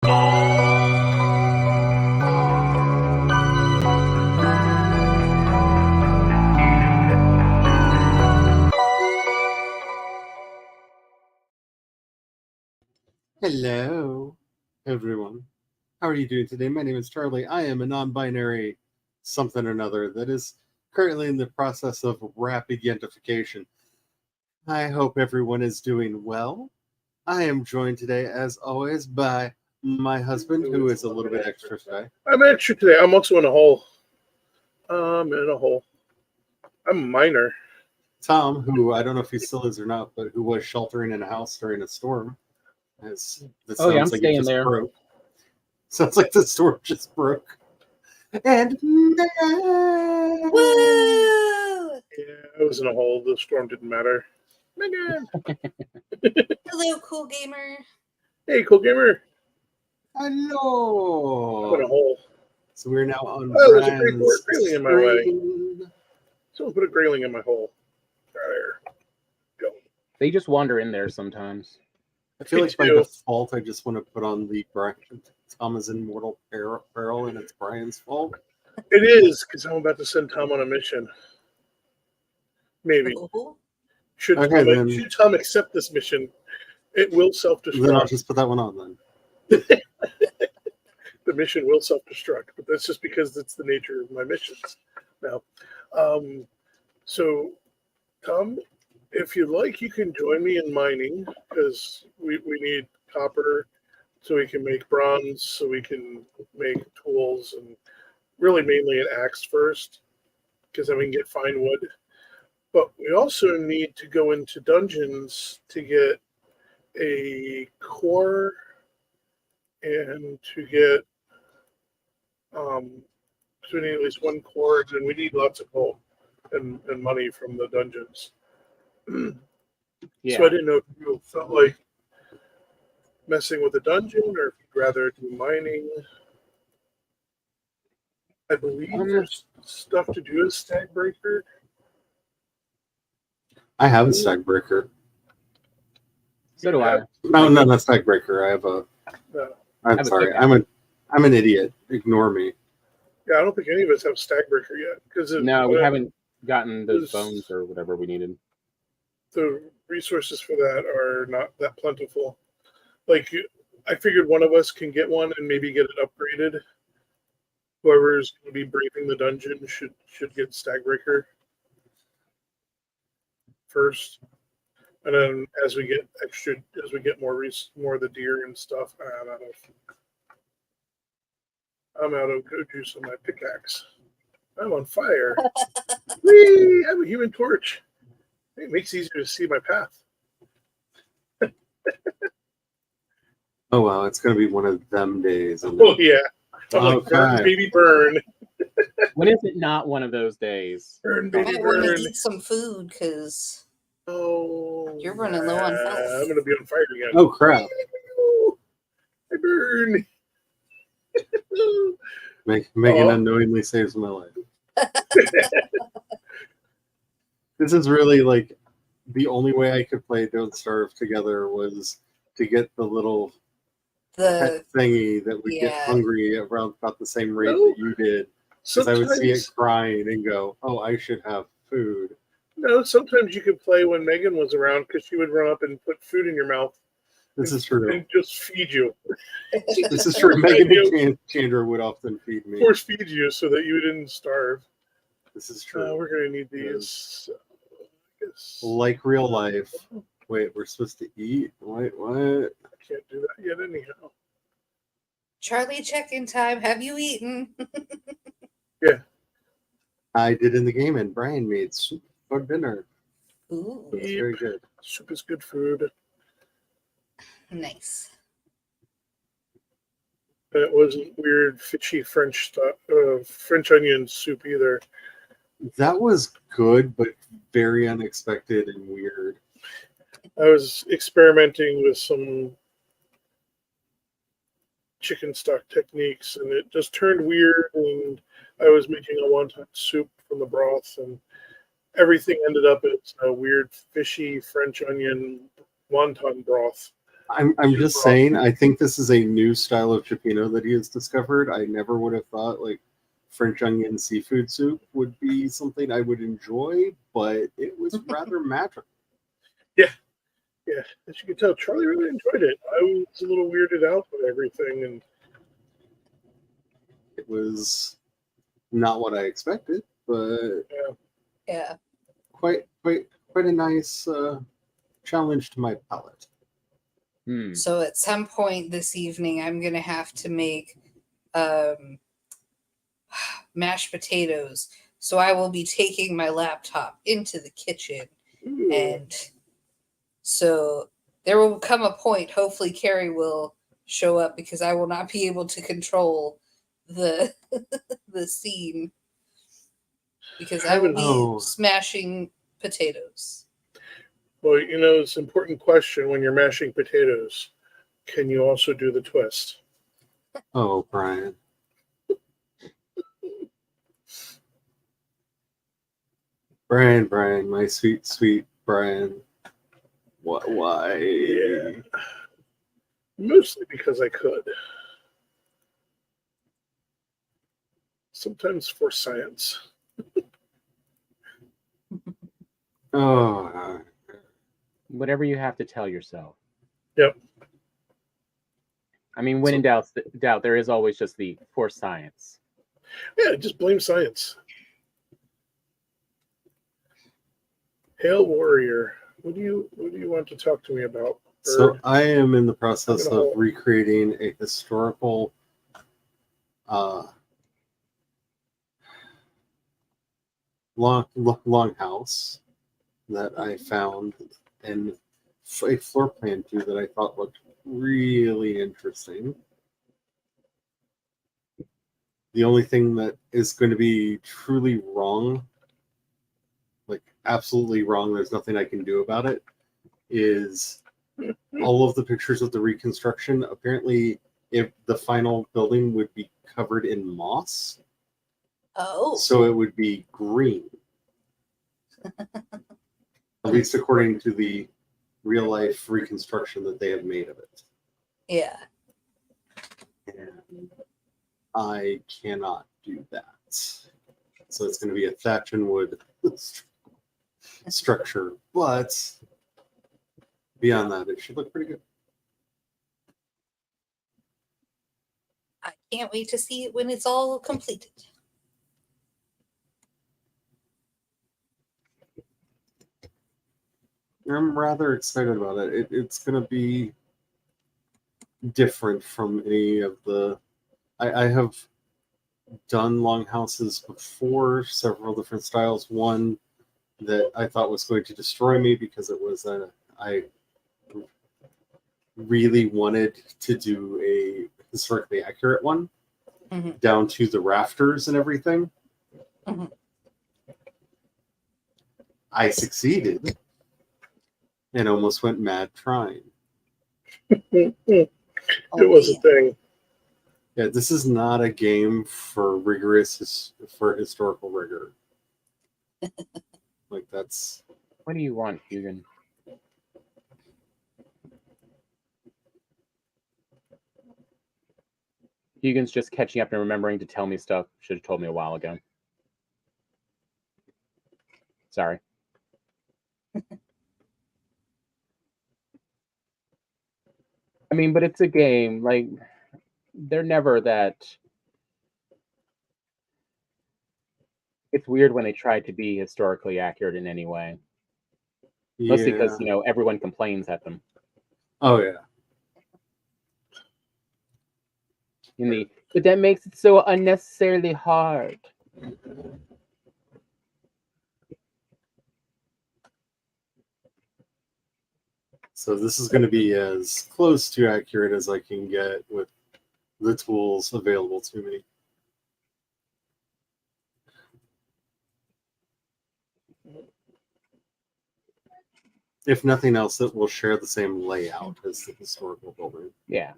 Hello, everyone. How are you doing today? My name is Charlie. I am a non-binary something or another that is currently in the process of rapid identification. I hope everyone is doing well. I am joined today, as always, by my husband, who is a little bit extra today. I'm extra today. I'm also in a hole. I'm in a hole. I'm a minor. Tom, who I don't know if he still is or not, but who was sheltering in a house during a storm. I'm staying there. Broke. Sounds like the storm just broke. And Woo! Yeah, I was in a hole. The storm didn't matter. Megan! Hello, cool gamer. Hey, cool gamer. Hello. I'm in a hole. So we're now on there's a grayling Brian's in my way. screen. Someone put a grayling in my hole. There. Go. They just wander in there sometimes. I feel Me like by too. default, I just want to put on the Brian. Tom is in mortal peril, and it's Brian's fault. It is, because I'm about to send Tom on a mission. Maybe. Ooh. Should Tom accept this mission, it will self-destruct. Then I'll just put that one on then. The mission will self-destruct, but that's just because it's the nature of my missions now. So, Tom, if you'd like, you can join me in mining, because we need copper so we can make bronze, so we can make tools, and really mainly an axe first, because then we can get fine wood. But we also need to go into dungeons to get a core and to get so we need at least one core, and we need lots of gold and money from the dungeons. Yeah. So I didn't know if you felt like messing with a dungeon or if you'd rather do mining. I believe there's stuff to do as Stag Breaker. I have a Stag Breaker. So do I. No, not Stag Breaker. I have a. No. I'm sorry. I'm an idiot. Ignore me. Yeah, I don't think any of us have Stag Breaker yet. No, we haven't gotten those bones or whatever we needed. The resources for that are not that plentiful. Like, I figured one of us can get one and maybe get it upgraded. Whoever's going to be braving the dungeon should get Stag Breaker first, and then as we get more of the deer and stuff, I'm out of go juice on my pickaxe. I'm on fire. Whee! I'm a human torch. It makes it easier to see my path. Oh wow, it's gonna be one of them days. Oh yeah. I'm like, burn, baby, burn. When is it not one of those days? Burn, I baby, might want to burn. eat some food because Oh, you're running low on health. I'm gonna be on fire again. Oh crap! I burn. Megan unknowingly saves my life. This is really like the only way I could play Don't Starve together was to get the little pet thingy that would get hungry around about the same rate that you did. Because I would see it crying and go, "Oh, I should have food." No, sometimes you could play when Megan was around because she would run up and put food in your mouth. This is true. And just feed you. This is true. Megan and Chandra would often feed me. Force feed you so that you didn't starve. This is true. We're going to need these. Like real life. Wait, we're supposed to eat? Wait, what? I can't do that yet anyhow. Charlie, check-in time. Have you eaten? Yeah. I did in the game, and Brian made soup for dinner. Ooh. It's very good. Soup is good food. Nice. And it wasn't weird, fishy French stuff, French onion soup either. That was good, but very unexpected and weird. I was experimenting with some chicken stock techniques, and it just turned weird. And I was making a wonton soup from the broth, and everything ended up as a weird, fishy French onion wonton broth. I'm just Super saying, I think this is a new style of cioppino that he has discovered. I never would have thought like French onion seafood soup would be something I would enjoy, but it was rather magical. Yeah, as you can tell, Charlie really enjoyed it. I was a little weirded out with everything, and It was not what I expected, but Yeah. quite a nice challenge to my palate. So at some point this evening, I'm gonna have to make um, mashed potatoes. So I will be taking my laptop into the kitchen, and so there will come a point. Hopefully, Carrie will show up because I will not be able to control the the scene because I will be Oh. smashing potatoes. well, it's an important question when you're mashing potatoes. Can you also do the twist? Oh, Brian. Brian, my sweet, sweet Brian. What? Why? Yeah. Mostly because I could. Sometimes for science. Oh, Whatever you have to tell yourself. Yep. I mean, when in doubt, there is always just the for science. Yeah, just blame science. Hail Warrior, what do you want to talk to me about? so Bird? I am in the process I'm gonna of hold. recreating a historical long house that I found and a floor plan to that I thought looked really interesting. The only thing that is going to be truly wrong, like absolutely wrong, there's nothing I can do about it, is all of the pictures of the reconstruction. Apparently, if the final building would be covered in moss, Oh, so it would be green. At least according to the real life reconstruction that they have made of it. yeah. And I cannot do that. So it's going to be a thatch and wood structure. But beyond that, it should look pretty good. I can't wait to see it when it's all completed. I'm rather excited about it. It's going to be different from any of the. I have done longhouses before, several different styles. One that I thought was going to destroy me because it was I really wanted to do a historically accurate one, down to the rafters and everything. I succeeded and almost went mad trying. It was a thing. Yeah, this is not a game for historical rigor. Like that's. What do you want, Hugan? Hugan's just catching up and remembering to tell me stuff. Should have told me a while ago. Sorry. I mean, but it's a game. Like, they're never that. It's weird when they try to be historically accurate in any way. Mostly because, everyone complains at them. Oh, yeah. But that makes it so unnecessarily hard. So this is going to be as close to accurate as I can get with the tools available to me. If nothing else, it will share the same layout as the historical building. Yeah.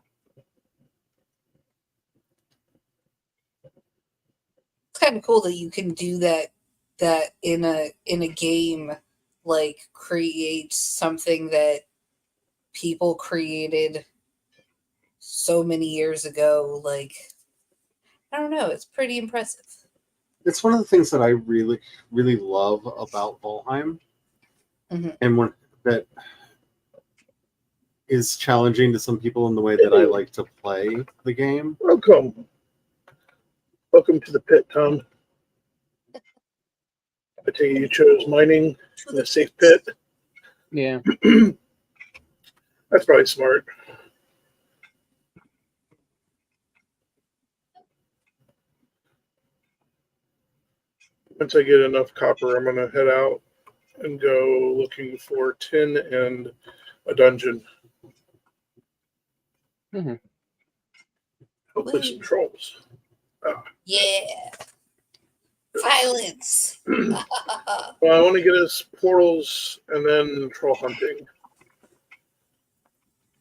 It's kind of cool that you can do that in a game, like create something that people created so many years ago. Like, I don't know, it's pretty impressive. It's one of the things that I really, really love about Valheim, and one that is challenging to some people in the way that I like to play the game. Welcome to the pit, Tom. I take it you chose mining in a safe pit. Yeah. That's probably smart. Once I get enough copper, I'm going to head out and go looking for tin and a dungeon. Hopefully some trolls. Yeah. Violence. Well, I want to get us portals and then troll hunting.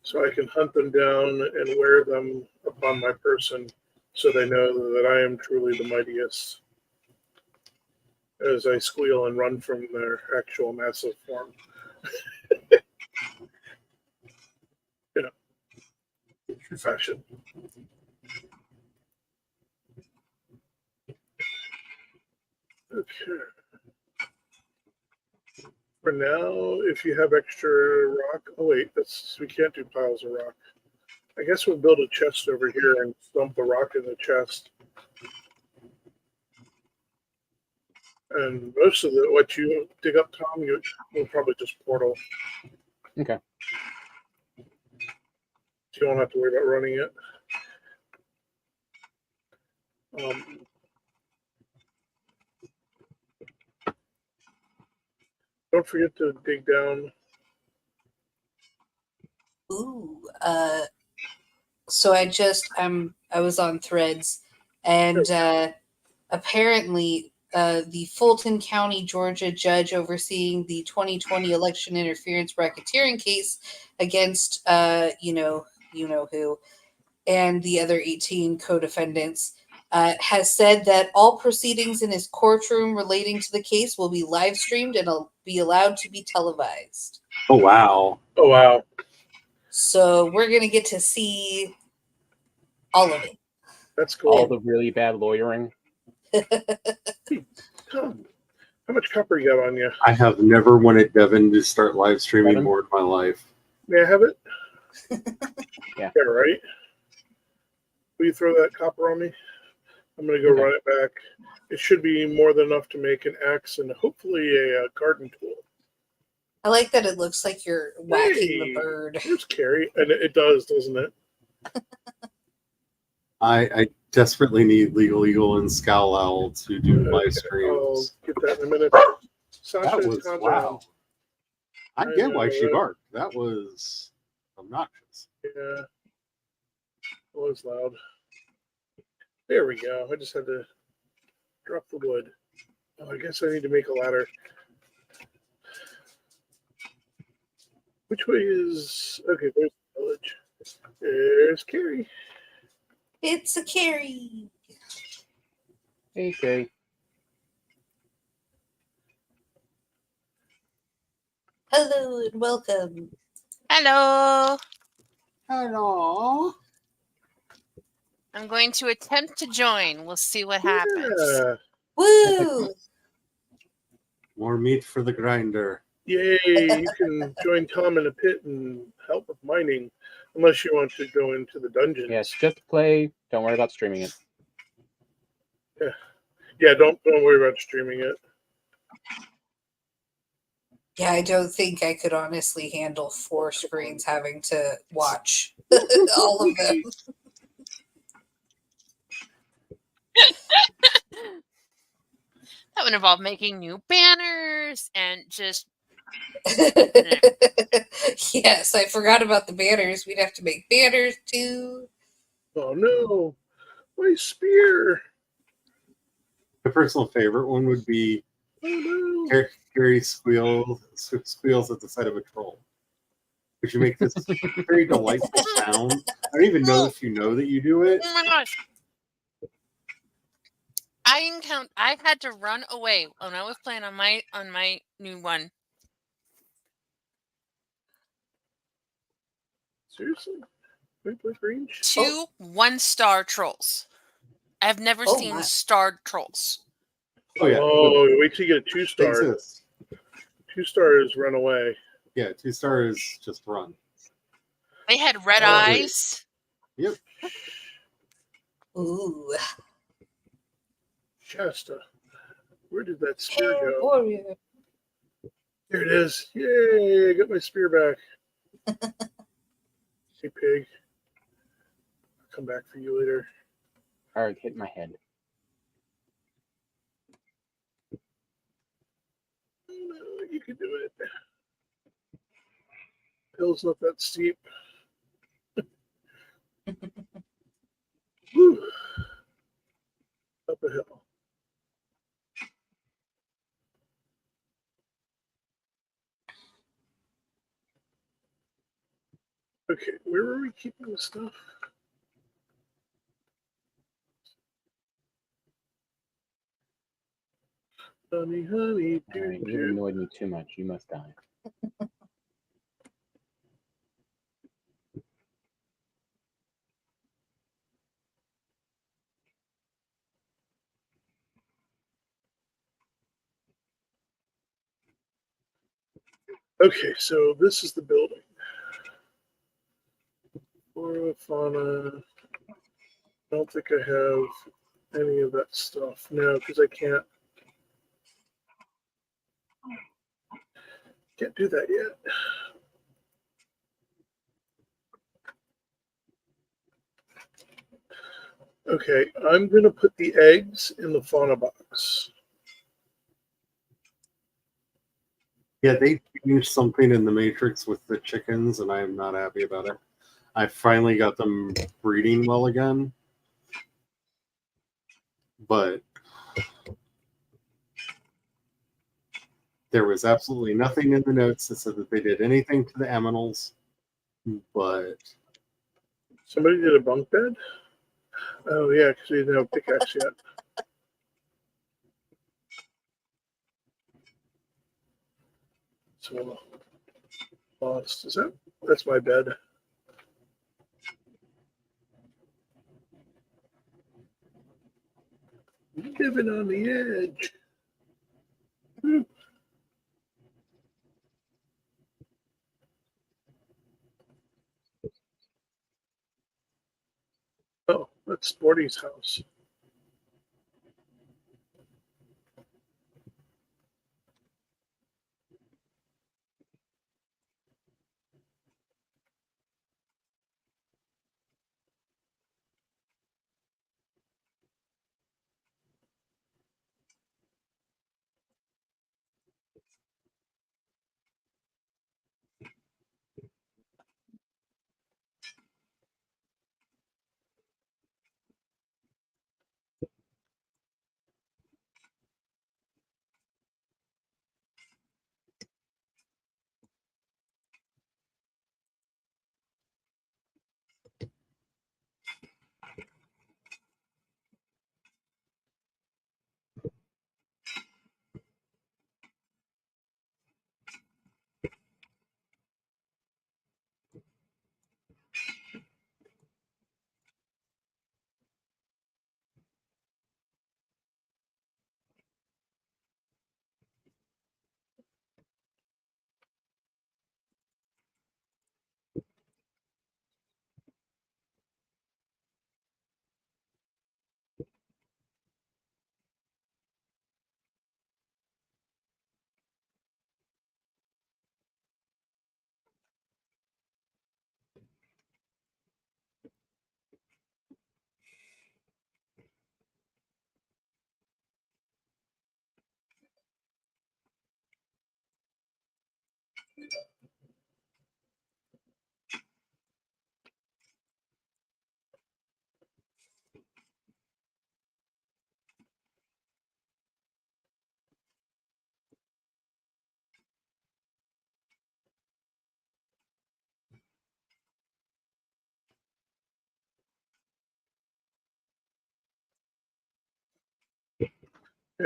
So I can hunt them down and wear them upon my person so they know that I am truly the mightiest. As I squeal and run from their actual massive form. True fashion. Okay. For now, if you have extra rock, we can't do piles of rock. I guess we'll build a chest over here and dump the rock in the chest. And most of what you dig up, Tom, we'll probably just portal. Okay. So you won't have to worry about running it. Don't forget to dig down. Ooh. So I was on Threads, and apparently the Fulton County, Georgia judge overseeing the 2020 election interference racketeering case against you know who and the other 18 co-defendants has said that all proceedings in his courtroom relating to the case will be live streamed and be allowed to be televised. Oh wow. Oh wow. So we're gonna get to see all of it. That's cool. All the really bad lawyering. Tom, how much copper you got on you? I have never wanted Devin to start live streaming Devin? more in my life. May I have it? Yeah. Yeah, right. Will you throw that copper on me? I'm going to go run it back. It should be more than enough to make an axe and hopefully a garden tool. I like that it looks like you're whacking the bird. Here's Carrie. And it does, doesn't it? I desperately need Legal Eagle and Scowl Owl to do live streams. I'll get that in a minute. Sasha, That was calm wow. down. I get why she barked. That was obnoxious. Yeah. It was loud. There we go. I just had to drop the wood. Oh, I guess I need to make a ladder. Which way is... Okay, there's the village. There's Carrie. It's a Carrie. Hey, Carrie. Hello and welcome. Hello. Hello. I'm going to attempt to join. We'll see what happens. Yeah. Woo! More meat for the grinder. Yay, you can join Tom in a pit and help with mining. Unless you want to go into the dungeon. Yes, just play. Don't worry about streaming it. Yeah, don't worry about streaming it. Yeah, I don't think I could honestly handle 4 screens having to watch all of them. That would involve making new banners and just... Yes, I forgot about the banners. We'd have to make banners too. Oh no, my spear. My personal favorite one would be Carrie squeals at the sight of a troll. Which you make this very delightful sound. I don't even know if you know that you do it. Oh my gosh. I had to run away when I was playing on my new one. Seriously? Point blank range? 2 1-star trolls. I've never Oh, seen my. starred trolls. Oh yeah, Oh, wait till you get a they 2-star. exist. 2-stars run away. Yeah, 2-star is just run. They had red Oh. eyes. Yep. Ooh. Shasta. Where did that spear Hair go? warrior. There it is. Yay, I got my spear back. Hey, pig. I'll come back for you later. All right, hit my head. No, you can do it. Hill's not that steep. Whew. Up a hill. Okay, where were we keeping the stuff? Honey, honey, All right, you've annoyed me too much. You must die. Okay, so this is the building. Flora, fauna. I don't think I have any of that stuff now because I can't do that yet. Okay, I'm gonna put the eggs in the fauna box. Yeah, they changed something in the Matrix with the chickens, and I am not happy about it. I finally got them breeding well again, but there was absolutely nothing in the notes that said that they did anything to the aminals. But Somebody did a bunk bed? Oh yeah, because we didn't have a pickaxe yet. So lost. That's my bed. Living on the edge. Oh, that's Sporty's house.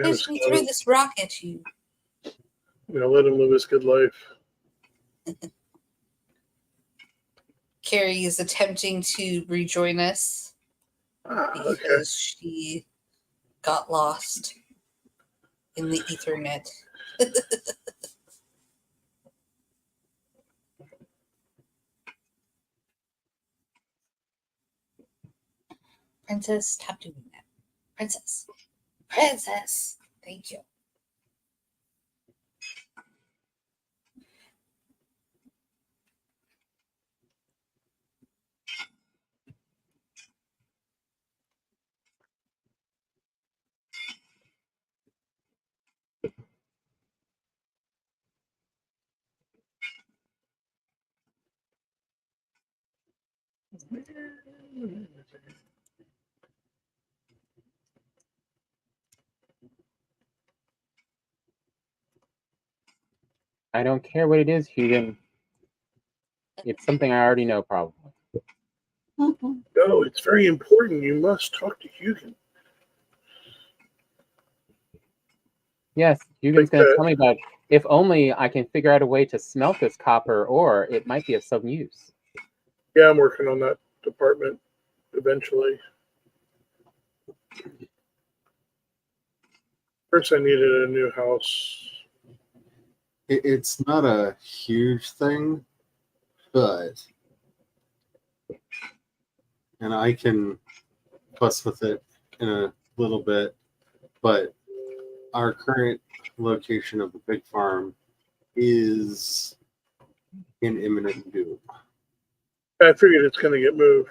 Push me through this rock at you. I'm gonna let him live his good life. Carrie is attempting to rejoin us Okay. because she got lost in the Ethernet. Princess, stop doing that. Princess. Princess. Thank you. I don't care what it is, Hugan. It's something I already know, probably. No, it's very important. You must talk to Hugan. Yes, Hugan's going to tell me about. If only I can figure out a way to smelt this copper ore, it might be of some use. Yeah, I'm working on that department eventually. First, I needed a new house. It's not a huge thing, but, and I can fuss with it in a little bit, but our current location of the big farm is in imminent doom. I figured it's going to get moved.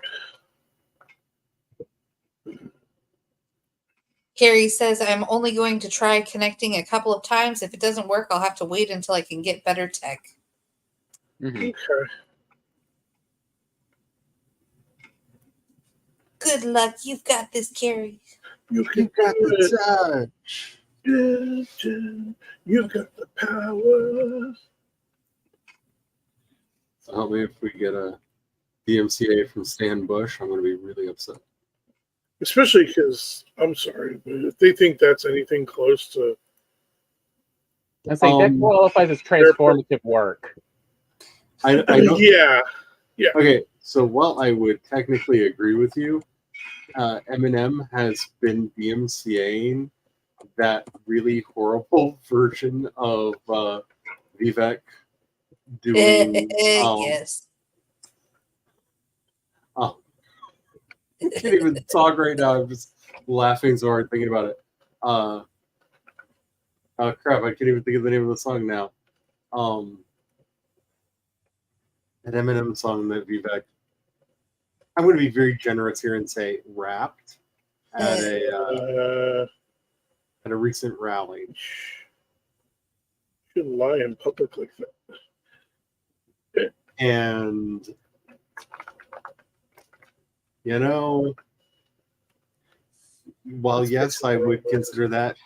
Carrie says, I'm only going to try connecting a couple of times. If it doesn't work, I'll have to wait until I can get better tech. Mm-hmm. Okay. Good luck. You've got this, Carrie. You You got the touch. You got the power. So help me if we get a DMCA from Stan Bush, I'm going to be really upset. Especially because, I'm sorry, but if they think that's anything close to... I say that qualifies as transformative work. I don't. Yeah. Okay, so while I would technically agree with you, Eminem has been DMCAing that really horrible version of Vivek doing. Yes. I can't even talk right now. I'm just laughing so hard thinking about it. Oh crap! I can't even think of the name of the song now. An Eminem song that Vivek. I'm going to be very generous here and say rapped at a recent rally. Shouldn't lie in public like that. And you know, while yes, I would consider that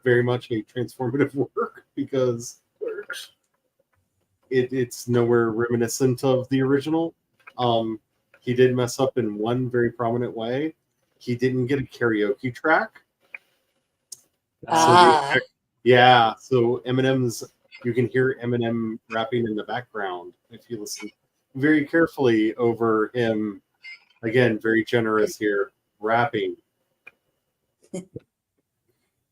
very much a transformative work because it's nowhere reminiscent of the original. He did mess up in one very prominent way. He didn't get a karaoke track. So Eminem's, you can hear Eminem rapping in the background if you listen very carefully over him. Again, very generous here, rapping.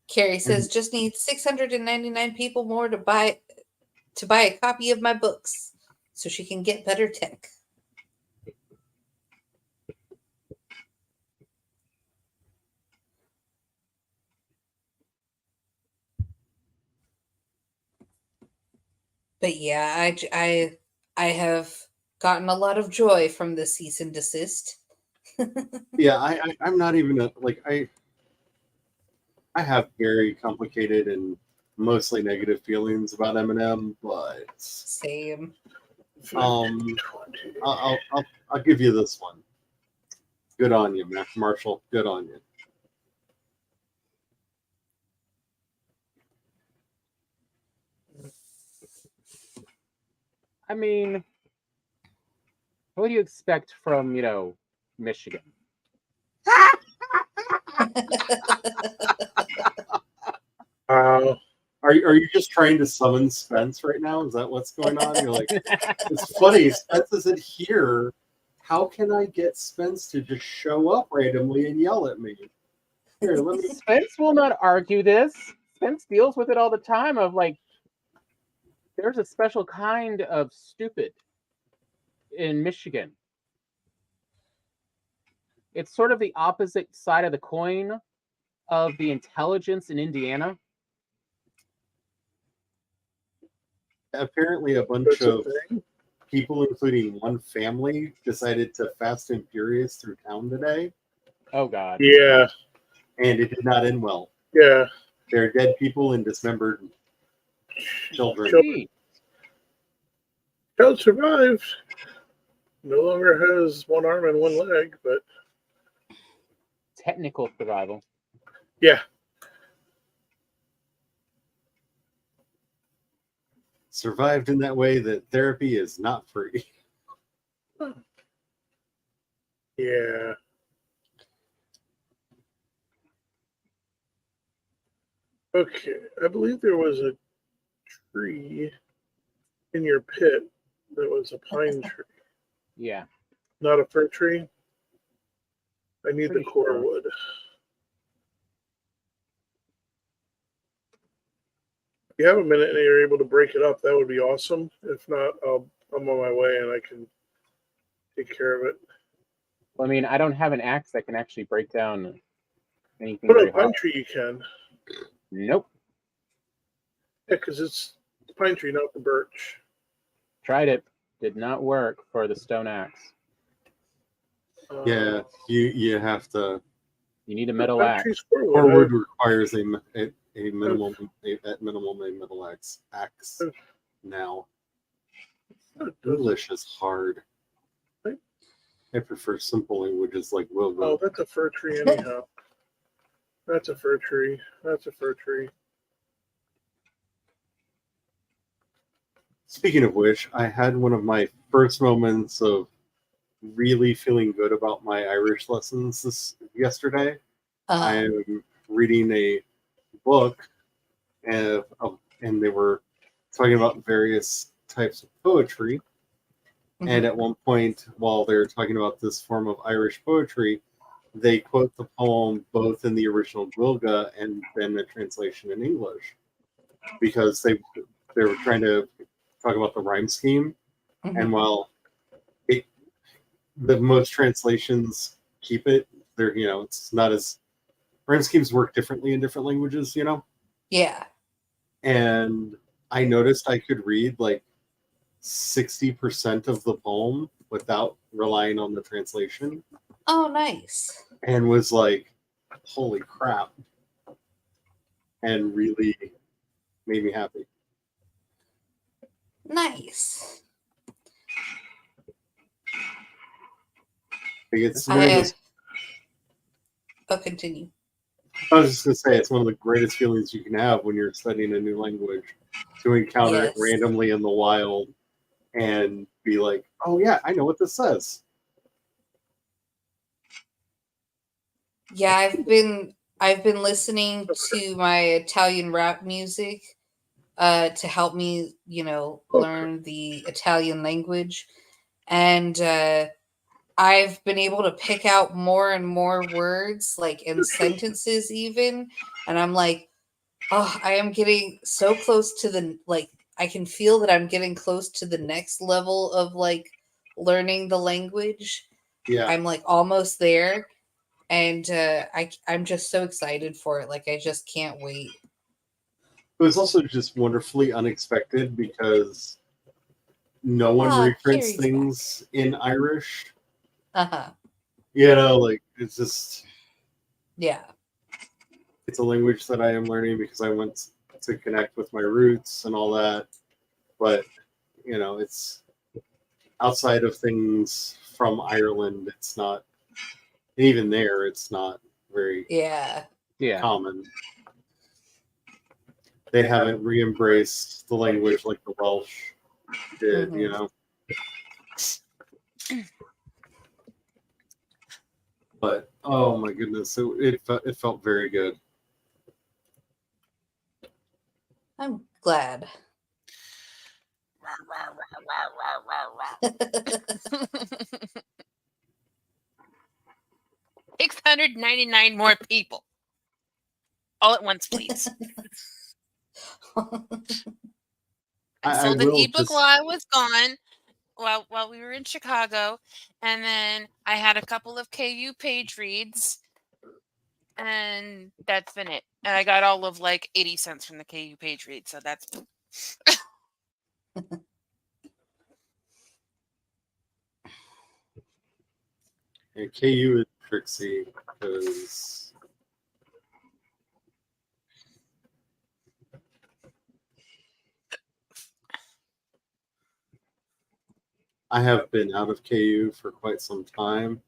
Carrie says, just need 699 people more to buy a copy of my books so she can get better tech. But yeah, I have gotten a lot of joy from the cease and desist. Yeah, I'm not even I have very complicated and mostly negative feelings about Eminem, but same. I'll give you this one. Good on you, Marshall. Good on you. I mean, what do you expect from, Michigan? Are Are you just trying to summon Spence right now? Is that what's going on? You're like, it's funny. Spence isn't here. How can I get Spence to just show up randomly and yell at me? Here, let me. Spence will not argue this. Spence deals with it all the time. Of like, there's a special kind of stupid in Michigan. It's sort of the opposite side of the coin of the intelligence in Indiana. Apparently, a bunch That's a of thing. people, including one family, decided to fast and furious through town today, Oh God. Yeah, and it did not end well. yeah. There are dead people and dismembered children. Gee, Child survived. No longer has one arm and one leg, but technical survival. yeah. Survived in that way that therapy is not free. Yeah. Okay, I believe there was a tree in your pit that was a pine tree, Yeah. not a fir tree. I need Pretty the core sure. wood. If you have a minute and you're able to break it up, that would be awesome. If not, I'm on my way and I can take care of it. Well, I mean, I don't have an axe that can actually break down anything But very a pine hard. tree you can. Nope. Yeah, because it's the pine tree, not the birch. Tried it. Did not work for the stone axe. Yeah, you have to. You need a metal pine axe. tree's core wood. Core wood requires a minimum at minimum a metal axe now. English is hard. I prefer simple languages like Oh, Wilbur. that's a fir tree anyhow. That's a fir tree. That's a fir tree. Speaking of which, I had one of my first moments of really feeling good about my Irish lessons yesterday. I am reading a book, and they were talking about various types of poetry. And at one point, while they're talking about this form of Irish poetry, they quote the poem both in the original Gwilga and then the translation in English, because they were trying to talk about the rhyme scheme. And while the most translations keep it, they're it's not as rhyme schemes work differently in different languages, Yeah. And I noticed I could read like 60% of the poem without relying on the translation. Oh, nice. And was like, holy crap. And really made me happy. Nice. Like it's one of those. I'll continue. I was just gonna say it's one of the greatest feelings you can have when you're studying a new language, to encounter it randomly in the wild and be like, oh yeah, I know what this says. Yeah, I've been listening to my Italian rap music to help me, learn the Italian language. And I've been able to pick out more and more words, like in sentences even. And I'm like, oh, I am getting so close to I can feel that I'm getting close to the next level of like learning the language. Yeah. I'm like almost there. And I'm just so excited for it. Like, I just can't wait. It was also just wonderfully unexpected because no one reprints things in Irish. Uh-huh. Like it's just Yeah. It's a language that I am learning because I want to connect with my roots and all that. But it's outside of things from Ireland. It's not, and even there, it's not very common. They haven't re-embraced the language like the Welsh did, But oh my goodness, it felt very good. I'm glad. 699 more people. All at once, please. I sold an ebook while I was gone, while we were in Chicago, and then I had a couple of KU page reads, and that's been it. And I got all of like 80 cents from the KU page read, so that's. And KU is Trixie because I have been out of KU for quite some time,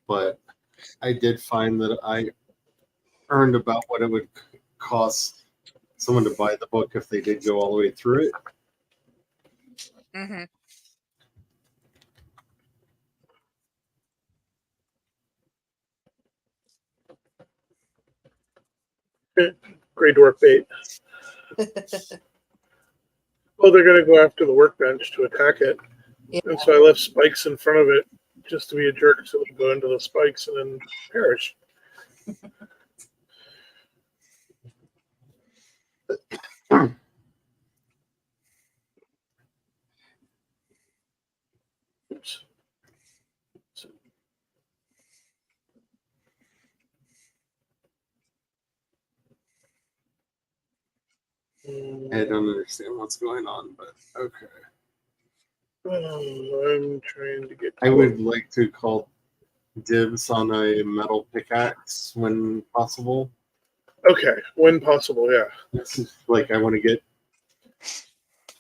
but I did find that I earned about what it would cost someone to buy the book if they did go all the way through it. Mm-hmm. Grey Dwarf bait. Well, they're going to go after the workbench to attack it. Yeah. And so I left spikes in front of it just to be a jerk so it would go into the spikes and then perish. Oops. I don't understand what's going on, but okay. I'm trying to get. I would like to call dibs on a metal pickaxe when possible. Okay, when possible, yeah. Like I want to get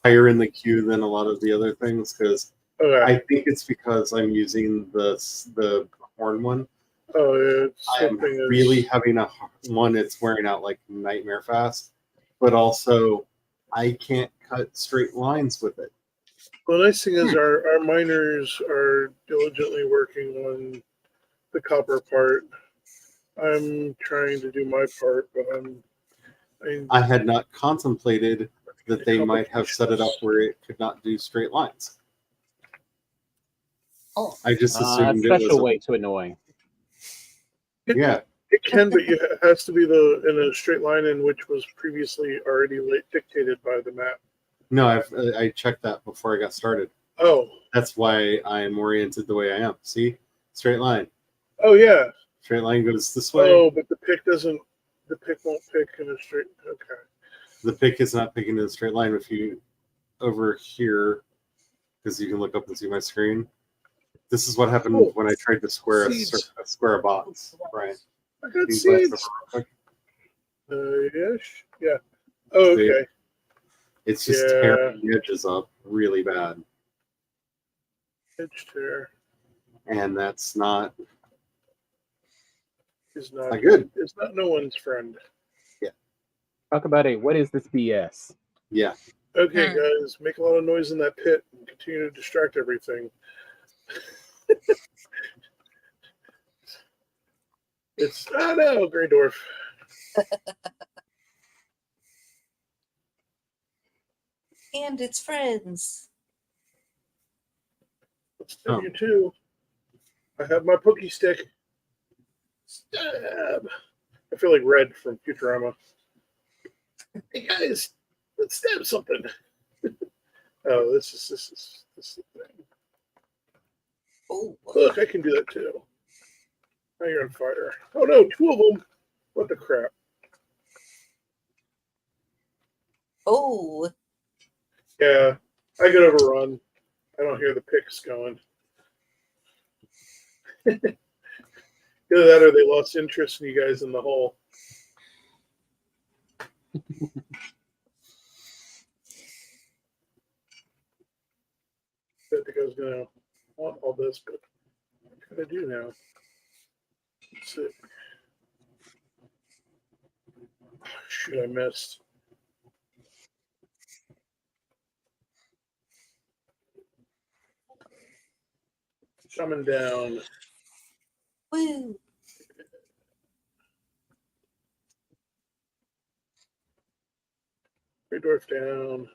higher in the queue than a lot of the other things because Okay. I think it's because I'm using the horn one. Oh, yeah. I'm really having a one. It's wearing out like nightmare fast, but also I can't cut straight lines with it. Well, the nice thing is our miners are diligently working on the copper part. I'm trying to do my part, but I had not contemplated that they might have set it up where it could not do straight lines. Oh, I just assumed it special was way to annoy. Yeah. It can, but it has to be in a straight line in which was previously already dictated by the map. No, I checked that before I got started. Oh. That's why I'm oriented the way I am. See? Straight line. Oh, yeah. Straight line goes this way. Oh, but the pick won't pick in a straight, okay. The pick is not picking in a straight line. If you, over here, because you can look up and see my screen, this is what happened when I tried to square a box. Right. I got seeds. Yes. Yeah. Oh, okay. It's just tearing the edges up really bad. Edge tear. And that's not not good. It's not no one's friend. Yeah. Talk about what is this BS? Yeah. Okay, guys, make a lot of noise in that pit and continue to distract everything. It's no, Grey Dwarf. And its friends. Let's stab you too. I have my pokey stick. Stab. I feel like Red from Futurama. Hey guys, let's stab something. Oh, this is the thing. Oh, look, I can do that too. Now you're on fire. Oh no, two of them. What the crap? Oh. Yeah, I get overrun. I don't hear the picks going. Either that or they lost interest in you guys in the hole. I think I was going to want all this, but what can I do now? Let's see. Shoot, I missed. Coming down. Woo. Grey dwarf down.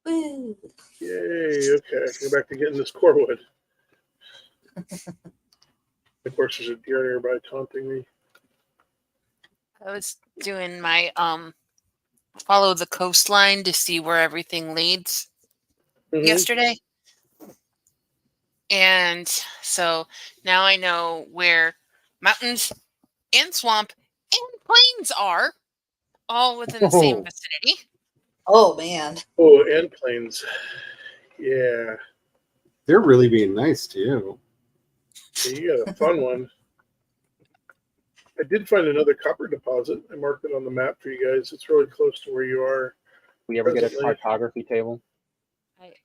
Woo. Yay, okay. We're back to getting this core wood. Of course, there's a deer nearby taunting me. I was doing my follow the coastline to see where everything leads yesterday. And so now I know where mountains and swamp and plains are, all within the same vicinity. Oh, man. Oh, and plains. Yeah. They're really being nice to you. So you got a fun one. I did find another copper deposit. I marked it on the map for you guys. It's really close to where you are. We ever get a cartography table?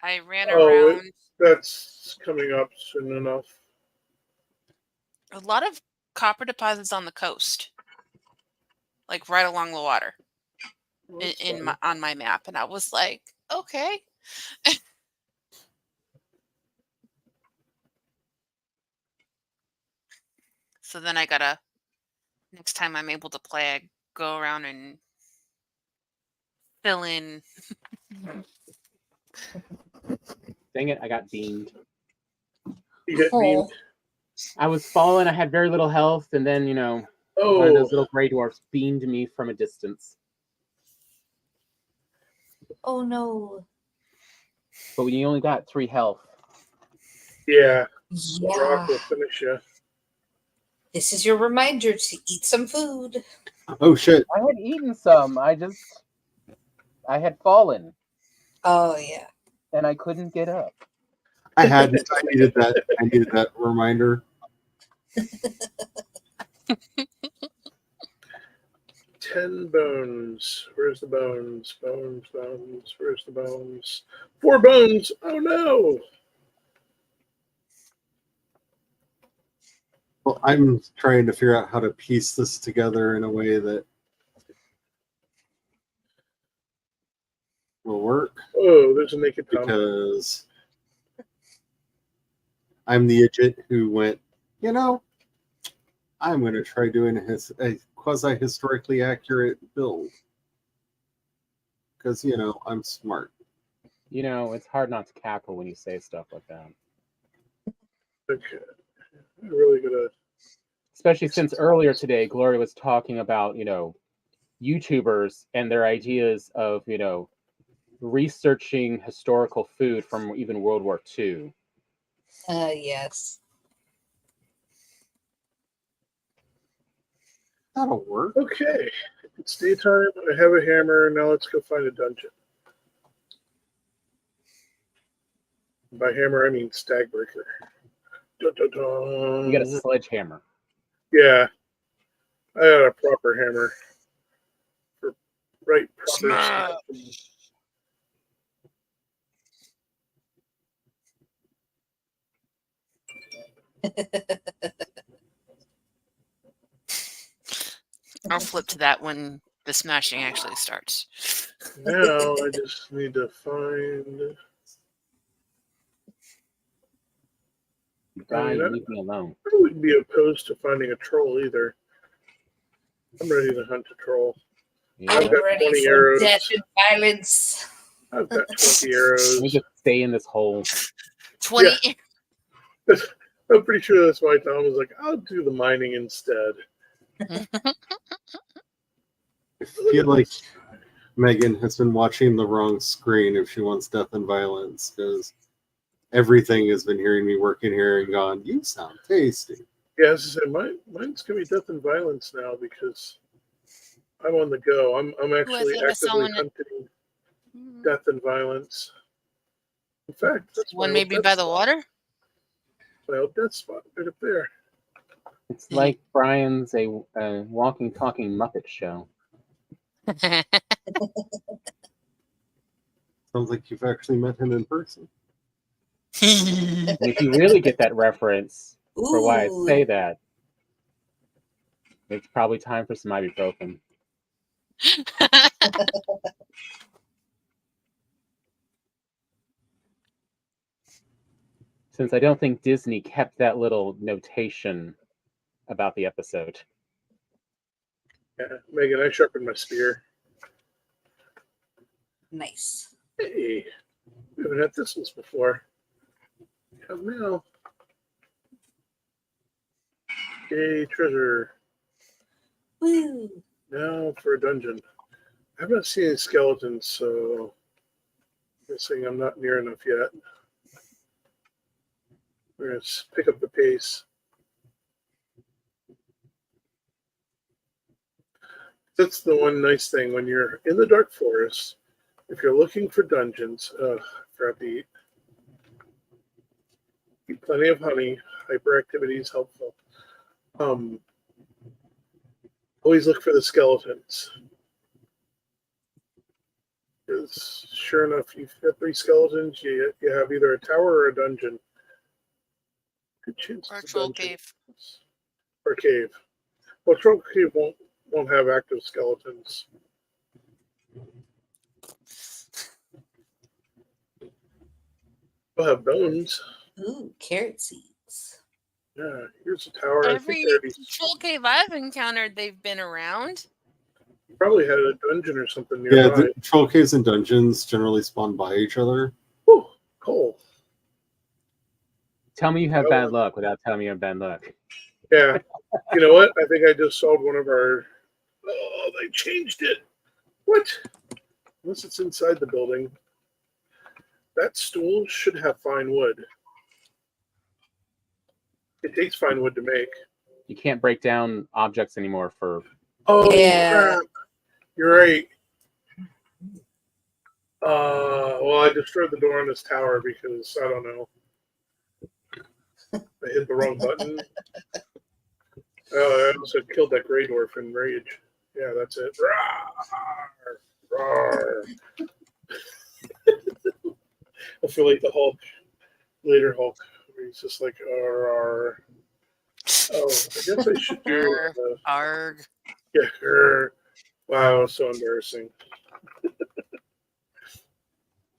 I ran around. That's coming up soon enough. A lot of copper deposits on the coast, like right along the water, on my map, and I was like, okay. So then I gotta, next time I'm able to play, I go around and fill in. Dang it, I got beamed. You got beamed? I was falling, I had very little health, and then, one of those little gray dwarfs beamed me from a distance. Oh, no. But when you only got 3 health. Yeah. Rock will finish you. This is your reminder to eat some food. Oh, shit. I had eaten some. I had fallen. Oh, yeah. And I couldn't get up. I needed that reminder. 10 bones. Where's the bones? Bones. Where's the bones? 4 bones. Oh, no. Well, I'm trying to figure out how to piece this together in a way that will work. Oh, there's a naked Tom. Because I'm the idiot who went, I'm going to try doing a quasi-historically accurate build. Because, I'm smart. It's hard not to cackle when you say stuff like that. Okay. I'm really going to... Especially since earlier today, Gloria was talking about, YouTubers and their ideas of, researching historical food from even World War II. Yes. That'll work. Okay. It's daytime. I have a hammer. Now let's go find a dungeon. By hammer, I mean Stagbreaker. Dun, dun, dun. You got a sledgehammer. Yeah. I got a proper hammer. For proper I'll flip to that when the smashing actually starts. Now I just need to find... Leave me alone. I wouldn't be opposed to finding a troll either. I'm ready to hunt a troll. Yeah. I've got 20 arrows. Death and violence. I've got 20 arrows. Let me just stay in this hole. 20. Yeah. I'm pretty sure that's why Tom was like, I'll do the mining instead. I feel like Megan has been watching the wrong screen if she wants death and violence, because everything has been hearing me working here and gone, you sound tasty. Yeah, as I said, mine's going to be death and violence now because I'm on the go. I'm actually actively hunting death and violence. In fact, that's one maybe by the water? My old death spot right up there. It's like Brian's a walking, talking Muppet show. Sounds like you've actually met him in person. If you really get that reference for why I say that, it's probably time for some ibuprofen. Since I don't think Disney kept that little notation about the episode. Yeah, Megan, I sharpened my spear. Nice. Hey, we haven't had thistles before. Have now. Yay, treasure. Woo! Now for a dungeon. I haven't seen any skeletons, so I'm guessing I'm not near enough yet. We're going to pick up the pace. That's the one nice thing when you're in the dark forest. If you're looking for dungeons, forgot to eat plenty of honey. Hyperactivity is helpful. Always look for the skeletons. Because sure enough, you've got 3 skeletons. You have either a tower or a dungeon. Good chance. Or a troll cave. Or cave. Well, troll cave won't have active skeletons. We'll have bones. Ooh, carrot seeds. Yeah, here's a tower. Every troll cave I've encountered, they've been around. Probably had a dungeon or something nearby. Yeah, the troll caves and dungeons generally spawn by each other. Whew, coal. Tell me you have bad luck without telling me you have bad luck. Yeah. You know what? I think I just solved one of our... Oh, they changed it. What? Unless it's inside the building. That stool should have fine wood. It takes fine wood to make. You can't break down objects anymore for... Oh, Yeah. crap. You're right. Well, I destroyed the door on this tower because, I don't know. I hit the wrong button. I also killed that gray dwarf in rage. Yeah, that's it. Rawr, rawr. I feel like the Hulk, later Hulk, where he's just like, rawr. Oh, I guess I should do... Arg. Yeah, wow, so embarrassing.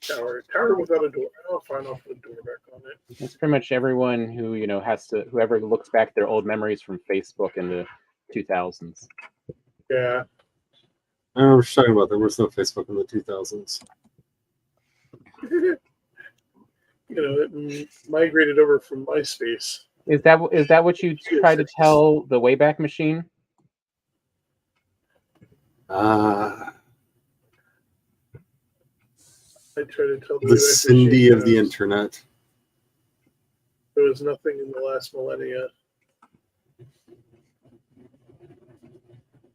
Tower without a door. I'll find off the door back on it. It's pretty much everyone who, whoever looks back at their old memories from Facebook in the 2000s. Yeah. I don't know what you're talking about. There was no Facebook in the 2000s. It migrated over from MySpace. Is that what you tried to tell the Wayback Machine? I try to tell The Cindy of the internet. There was nothing in the last millennia.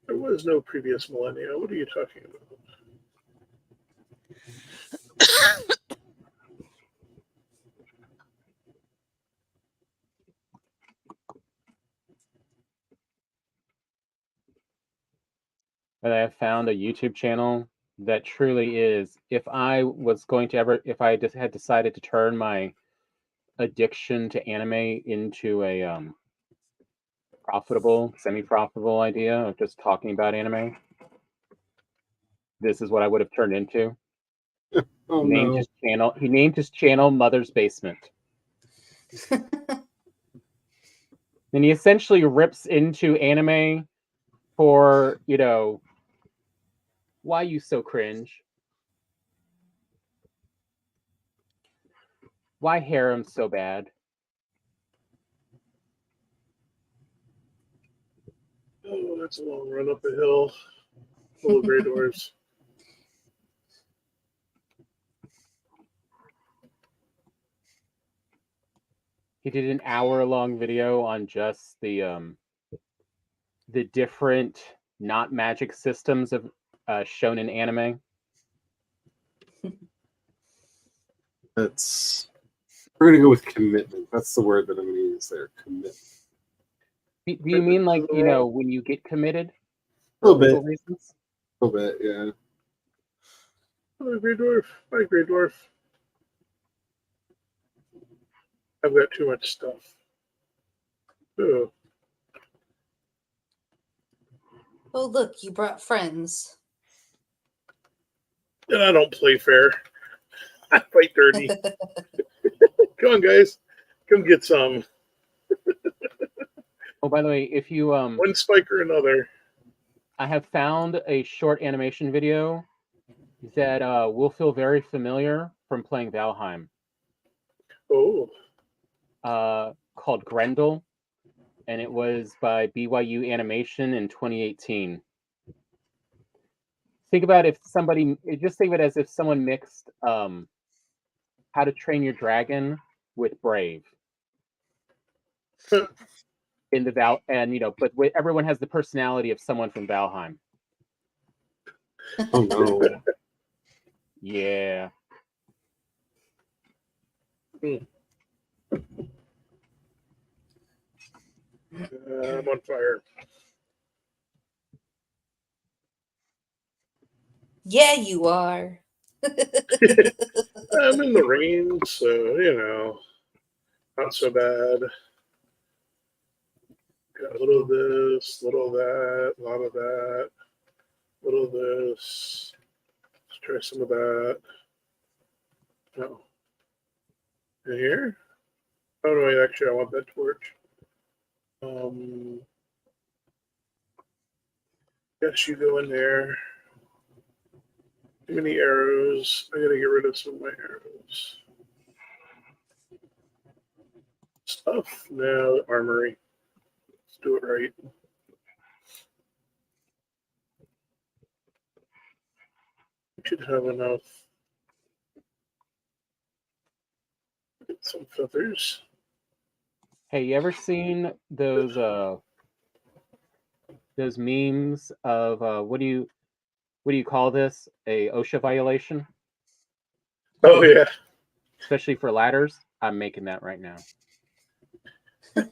There was no previous millennia. What are you talking about? But I have found a YouTube channel that truly is, if I just had decided to turn my addiction to anime into a semi-profitable idea of just talking about anime, this is what I would have turned into. Oh, He named his channel Mother's Basement. And he essentially rips into anime for, why you so cringe? Why harem so bad? Oh, that's a long run up a hill full of gray doors. He did an hour-long video on just the different not magic systems of shonen anime. We're gonna go with commitment. That's the word that I'm gonna use there. Commitment. Do you mean like when you get committed? A little bit. Reasons? A little bit, yeah. Oh, gray dwarf. Bye, gray dwarf. I've got too much stuff. Ooh. Oh, look, you brought friends. And I don't play fair. I fight dirty. Come on, guys. Come get some. Oh, by the way, if you one spike or another. I have found a short animation video that will feel very familiar from playing Valheim. Oh. Called Grendel, and it was by BYU Animation in 2018. Think about just think of it as if someone mixed How to Train Your Dragon with Brave. In the but everyone has the personality of someone from Valheim. Oh no. Yeah. I'm on fire. Yeah, you are. I'm in the range, so not so bad. Got a little of this, little of that, a lot of that, little of this. Let's try some of that. No. And here? Oh no, wait, actually I want that torch. Yes, you go in there. Too many arrows. I gotta get rid of some of my arrows. Stuff. Now the armory. Let's do it right. We should have enough. Get some feathers. Hey, you ever seen those memes of what do you call this? A OSHA violation? Oh yeah. Especially for ladders. I'm making that right now. That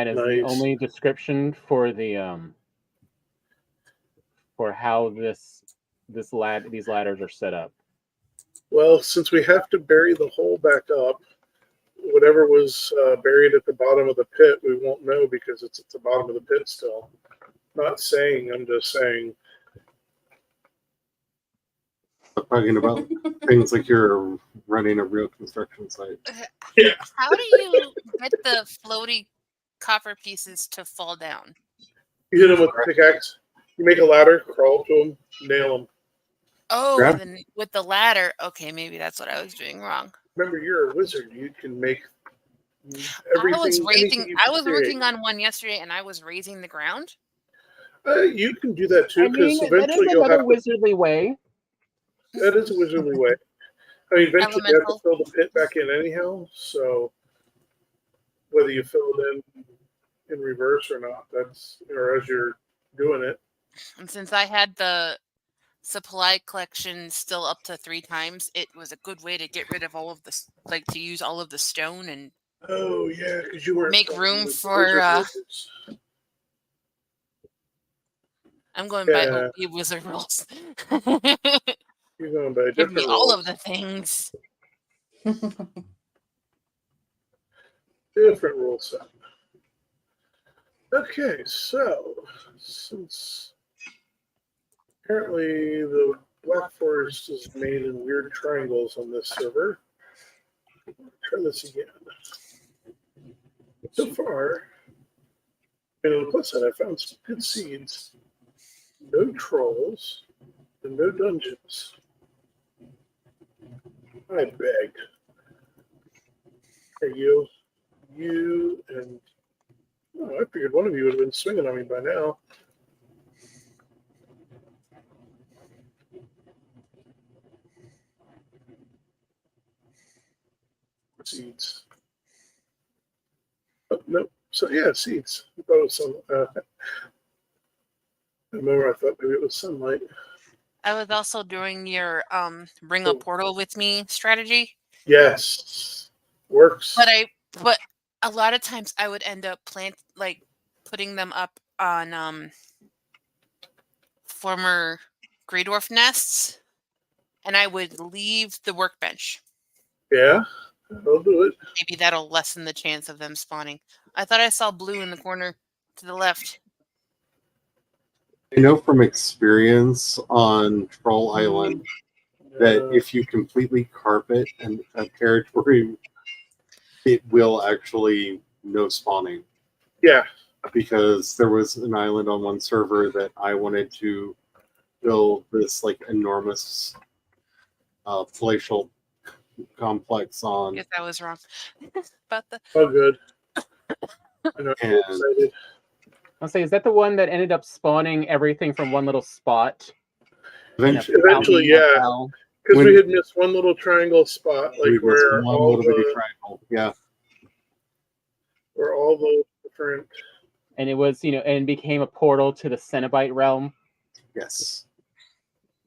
is the only description for the for how these ladders are set up. Well, since we have to bury the hole back up, whatever was buried at the bottom of the pit, we won't know because it's at the bottom of the pit still. Not saying, I'm just saying. I'm talking about things like you're running a real construction site. Yeah. How do you get the floaty copper pieces to fall down? You hit them with a pickaxe. You make a ladder, crawl to them, nail them. Oh, with the ladder. Okay, maybe that's what I was doing wrong. Remember, you're a wizard. You can make everything. I was working on one yesterday, and I was raising the ground. You can do that too, because eventually you'll have wizardly way. That is a wizardly way. I mean, eventually you have to fill the pit back in anyhow. So whether you fill it in reverse or not, or as you're doing it. And since I had the supply collection still up to 3 times, it was a good way to get rid of all of this, to use all of the stone and oh yeah, because you weren't make room for I'm going by OP wizard rules. You're going by give me all of the things. Different rule set. Okay, so since apparently the Black Forest is made in weird triangles on this server, try this again. So far, on the plus side, I found some good seeds. No trolls and no dungeons. I beg. Hey, you, and I figured one of you would have been swinging on me by now. Seeds. Oh, no. So, yeah, seeds. I thought it was some. I remember I thought maybe it was sunlight. I was also doing your bring a portal with me strategy. Yes. Works. But a lot of times I would end up putting them up on former Grey Dwarf nests, and I would leave the workbench. Yeah, I'll do it. Maybe that'll lessen the chance of them spawning. I thought I saw blue in the corner to the left. I know from experience on Troll Island that if you completely carpet a territory, it will actually no spawning. Yeah. Because there was an island on one server that I wanted to build this like enormous palatial complex on. Yes, I was wrong about the. Oh, good. I know. And Excited. I'll say, is that the one that ended up spawning everything from one little spot? Eventually, yeah. Because we had missed one little triangle spot, like where all the triangle, yeah, where all the different. And it was, and became a portal to the Cenobite realm. Yes.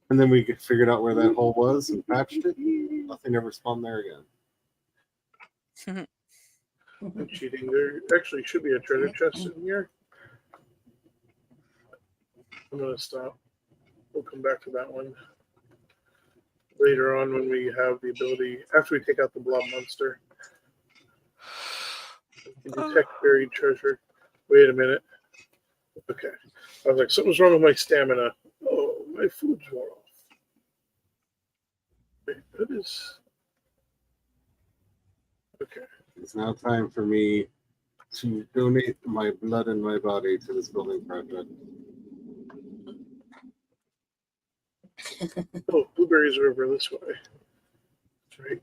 And then we figured out where that hole was and patched it. Nothing ever spawned there again. I'm cheating. There actually should be a treasure chest in here. I'm gonna stop. We'll come back to that one later on when we have the ability, after we take out the blob monster. We can detect buried treasure. Wait a minute. Okay. I was like, something's wrong with my stamina. Oh, my food's wore off. Wait, that is. Okay. It's now time for me to donate my blood and my body to this building project. Oh, blueberries are over this way. That's right.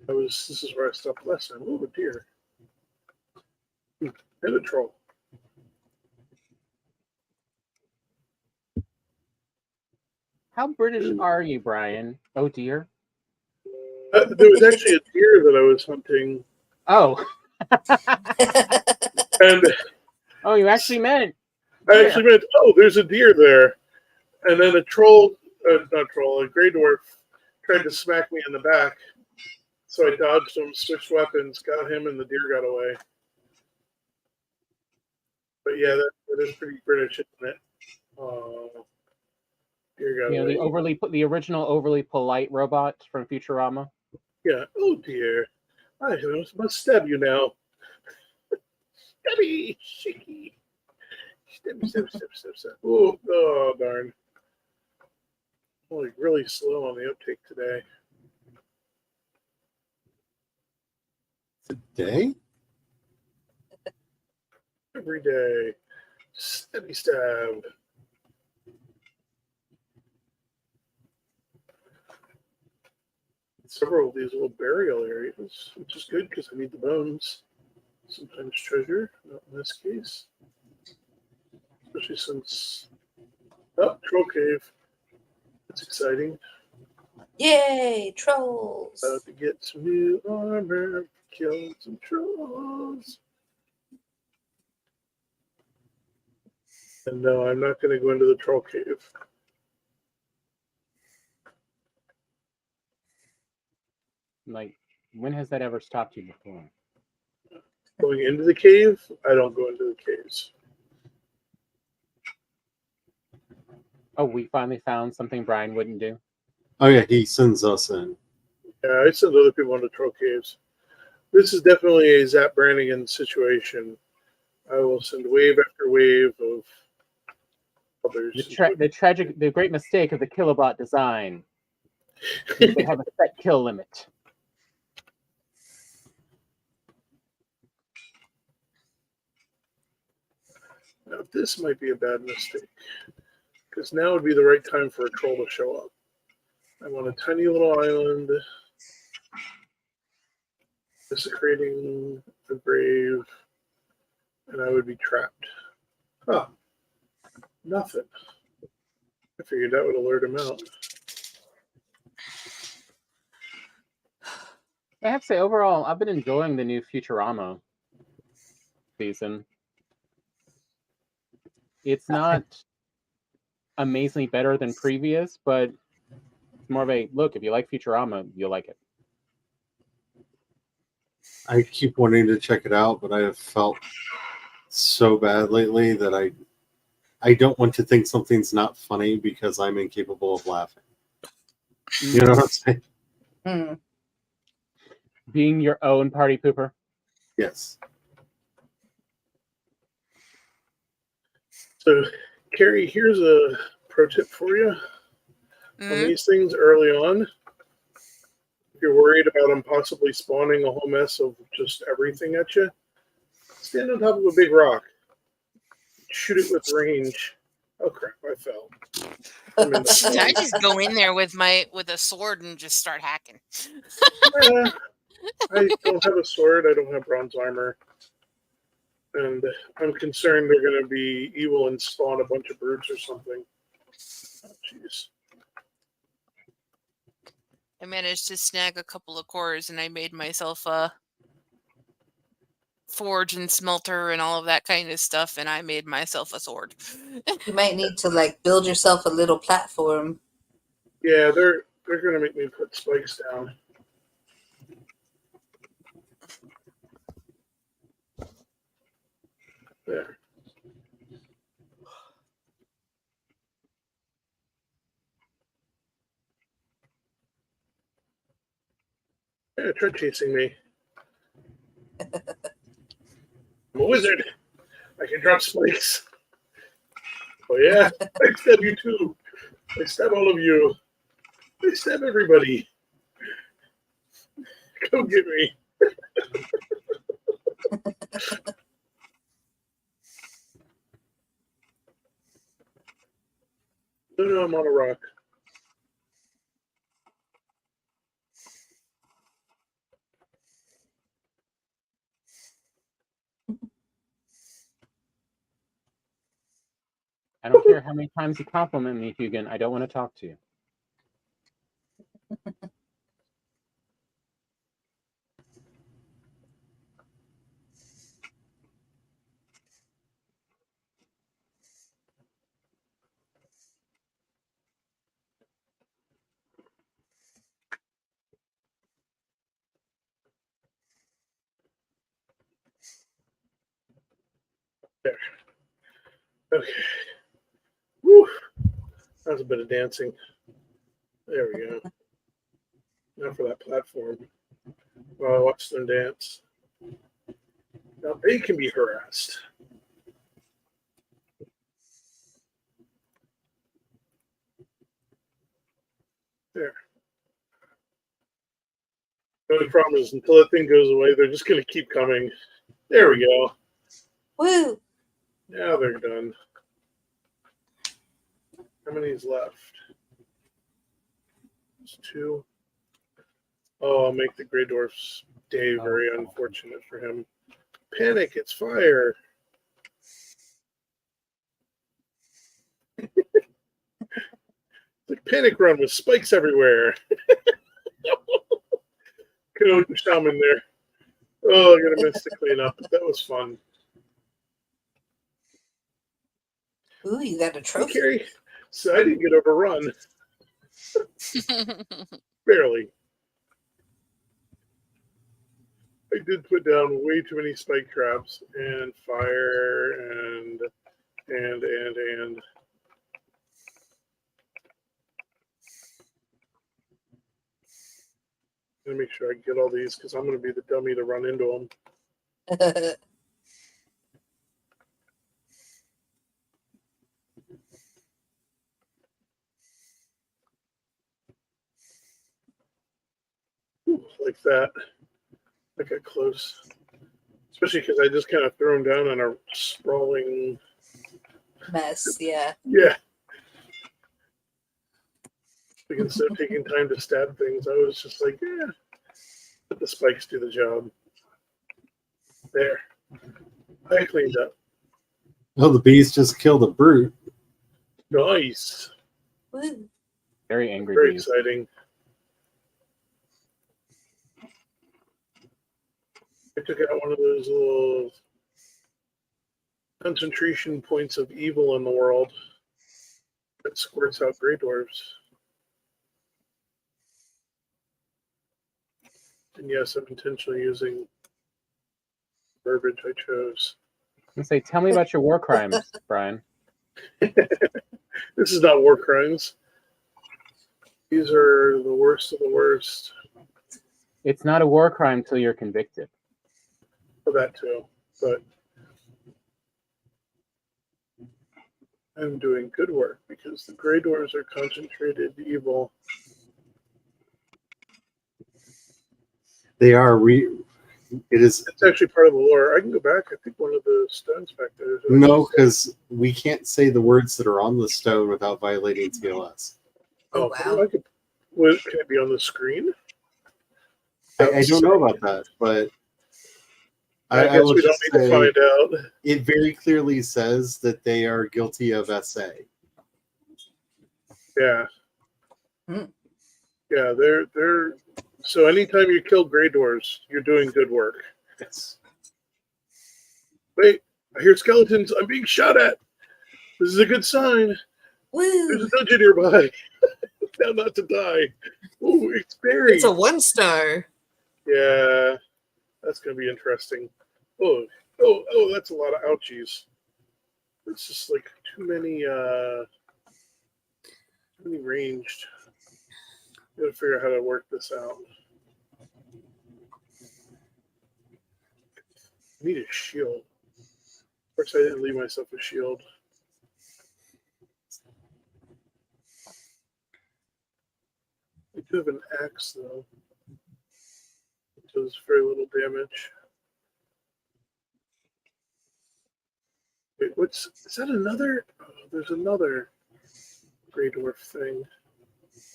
This is where I stopped last time. Oh, a deer. And a troll. How British are you, Brian? Oh dear. There was actually a deer that I was hunting. Oh. And oh, you actually meant. I actually meant, oh, there's a deer there. And then a troll, not troll, a gray dwarf tried to smack me in the back. So I dodged him, switched weapons, got him, and the deer got away. But yeah, that is pretty British, isn't it? Deer got away. The original overly polite robot from Futurama. Yeah. Oh dear, I must stab you now. Stabby, shaky. Stab. Oh, darn. I'm like really slow on the uptake today. Today? Every day. Stab. Several of these little burial areas, which is good because I need the bones. Sometimes treasure, not in this case. Especially since. Oh, troll cave. That's exciting. Yay, trolls! About to get some new armor, kill some trolls. And no, I'm not going to go into the troll cave. Like, when has that ever stopped you before? Going into the cave? I don't go into the caves. Oh, we finally found something Brian wouldn't do? Oh yeah, he sends us in. Yeah, I send other people into troll caves. This is definitely a Zap Brannigan situation. I will send wave after wave of others. The great mistake of the Kilobot design. They have a set kill limit. Now, this might be a bad mistake. Because now would be the right time for a troll to show up. I want a tiny little island. Desecrating the grave. And I would be trapped. Huh. Nothing. I figured that would alert him out. I have to say, overall, I've been enjoying the new Futurama season. It's not amazingly better than previous, but it's more of a look. If you like Futurama, you'll like it. I keep wanting to check it out, but I have felt so bad lately that I don't want to think something's not funny because I'm incapable of laughing. You know what I'm saying? Mm. Being your own party pooper. Yes. So, Carrie, here's a pro tip for you. On these things early on, if you're worried about them possibly spawning a whole mess of just everything at you, stand on top of a big rock. Shoot it with range. Oh crap! I fell. I just go in there with a sword and just start hacking. I don't have a sword. I don't have bronze armor, and I'm concerned they're going to be evil and spawn a bunch of brutes or something. Oh, jeez. I managed to snag a couple of cores, and I made myself a forge and smelter and all of that kind of stuff, and I made myself a sword. You might need to like build yourself a little platform. Yeah, they're gonna make me put spikes down. There. Yeah, try chasing me. I'm a wizard. I can drop spikes. Oh yeah, I stab you too. I stab all of you. I stab everybody. Come get me. No, I'm on a rock. I don't care how many times you compliment me, Hugin. I don't want to talk to you. There. Okay. Woo. That was a bit of dancing. There we go. Now for that platform. Well, I watched them dance. Now they can be harassed. There. The only problem is until that thing goes away, they're just going to keep coming. There we go. Woo! Now they're done. How many is left? It's 2. Oh, I'll make the Grey Dwarf's day very unfortunate for him. Panic, it's fire. Like Panic Run with spikes everywhere. Could have shaman there. Oh, I got a miss to clean up. That was fun. Ooh, you got a trophy. Carrie, so I didn't get overrun. Barely. I did put down way too many spike traps and fire and. I'm gonna make sure I get all these because I'm gonna be the dummy to run into them. Like that. I got close. Especially because I just kind of threw him down on a sprawling mess, yeah. Yeah. Like instead of taking time to stab things, I was just like, yeah, let the spikes do the job. There. I cleaned up. Oh, the bees just killed a brute. Nice. Woo. Very angry Very bees. exciting. I took out one of those little concentration points of evil in the world that squirts out Grey Dwarves. And yes, I'm intentionally using verbiage I chose. I'm gonna say, tell me about your war crimes, Brian. This is not war crimes. These are the worst of the worst. It's not a war crime till you're convicted. For that too, but I'm doing good work because the Grey Dwarves are concentrated evil. They are It is. It's actually part of the lore. I can go back. I think one of the stones back there. No, because we can't say the words that are on the stone without violating TLS. Oh, wow. Can it be on the screen? I don't know about that, but I guess we don't need to find out. It very clearly says that they are guilty of SA. Yeah. Hmm. Yeah, they're so anytime you kill Grey Dwarves, you're doing good work. Yes. Wait, I hear skeletons. I'm being shot at. This is a good sign. Woo! There's a dungeon nearby. Now not to die. Ooh, it's buried. It's a 1-star. Yeah, that's gonna be interesting. Oh, that's a lot of ouchies. It's just like too many ranged. Gotta figure out how to work this out. I need a shield. Of course, I didn't leave myself a shield. I do have an axe, though. It does very little damage. Wait, is that another? Oh, there's another Grey Dwarf thing.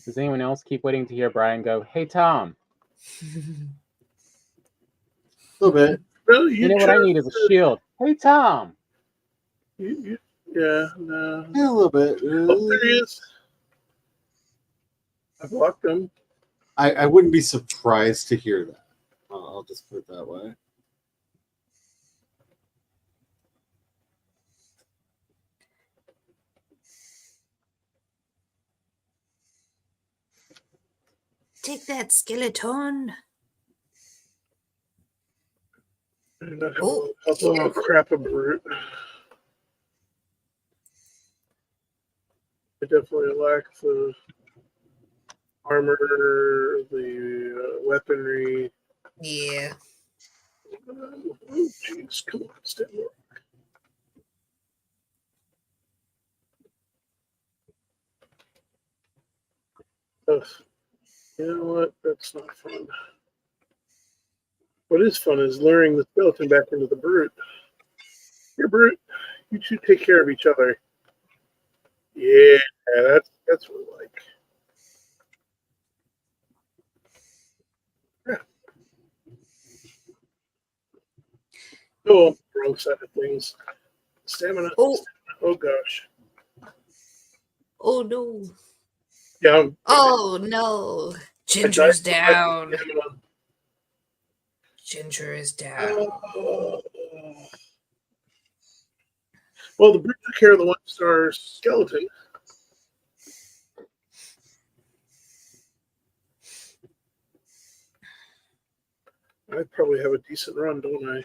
Does anyone else keep waiting to hear Brian go, "Hey, Tom"? A little bit. No, You know what I need is a shield. Hey, Tom. Yeah, no. Yeah, a little bit. Oh, there he is. I blocked him. I wouldn't be surprised to hear that. I'll just put it that way. Take that, skeleton. Oh, crap, a brute. I definitely lack the armor, the weaponry. Yeah. Oh, jeez, come on, stay more. Ugh. You know what? That's not fun. What is fun is luring the skeleton back into the brute. Here, brute, you two take care of each other. Yeah, that's what I like. Yeah. Oh, wrong side of things. Stamina. Oh. Oh gosh. Oh, no. Yeah. Oh, no. Ginger's down. Ginger is down. Well, the brute took care of the 1-star skeleton. I probably have a decent run, don't I?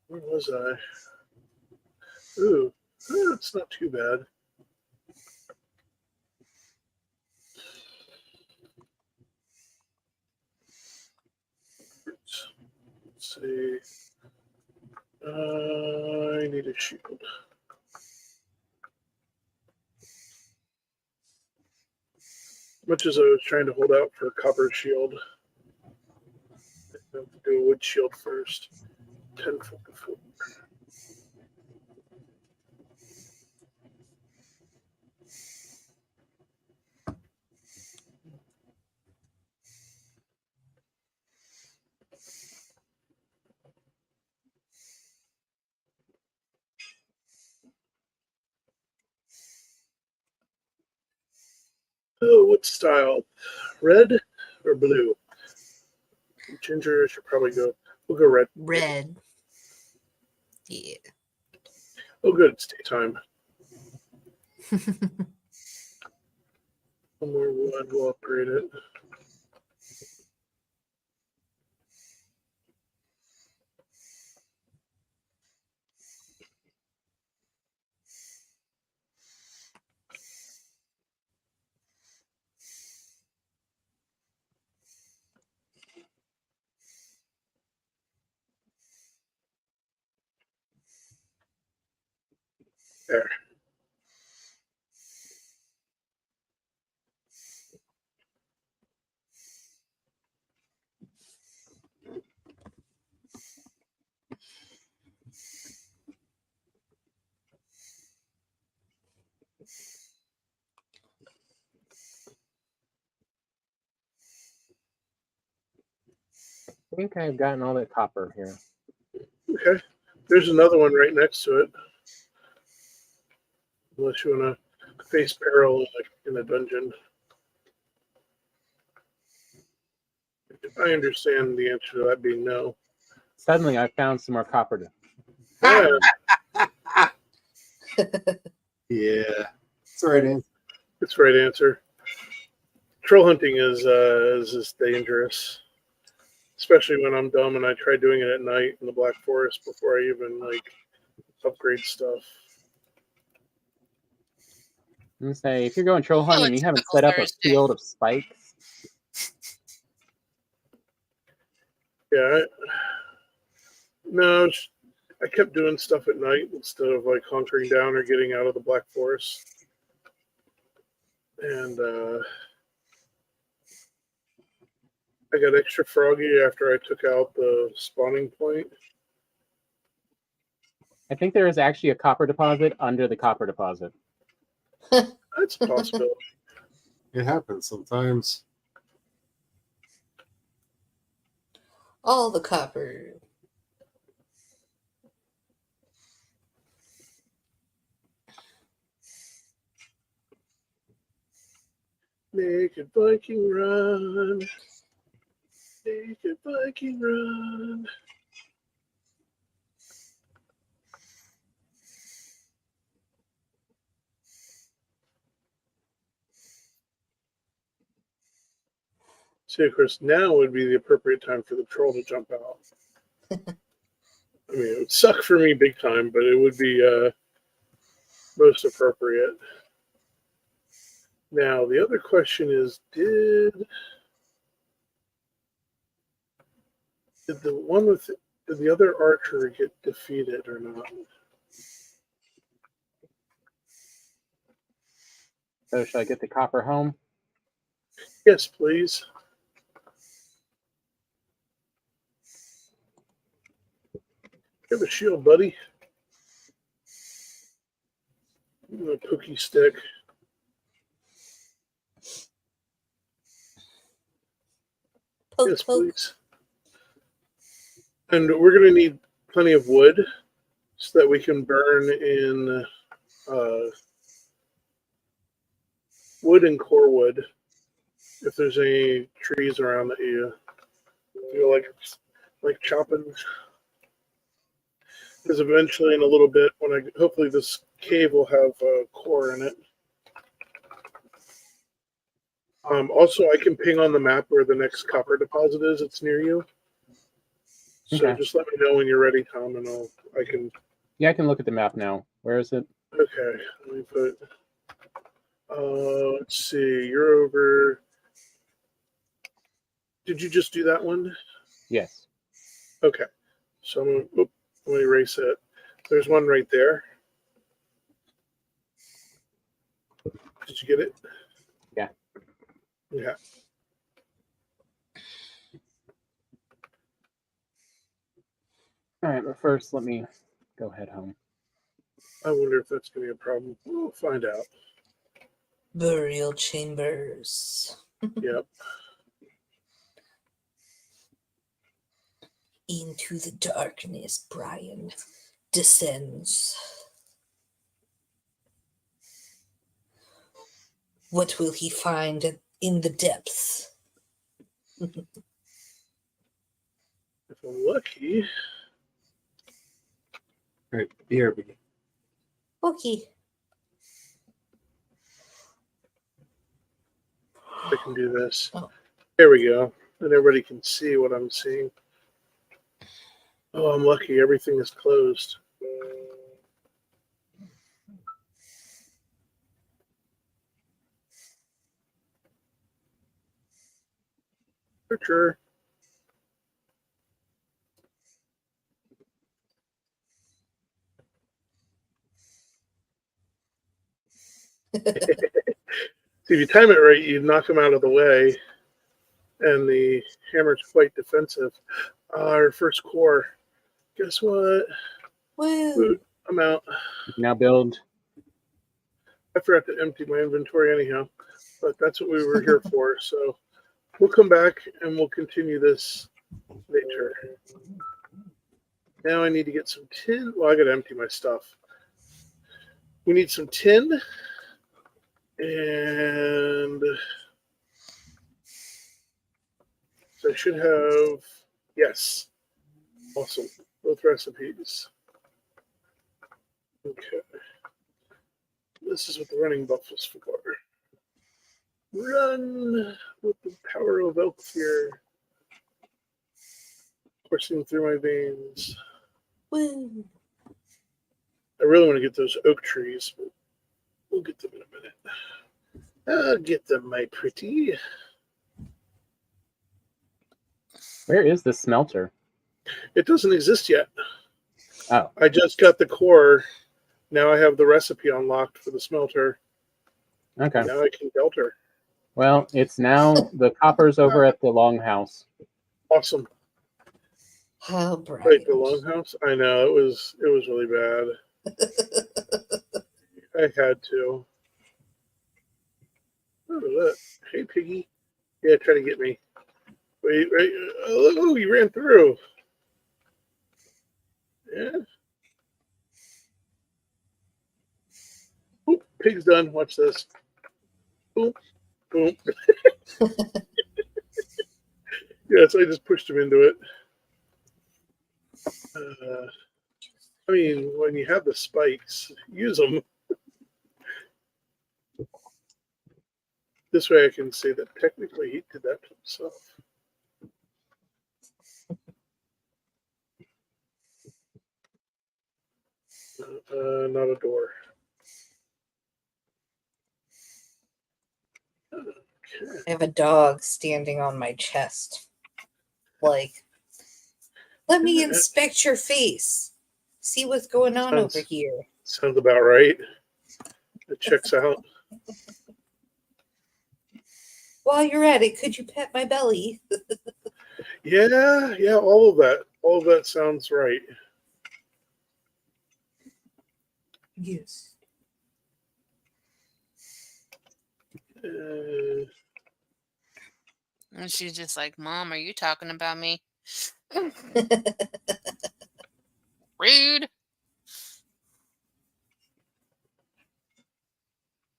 Where was I? Ooh, that's not too bad. Let's see. I need a shield. Much as I was trying to hold out for a copper shield, I have to do a wood shield first. 10 foot before. Oh, what style? Red or blue? Ginger, I should probably go. We'll go red. Red. Yeah. Oh, good. It's daytime. One more wood. We'll upgrade it. There. think I've gotten all that copper here. Okay. There's another one right next to it. Unless you want to face peril in a dungeon. I understand the answer to that being no. Suddenly, I found some more copper. Yeah. Yeah, that's the right answer. That's the right answer. Troll hunting is dangerous, especially when I'm dumb and I try doing it at night in the Black Forest before I even upgrade stuff. I'm gonna say, if you're going troll hunting and you haven't typical set up Thursday. a field of spikes, Yeah. No, I kept doing stuff at night instead of hunkering down or getting out of the Black Forest. And I got extra froggy after I took out the spawning point. I think there is actually a copper deposit under the copper deposit. That's a possibility. It happens sometimes. All the copper. Naked Viking run. Naked Viking run. See, of course, now would be the appropriate time for the troll to jump out. I mean, it would suck for me big time, but it would be most appropriate. Now, the other question is, did the other archer get defeated or not? So should I get the copper home? Yes, please. Have a shield, buddy. A pookie stick. Poke, Yes, poke. please. And we're going to need plenty of wood so that we can burn in wood and core wood. If there's any trees around that you feel like chopping. Because eventually, in a little bit, hopefully this cave will have core in it. Also, I can ping on the map where the next copper deposit is. It's near you. So Okay. just let me know when you're ready, Tom, and I can. Yeah, I can look at the map now. Where is it? Okay, let me put. Let's see. You're over. Did you just do that one? Yes. Okay. So I'm gonna erase it. There's one right there. Did you get it? Yeah. Yeah. All right, but first, let me go head home. I wonder if that's going to be a problem. We'll find out. Burial chambers. Yep. Into the darkness, Brian descends. What will he find in the depths? If I'm lucky. All right, BRB. Okay. I can do this. Oh. There we go. And everybody can see what I'm seeing. Oh, I'm lucky. Everything is closed. Sure. If you time it right, you knock them out of the way, and the hammer's quite defensive. Our first core. Guess what? Woo. I'm out. Now build. I forgot to empty my inventory anyhow, but that's what we were here for. So we'll come back and we'll continue this later. Now I need to get some tin. Well, I got to empty my stuff. We need some tin. And so I should have, yes. Awesome. Both recipes. Okay. This is what the running buff is for. Run with the power of elk fear coursing through my veins. Woo. I really want to get those oak trees, but we'll get them in a minute. I'll get them, my pretty. Where is the smelter? It doesn't exist yet. Oh. I just got the core. Now I have the recipe unlocked for the smelter. Okay. Now I can delter. Well, it's now the copper's over at the longhouse. Awesome. How bright. Right, the longhouse? I know, it was really bad. I had to. Oh, look. Hey, piggy. Yeah, try to get me. Wait. Oh, you ran through. Yeah. Oop, pig's done. Watch this. Boom. Boom. Yeah, so I just pushed him into it. I mean, when you have the spikes, use them. This way I can say that technically he did that to himself. Not a door. Okay. I have a dog standing on my chest. Like, let me inspect your face. See what's going on over here. Sounds about right. It checks out. While you're at it, could you pet my belly? Yeah, all of that sounds right. Yes. And she's just like, Mom, are you talking about me? Rude.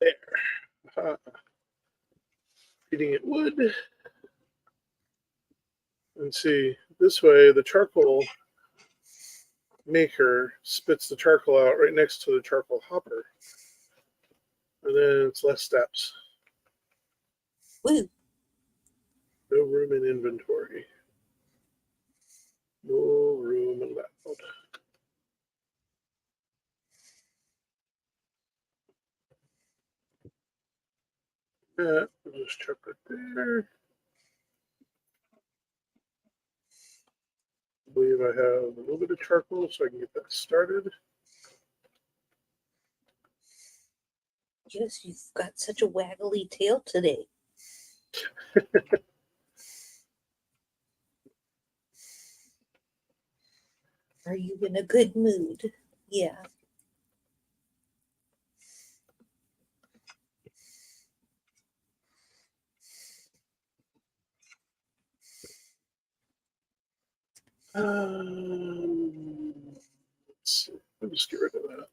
There. Feeding it wood. And see, this way the charcoal maker spits the charcoal out right next to the charcoal hopper. And then it's less steps. Woo. No room in inventory. No room allowed. Yeah, we'll just chuck it there. I believe I have a little bit of charcoal so I can get that started. Yes, you've got such a waggly tail today. Are you in a good mood? Yeah. Let's see. I'll just get rid of that.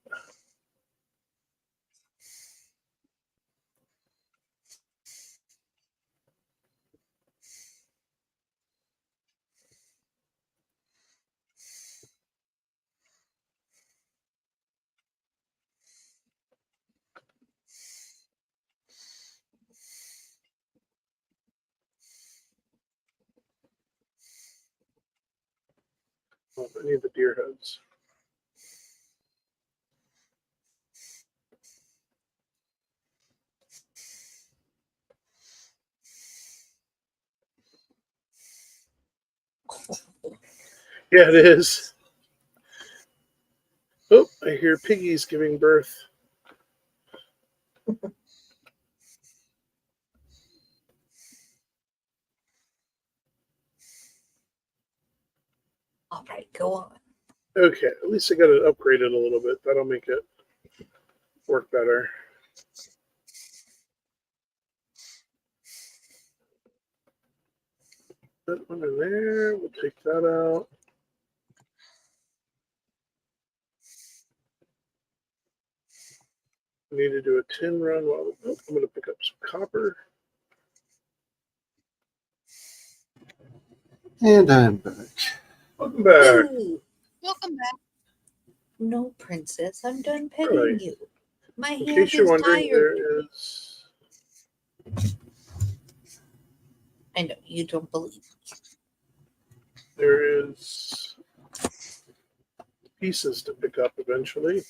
Oh, I need the deer heads. Yeah, it is. Oh, I hear piggies giving birth. All right, go on. Okay, at least I got it upgraded a little bit. That'll make it work better. That one in there. We'll take that out. I need to do a tin run. While I'm going to pick up some copper. And I'm back. Welcome back. Ooh, Welcome back. no, princess. I'm done petting Right. you. My In hand case you're is wondering, tired. there is. I know you don't believe me. There is pieces to pick up eventually.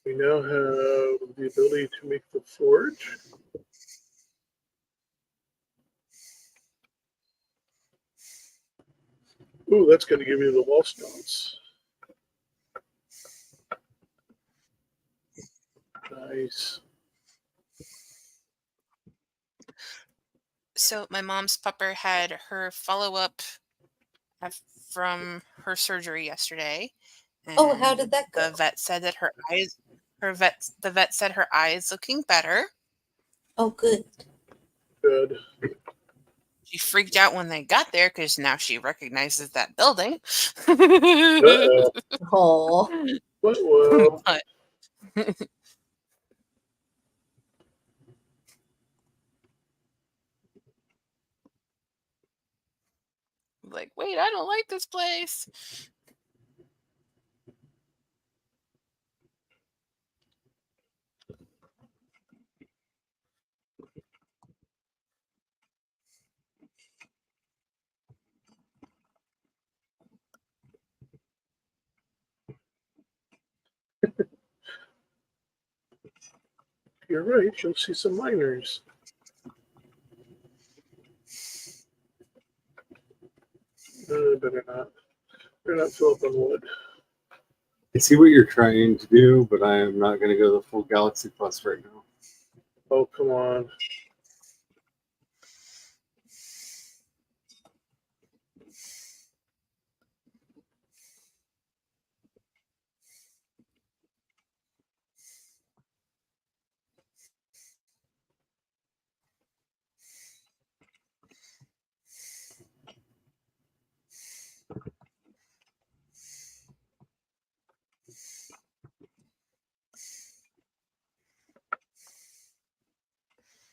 We now have the ability to make the forge. Ooh, that's going to give you the wall stones. Nice. So my mom's pupper had her follow-up from her surgery yesterday. Oh, how did that go? The vet said that the vet said her eye is looking better. Oh, good. Good. She freaked out when they got there because now she recognizes that building. Uh-oh. Oh, What? Well, But like, wait, I don't like this place. you're right. You'll see some miners. Better not. Better not fill up on wood. I see what you're trying to do, but I am not going to go the full Galaxy Plus right now. Oh, come on.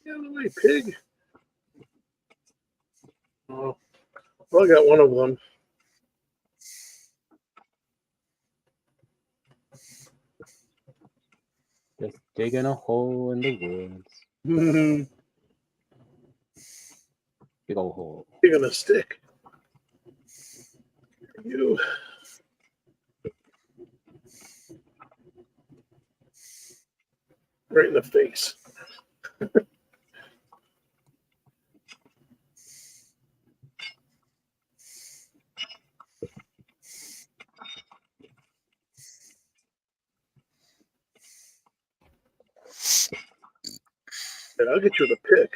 Get out of the way, pig. Oh, well, I got one of them. Just digging a hole in the woods. You're Big old hole. going to stick. You. Right in the face. And I'll get you the pick.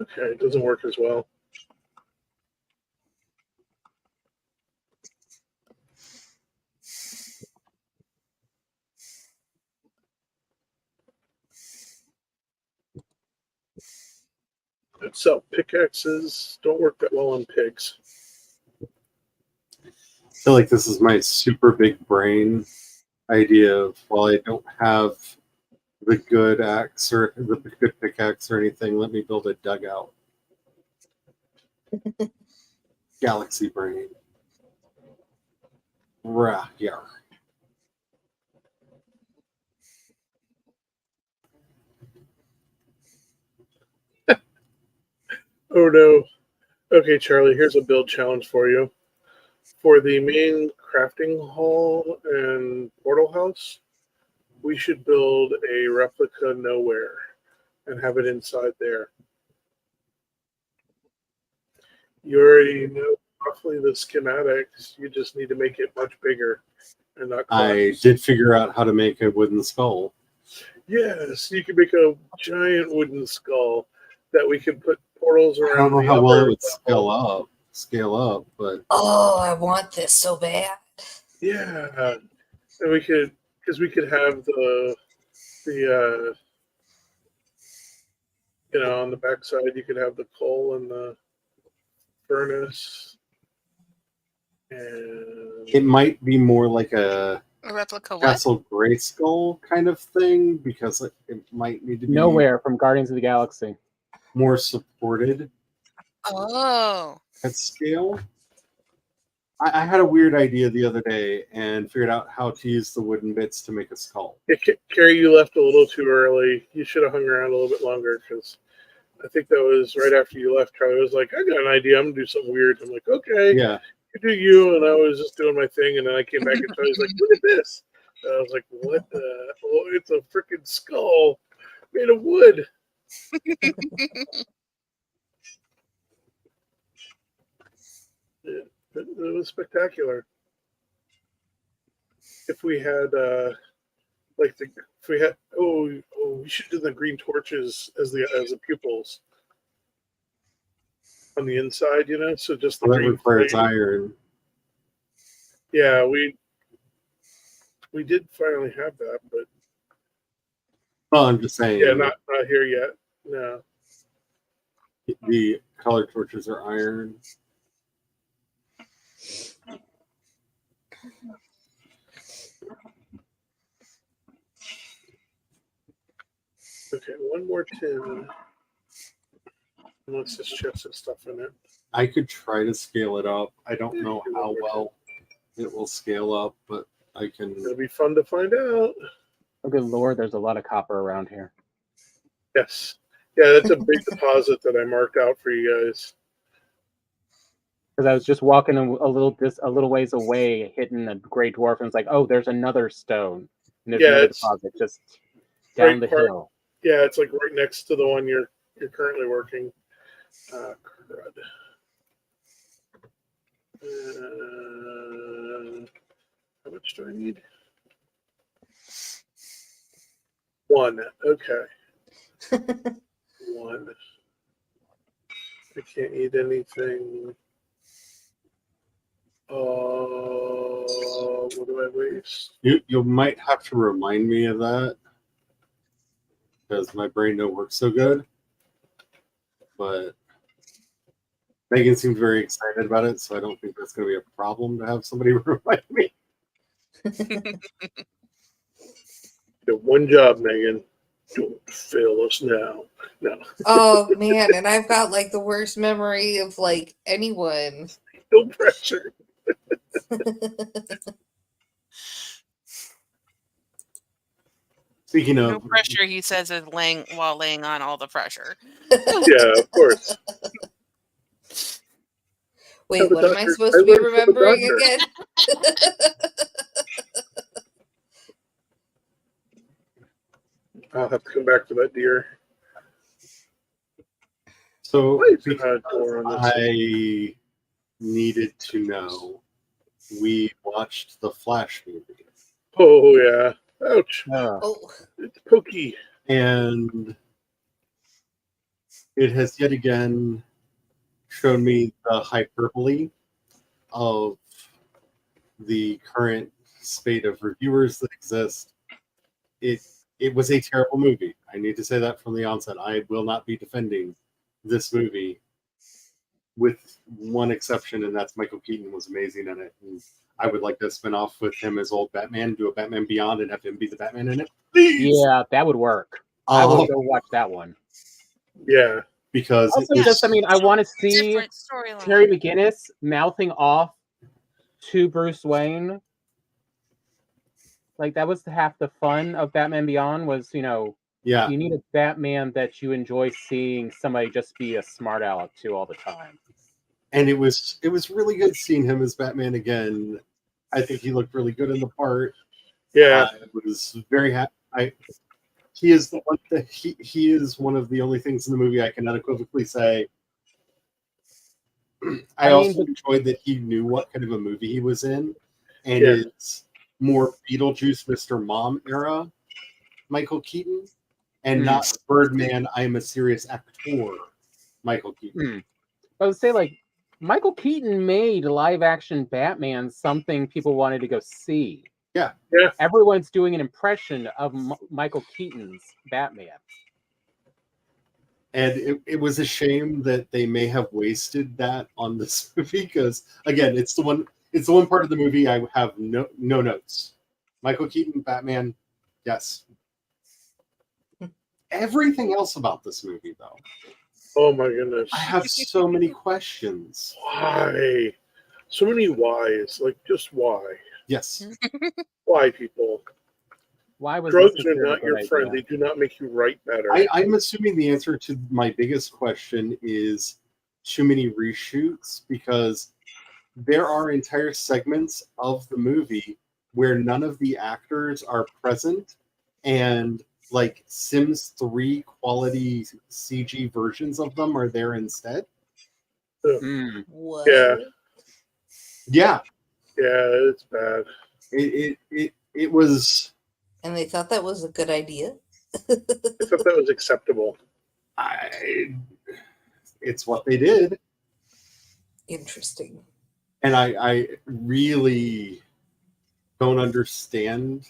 Okay, it doesn't work as well. So pickaxes don't work that well on pigs. I feel like this is my super big brain idea of, well, I don't have the good axe or the good pickaxe or anything, let me build a dugout. Galaxy brain. Rah, yeah. Oh no. Okay, Charlie, here's a build challenge for you. For the main crafting hall and portal house, we should build a replica nowhere and have it inside there. You already know roughly the schematics. You just need to make it much bigger and not I did figure out how to make a wooden skull. Yes, you can make a giant wooden skull that we can put portals around. I don't know how well it would scale up. scale up, but oh, I want this so bad. Yeah, and we could have the on the backside you could have the coal and the furnace, and it might be more like a replica what? Castle Grayskull kind of thing because it might need to be Nowhere from Guardians of the Galaxy. more supported Oh. at scale. I had a weird idea the other day and figured out how to use the wooden bits to make a skull. yeah, Carrie, you left a little too early. You should have hung around a little bit longer because I think that was right after you left. Charlie was like, "I got an idea. I'm gonna do something weird." I'm like, "Okay, Yeah, you do you," and I was just doing my thing, and then I came back and Charlie's like, "Look at this." And I was like, "What the? Oh, it's a freaking skull made of wood." It was spectacular. If we had we should do the green torches as the pupils on the inside, so just the well, that green requires flame. iron. Yeah, we did finally have that, but Well, I'm just saying. yeah, not here yet. No. The color torches are iron. Okay, one more tin. Unless this chest has stuff in it. I could try to scale it up. I don't know how well it will scale up, but I can. It'll be fun to find out. Oh, good lord, there's a lot of copper around here. Yes. Yeah, that's a big deposit that I marked out for you guys. Because I was just walking a little ways away, hitting a gray dwarf, and it's like, oh, there's another stone. And there's another deposit just down the hill. Yeah, it's like right next to the one you're currently working. Crud. How much do I need? 1. Okay. 1. I can't eat anything. What do I waste? You might have to remind me of that because my brain don't work so good. But Megan seemed very excited about it, so I don't think that's going to be a problem to have somebody remind me. One job, Megan. Don't fail us now. No. Oh man, and I've got like the worst memory of like anyone. No pressure. Speaking of no pressure, he says, is laying on all the pressure. Yeah, of course. Wait, what am I supposed to be remembering again? I'll have to come back for that deer. So I needed to know. We watched the Flash movie. Oh yeah. Ouch. Oh. It's pokey. And it has yet again shown me the hyperbole of the current spate of reviewers that exist. It was a terrible movie. I need to say that from the onset. I will not be defending this movie, with one exception, and that's Michael Keaton was amazing in it. And I would like to spin off with him as old Batman, do a Batman Beyond, and have him be the Batman in it. Please! Yeah, that would work. I would go watch that one. Yeah. Because also, I want to see Terry McGinnis mouthing off to Bruce Wayne. Like, that was half the fun of Batman Beyond was, you need a Batman that you enjoy seeing somebody just be a smart aleck to all the time. And it was really good seeing him as Batman again. I think he looked really good in the part. Yeah. I was very happy. He is the one that he is one of the only things in the movie I can unequivocally say. I also enjoyed that he knew what kind of a movie he was in, and it's more Beetlejuice, Mr. Mom era Michael Keaton, and not Birdman, I'm a serious actor Michael Keaton. I would say, like, Michael Keaton made live action Batman something people wanted to go see. Yeah. Everyone's doing an impression of Michael Keaton's Batman. And it was a shame that they may have wasted that on this movie because, again, it's the one part of the movie I have no notes. Michael Keaton, Batman, yes. Everything else about this movie, though. Oh my goodness! I have so many questions. Why? So many whys. Like, just why? Yes. Why, people? Why was Drugs are not your friend? They do not make you write better. I'm assuming the answer to my biggest question is too many reshoots, because there are entire segments of the movie where none of the actors are present, and like Sims 3 quality CG versions of them are there instead. What? Yeah. Yeah. Yeah, it's bad. It was. And they thought that was a good idea. I thought that was acceptable. It's what they did. Interesting. And I really don't understand,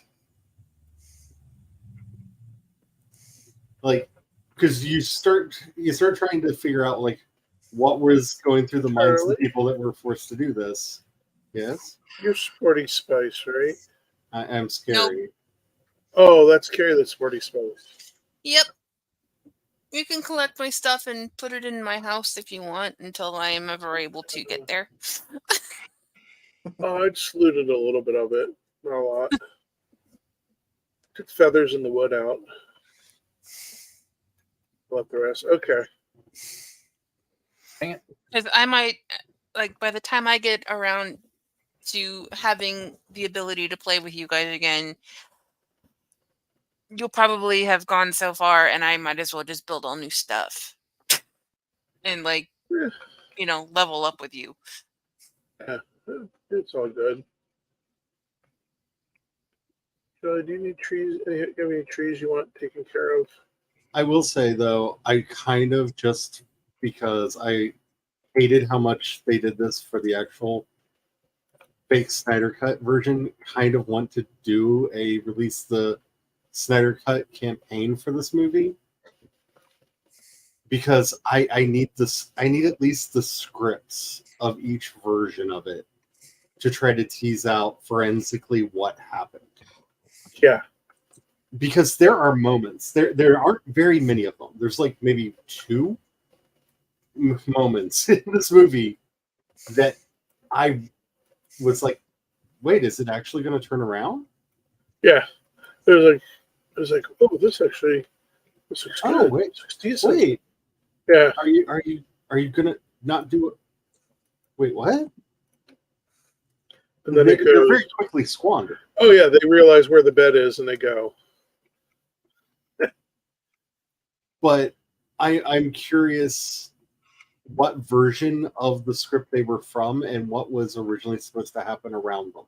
like, because you start trying to figure out like what was going through the minds of the people that were forced to do this. Yes, you're Sporty Spice, right? I am Scary. Nope. Oh, that's Carrie, the Sporty Spice. Yep. You can collect my stuff and put it in my house if you want until I am ever able to get there. I just looted a little bit of it. Not a lot. Took feathers in the wood out. Left the rest. Okay. Because I might, like, by the time I get around to having the ability to play with you guys again, you'll probably have gone so far, and I might as well just build all new stuff and, like, level up with you. Yeah, it's all good. Do you need trees? You have any trees you want taken care of? I will say though, I kind of, just because I hated how much they did this for the actual fake Snyder Cut version, kind of want to do a release the Snyder Cut campaign for this movie, because I need at least the scripts of each version of it to try to tease out forensically what happened. Yeah. Because there are moments, there aren't very many of them. There's like maybe 2 moments in this movie that I was like, wait, is it actually going to turn around? Yeah. It was like, oh, this looks good. Oh, wait. This looks decent. Wait. Yeah. Are you going to not do it? Wait, what? And then they're very quickly squandered. Oh, yeah. They realize where the bed is and they go. But I'm curious what version of the script they were from and what was originally supposed to happen around them.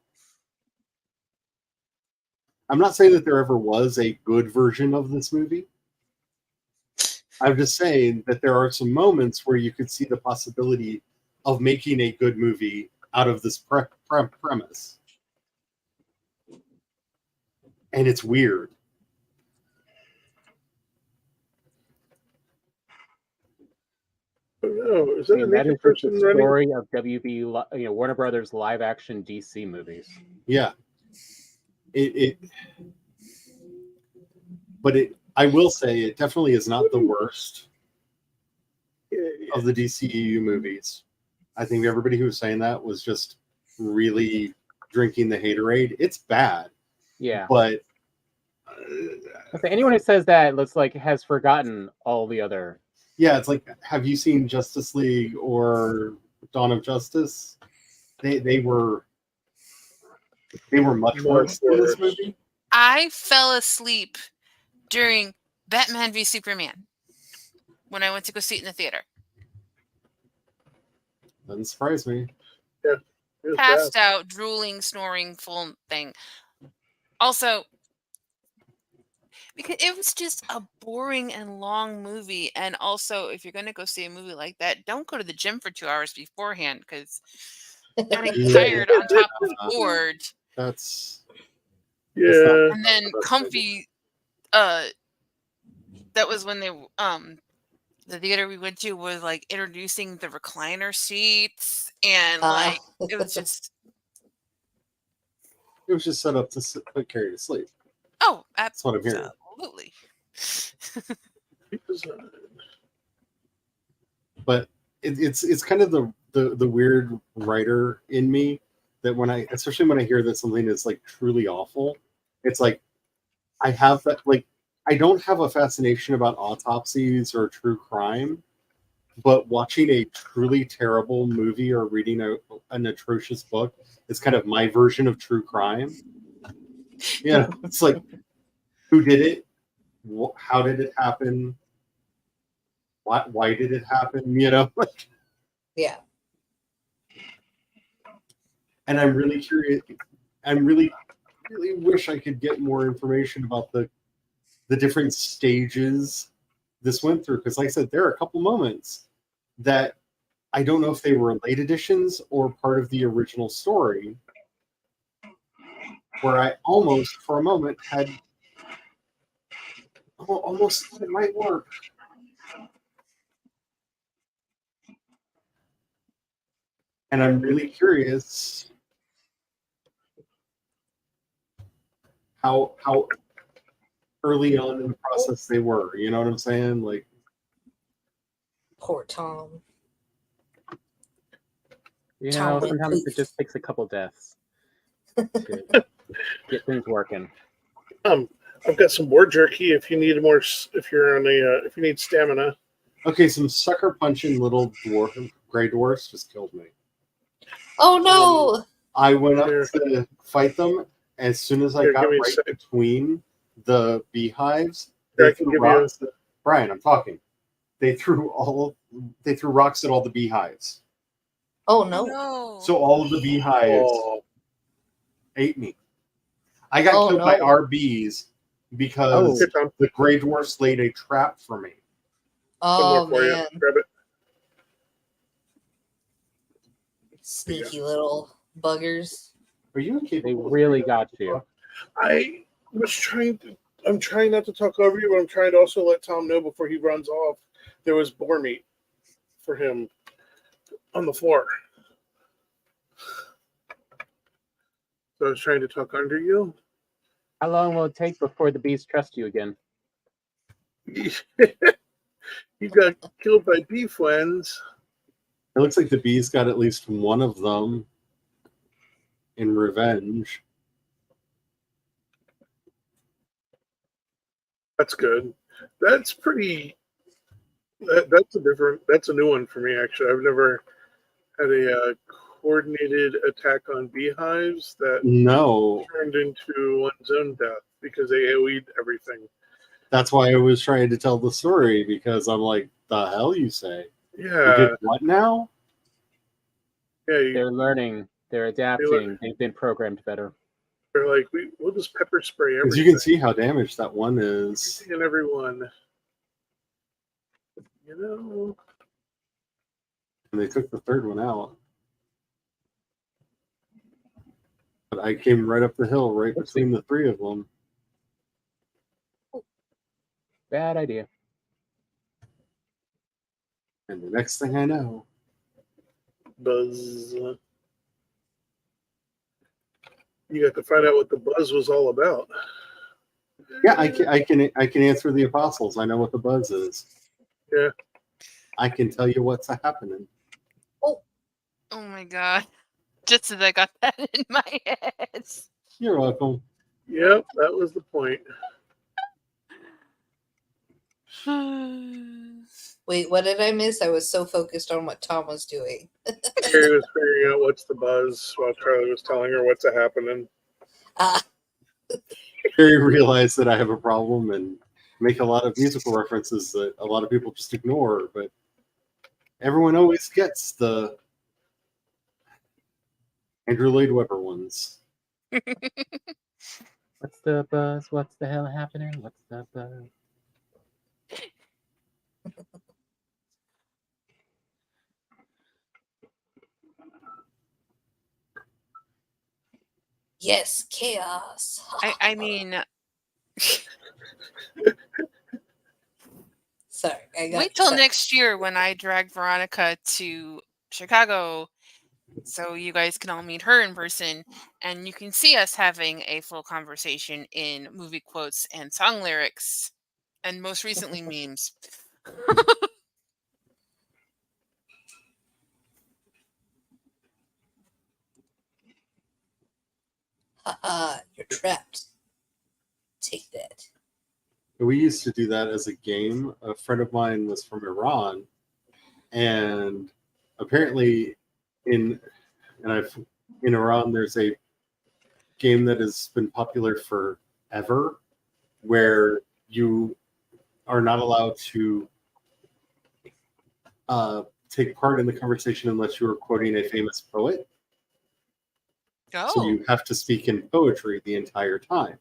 I'm not saying that there ever was a good version of this movie. I'm just saying that there are some moments where you could see the possibility of making a good movie out of this premise. And it's weird. No, is that a naked person the running? Story of WB, Warner Brothers live action DC movies. Yeah, but I will say it definitely is not the worst of the DCEU movies. I think everybody who was saying that was just really drinking the haterade. It's bad. Yeah, but anyone who says that looks like has forgotten all the other. Yeah, it's like, have you seen Justice League or Dawn of Justice? They were much worse than this movie. I fell asleep during Batman v Superman when I went to go see it in the theater. Doesn't surprise me. Yeah. Passed out, drooling, snoring, full thing. Also, Because it was just a boring and long movie. And also, if you're going to go see a movie like that, don't go to the gym for 2 hours beforehand because you're getting tired on top of bored. That's Yeah. And then comfy. That was when they the theater we went to was like introducing the recliner seats, and like it was just set up to put Carrie to sleep. oh, That's what I'm hearing. Absolutely. But it's kind of the weird writer in me that especially when I hear that something is like truly awful, it's like I have that, like, I don't have a fascination about autopsies or true crime, but watching a truly terrible movie or reading an atrocious book is kind of my version of true crime. Yeah, it's like, who did it? How did it happen? Why did it happen? You know? Yeah. And I'm really curious. I'm really wish I could get more information about the different stages this went through. Because like I said, there are a couple moments that I don't know if they were late additions or part of the original story, where I almost, for a moment, had almost thought it might work. And I'm really curious how early on in the process they were. You know what I'm saying? Like, poor Tom. You know, sometimes it just takes a couple deaths to get things working. I've got some boar jerky if you need more. If you're on if you need stamina. Okay, some sucker punching little gray dwarfs just killed me. Oh no! I went up to fight them. As soon as I got right between the beehives, they threw rocks. Brian, I'm talking. They threw rocks at all the beehives. Oh no! So all of the beehives ate me. I got killed by RBs because the gray dwarfs laid a trap for me. Oh man! Grab it. Sneaky little buggers. Are you okay? They really got you. I was trying to. I'm trying not to talk over you, but I'm trying to also let Tom know before he runs off. There was boar meat for him on the floor. So I was trying to talk under you. How long will it take before the bees trust you again? You got killed by bee friends. It looks like the bees got at least one of them in revenge. That's good. That's pretty. That's a new one for me. Actually, I've never had a coordinated attack on beehives that turned into one's own death because they AoE'd everything. That's why I was trying to tell the story, because I'm like, the hell you say? Yeah. You did what now? Yeah. They're learning. They're adapting. They've been programmed better. They're like, we'll just pepper spray everything. Because you can see how damaged that one is. And everyone. You know. And they took the third one out. But I came right up the hill, right between the three of them. Bad idea. And the next thing I know, buzz. You got to find out what the buzz was all about. Yeah, I can answer the apostles. I know what the buzz is. Yeah. I can tell you what's happening. Oh my god. Just as I got that in my head. You're welcome. Yep, that was the point. Wait, what did I miss? I was so focused on what Tom was doing. Carrie was figuring out what's the buzz while Charlie was telling her what's happening. Carrie realized that I have a problem and make a lot of musical references that a lot of people just ignore, but everyone always gets the Andrew Lloyd Webber ones. the buzz? What's the hell happening? What's the buzz? Yes, chaos. I mean, Sorry, I got wait till excited. next year when I drag Veronica to Chicago so you guys can all meet her in person and you can see us having a full conversation in movie quotes and song lyrics and most recently memes. Haha, you're trapped. Take that. We used to do that as a game. A friend of mine was from Iran, and apparently in Iran there's a game that has been popular forever where you are not allowed to take part in the conversation unless you are quoting a famous poet. So Oh, you have to speak in poetry the entire time.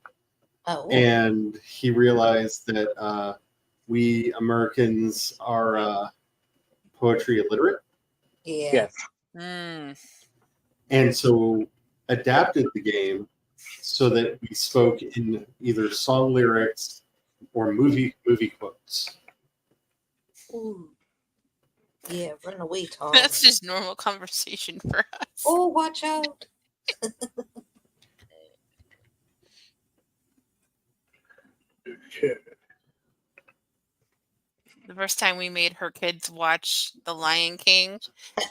Oh, And he realized that we Americans are poetry illiterate, yeah. Yes. mm. and so adapted the game so that we spoke in either song lyrics or movie quotes. Ooh. Yeah, run away, Tom. That's just normal conversation for us. Oh, watch out. Okay. The first time we made her kids watch The Lion King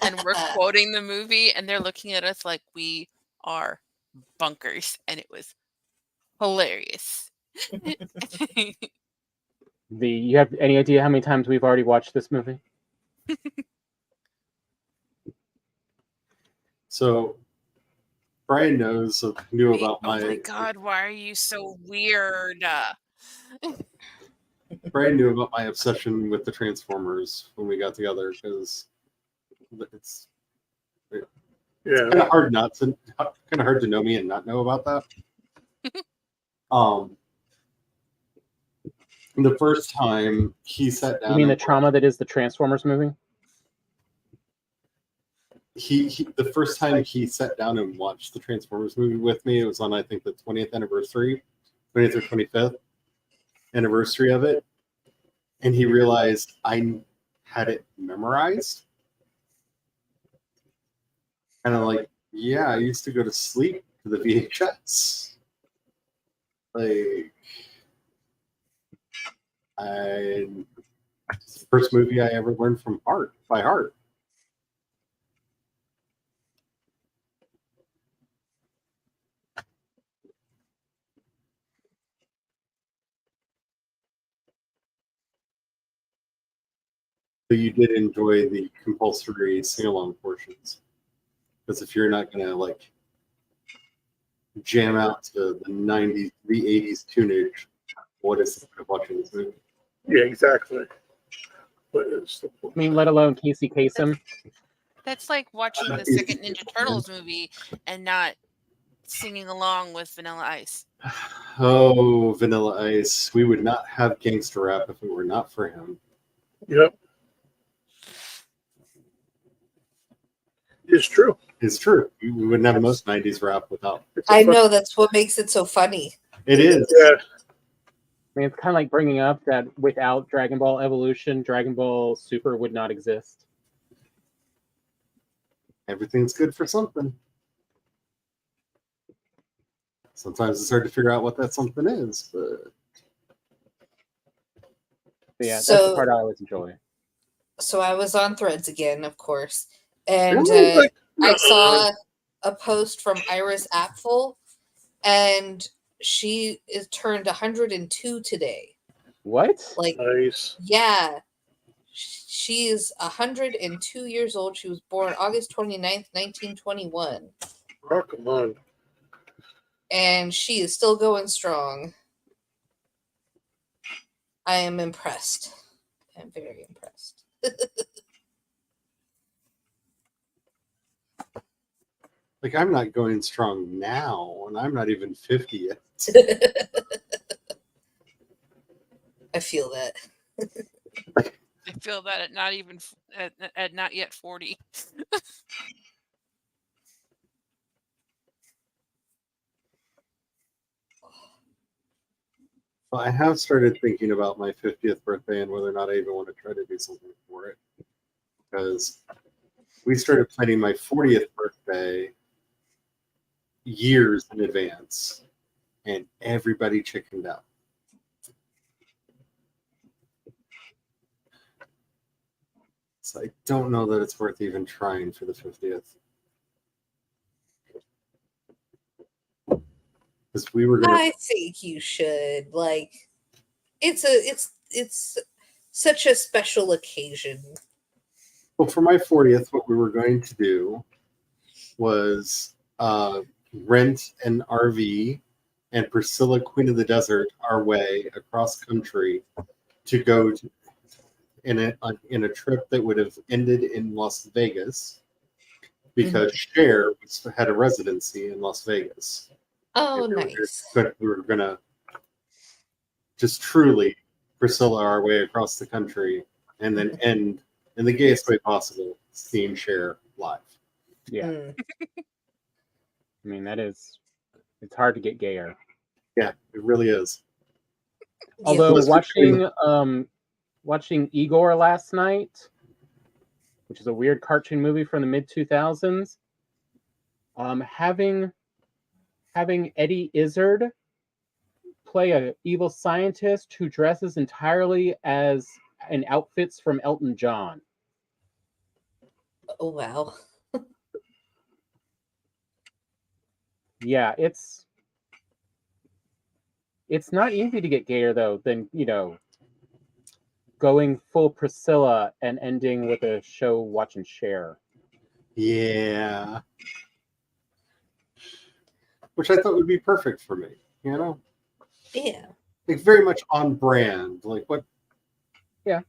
and we're quoting the movie and they're looking at us like we are bunkers and it was hilarious. You have any idea how many times we've already watched this movie? So Brian knew about oh my god, why are you so weird? Brian knew about my obsession with the Transformers when we got together because it's Yeah. kind of hard to know me and not know about that. The first time he sat down, You mean the trauma that is the Transformers movie? The first time he sat down and watched the Transformers movie with me, it was on I think the 20th or 25th anniversary of it, and he realized I had it memorized, and I'm like, yeah, I used to go to sleep to the VHS. Like, it's the first movie I ever learned by heart. So you did enjoy the compulsory sing-along portions, because if you're not gonna like jam out to the 90s, the 80s tunage, what is the point of watching this movie? Yeah, exactly. What is the I mean, let alone Casey Kasem. That's like watching the second Ninja Turtles movie and not singing along with Vanilla Ice. Oh, Vanilla Ice. We would not have gangster rap if it were not for him. Yep. It's true. It's true. We wouldn't have most 90s rap without. I know, that's what makes it so funny. It is. Yeah. I mean, it's kind of like bringing up that without Dragon Ball Evolution, Dragon Ball Super would not exist. Everything's good for something. Sometimes it's hard to figure out what that something is, but Yeah, that's the part I always enjoy. So I was on Threads again, of course, and I saw a post from Iris Apfel, and she is turned 102 today. What? Like, nice. Yeah. She is 102 years old. She was born August 29th, 1921. Oh, come on. And she is still going strong. I am impressed. I'm very impressed. Like, I'm not going strong now, and I'm not even 50 yet. I feel that. I feel that at not even at not yet 40. Well, I have started thinking about my 50th birthday and whether or not I even want to try to do something for it. Because we started planning my 40th birthday years in advance, and everybody chickened out. So I don't know that it's worth even trying for the 50th. Because we were going to. I think you should. Like, it's such a special occasion. Well, for my 40th, what we were going to do was rent an RV and Priscilla, Queen of the Desert, our way across country to go in a trip that would have ended in Las Vegas because Cher had a residency in Las Vegas. Oh, nice. We were going to just truly Priscilla our way across the country and then end in the gayest way possible, seeing Cher live. Yeah. I mean, it's hard to get gayer. Yeah, it really is. Although watching Igor last night, which is a weird cartoon movie from the mid-2000s, having Eddie Izzard play an evil scientist who dresses entirely as in outfits from Elton John. Oh, wow. Yeah, it's not easy to get gayer though than, going full Priscilla and ending with a show watching Cher. Yeah. Which I thought would be perfect for me, Yeah. Like, very much on brand. Like, what? Yeah.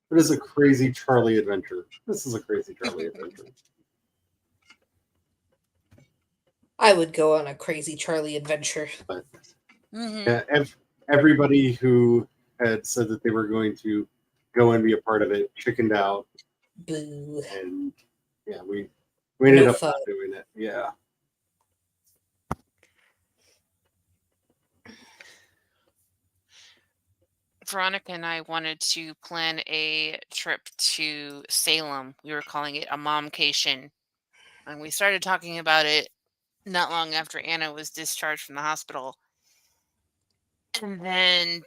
What is a crazy Charlie adventure? This is a crazy Charlie adventure. I would go on a crazy Charlie adventure. But yeah, everybody who had said that they were going to go and be a part of it chickened out. Boo. And yeah, we ended up not doing it. Yeah. Veronica and I wanted to plan a trip to Salem. We were calling it a momcation. And we started talking about it not long after Anna was discharged from the hospital. And then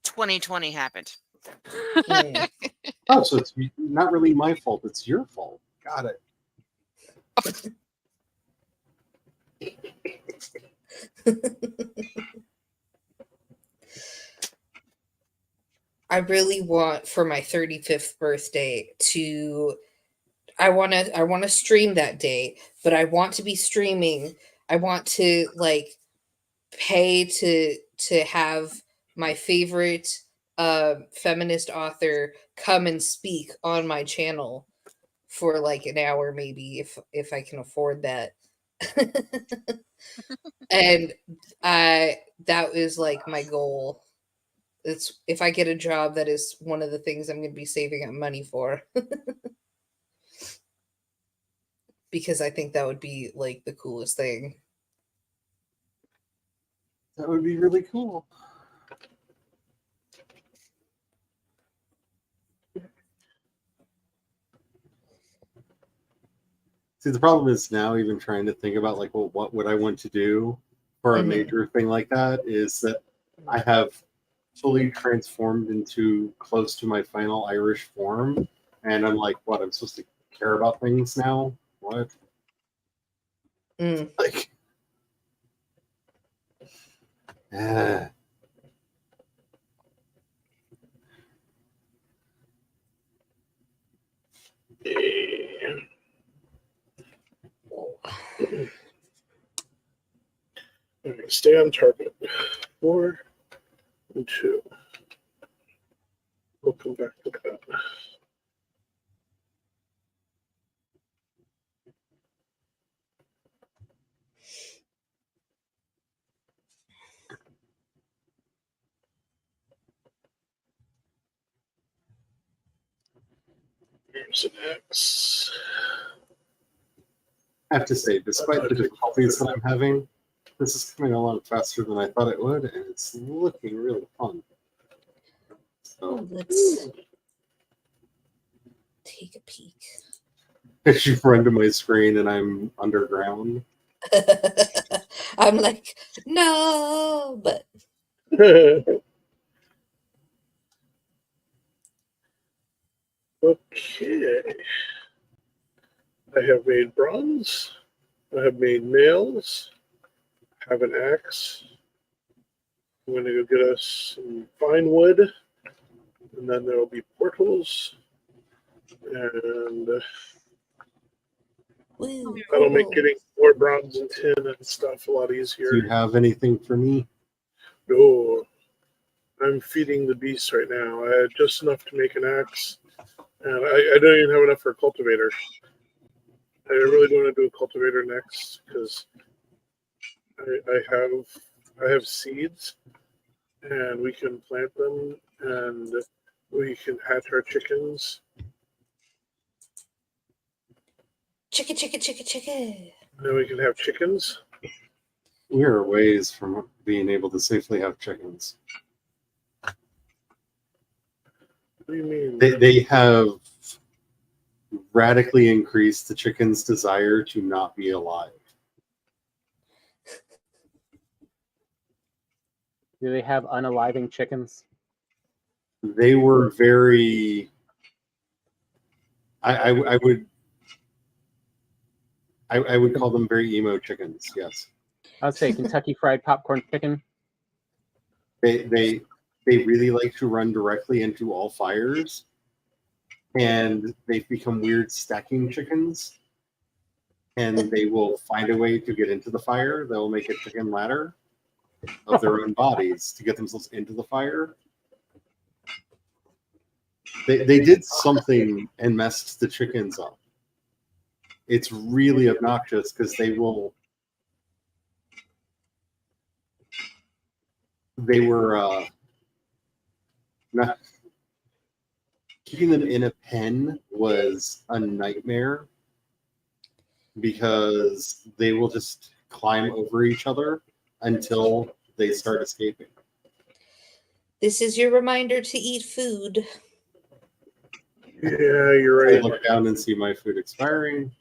2020 happened. Oh, so it's not really my fault. It's your fault. Got it. I really want for my 35th birthday I want to stream that day, but I want to be streaming. I want to pay to have my favorite feminist author come and speak on my channel for an hour, maybe, if I can afford that. And that is my goal. It's if I get a job, that is one of the things I'm going to be saving up money for. Because I think that would be the coolest thing. That would be really cool. See, the problem is now even trying to think about what would I want to do for a major thing like that is that I have fully transformed into close to my final Irish form, and I'm like, what? I'm supposed to care about things now? What? Like, All right, stay on target. 4 and 2. We'll come back to that. There's an X. I have to say, despite the difficulties that I'm having, this is coming along faster than I thought it would, and it's looking really fun. So, Let's take a peek. as you run to my screen and I'm underground. I'm like, no, but Okay. I have made bronze. I have made nails. I have an axe. I'm going to go get us some fine wood. And then there will be portals. And that'll make getting more bronze and tin and stuff a lot easier. Do you have anything for me? No. I'm feeding the beast right now. I had just enough to make an axe. And I don't even have enough for a cultivator. I really don't want to do a cultivator next because I have seeds and we can plant them and we can hatch our chickens. chicken. And then we can have chickens. We are ways from being able to safely have chickens. What do you mean? They have radically increased the chicken's desire to not be alive. Do they have unaliving chickens? They were very. I would call them very emo chickens. Yes. I'd say Kentucky Fried Popcorn Chicken. They really like to run directly into all fires, and they've become weird stacking chickens. And they will find a way to get into the fire. They'll make a chicken ladder of their own bodies to get themselves into the fire. They did something and messed the chickens up. It's really obnoxious because they were not keeping them in a pen was a nightmare because they will just climb over each other until they start escaping. This is your reminder to eat food. Yeah, you're right. I look down and see my food expiring.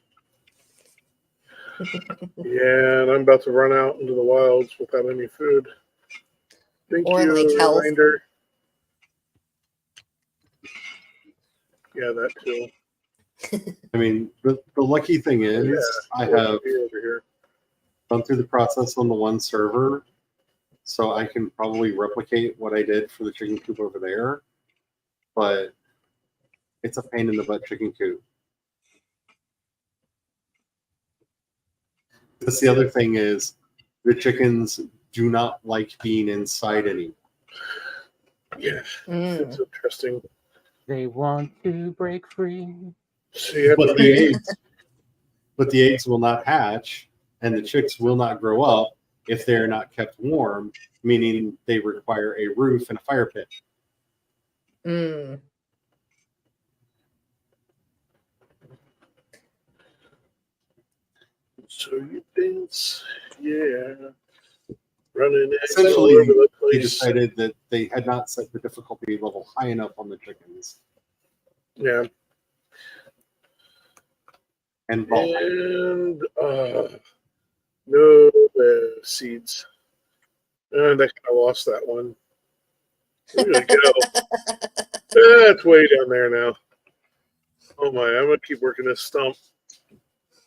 Yeah, and I'm about to run out into the wilds without any food. Thank Or you, like health. reminder. Yeah, that too. I mean, the lucky thing is I have over here. gone through the process on the one server, so I can probably replicate what I did for the chicken coop over there, but it's a pain in the butt chicken coop. That's the other thing is the chickens do not like being inside anymore. Yeah, it's interesting. They want to break free. So but the eggs will not hatch, and the chicks will not grow up if they are not kept warm, meaning they require a roof and a fire pit. So you dance, yeah. Running Essentially, all over the place. he decided that they had not set the difficulty level high enough on the chickens. Yeah. And no seeds. And I kind of lost that one. There we go. That's way down there now. Oh my, I'm going to keep working this stump.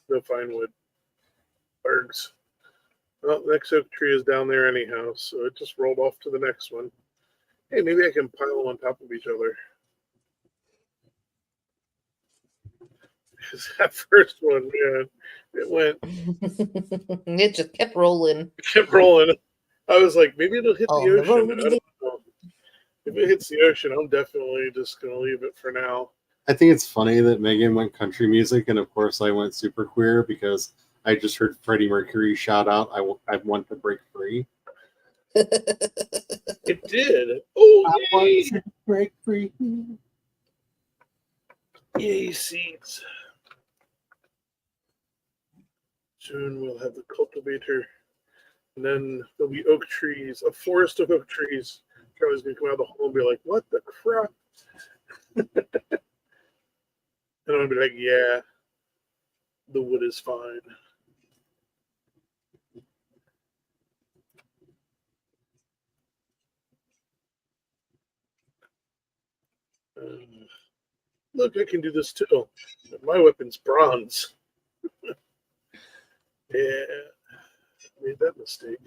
No fine wood. Birds. Well, the next oak tree is down there anyhow, so it just rolled off to the next one. Hey, maybe I can pile them on top of each other. Because that first one, man, it went. It just kept rolling. It kept rolling. I was like, maybe it'll hit the ocean. I don't know. If it hits the ocean, I'm definitely just going to leave it for now. I think it's funny that Megan went country music, and of course I went super queer because I just heard Freddie Mercury shout out, I want to break free. It did. Oh, I want to break free. Yay, seeds. Soon we'll have the cultivator. And then there'll be oak trees, a forest of oak trees. Charlie's going to come out of the hole and be like, what the crap? And I'm going to be like, yeah, the wood is fine. Look, I can do this too. My weapon's bronze. Yeah, made that mistake.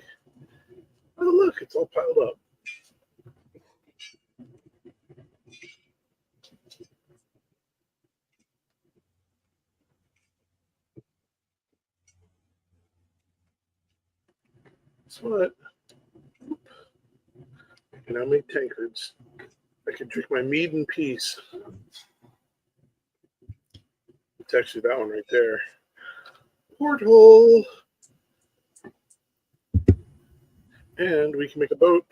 Oh, look, it's all piled up. Guess what? I can now make tankards. I can drink my mead in peace. It's actually that one right there. Portal. And we can make a boat.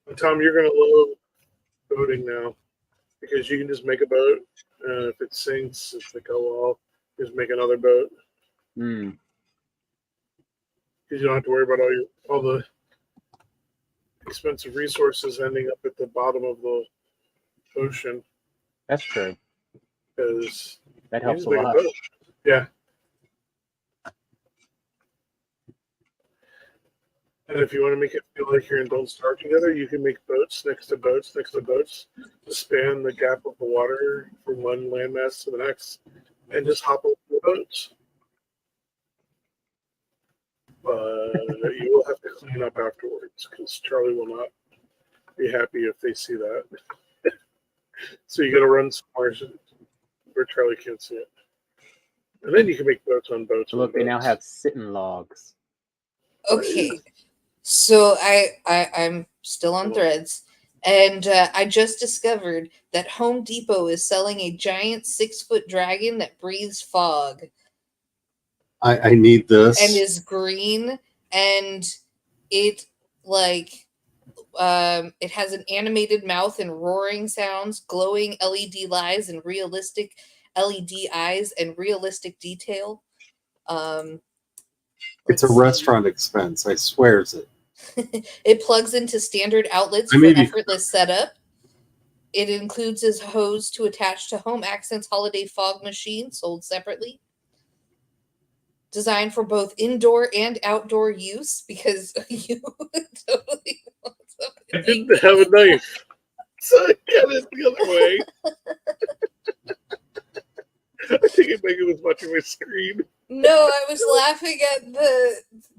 And Tom, you're going to love boating now because you can just make a boat. And if it sinks, it's like, oh, well, just make another boat. Mm. Because you don't have to worry about all the expensive resources ending up at the bottom of the ocean. That's true. Because that helps a lot. Yeah. And if you want to make it feel like you're in Don't Starve Together, you can make boats next to boats next to boats to span the gap of the water from one landmass to the next and just hop over the boats. But you will have to clean up afterwards because Charlie will not be happy if they see that. So you got to run somewhere where Charlie can't see it. And then you can make boats on boats. Look, they now have sitting logs. Okay. So I'm still on Threads, and I just discovered that Home Depot is selling a giant 6-foot dragon that breathes fog. I need this. And is green, and it it has an animated mouth and roaring sounds, glowing LED lights and realistic LED eyes and realistic detail. It's a restaurant expense, I swears it. It plugs into standard outlets for effortless setup. It includes a hose to attach to Home Accents Holiday Fog Machine, sold separately. Designed for both indoor and outdoor use, because you totally want something. I didn't have a knife, so I got it the other way. I think Megan was watching my screen. No, I was laughing at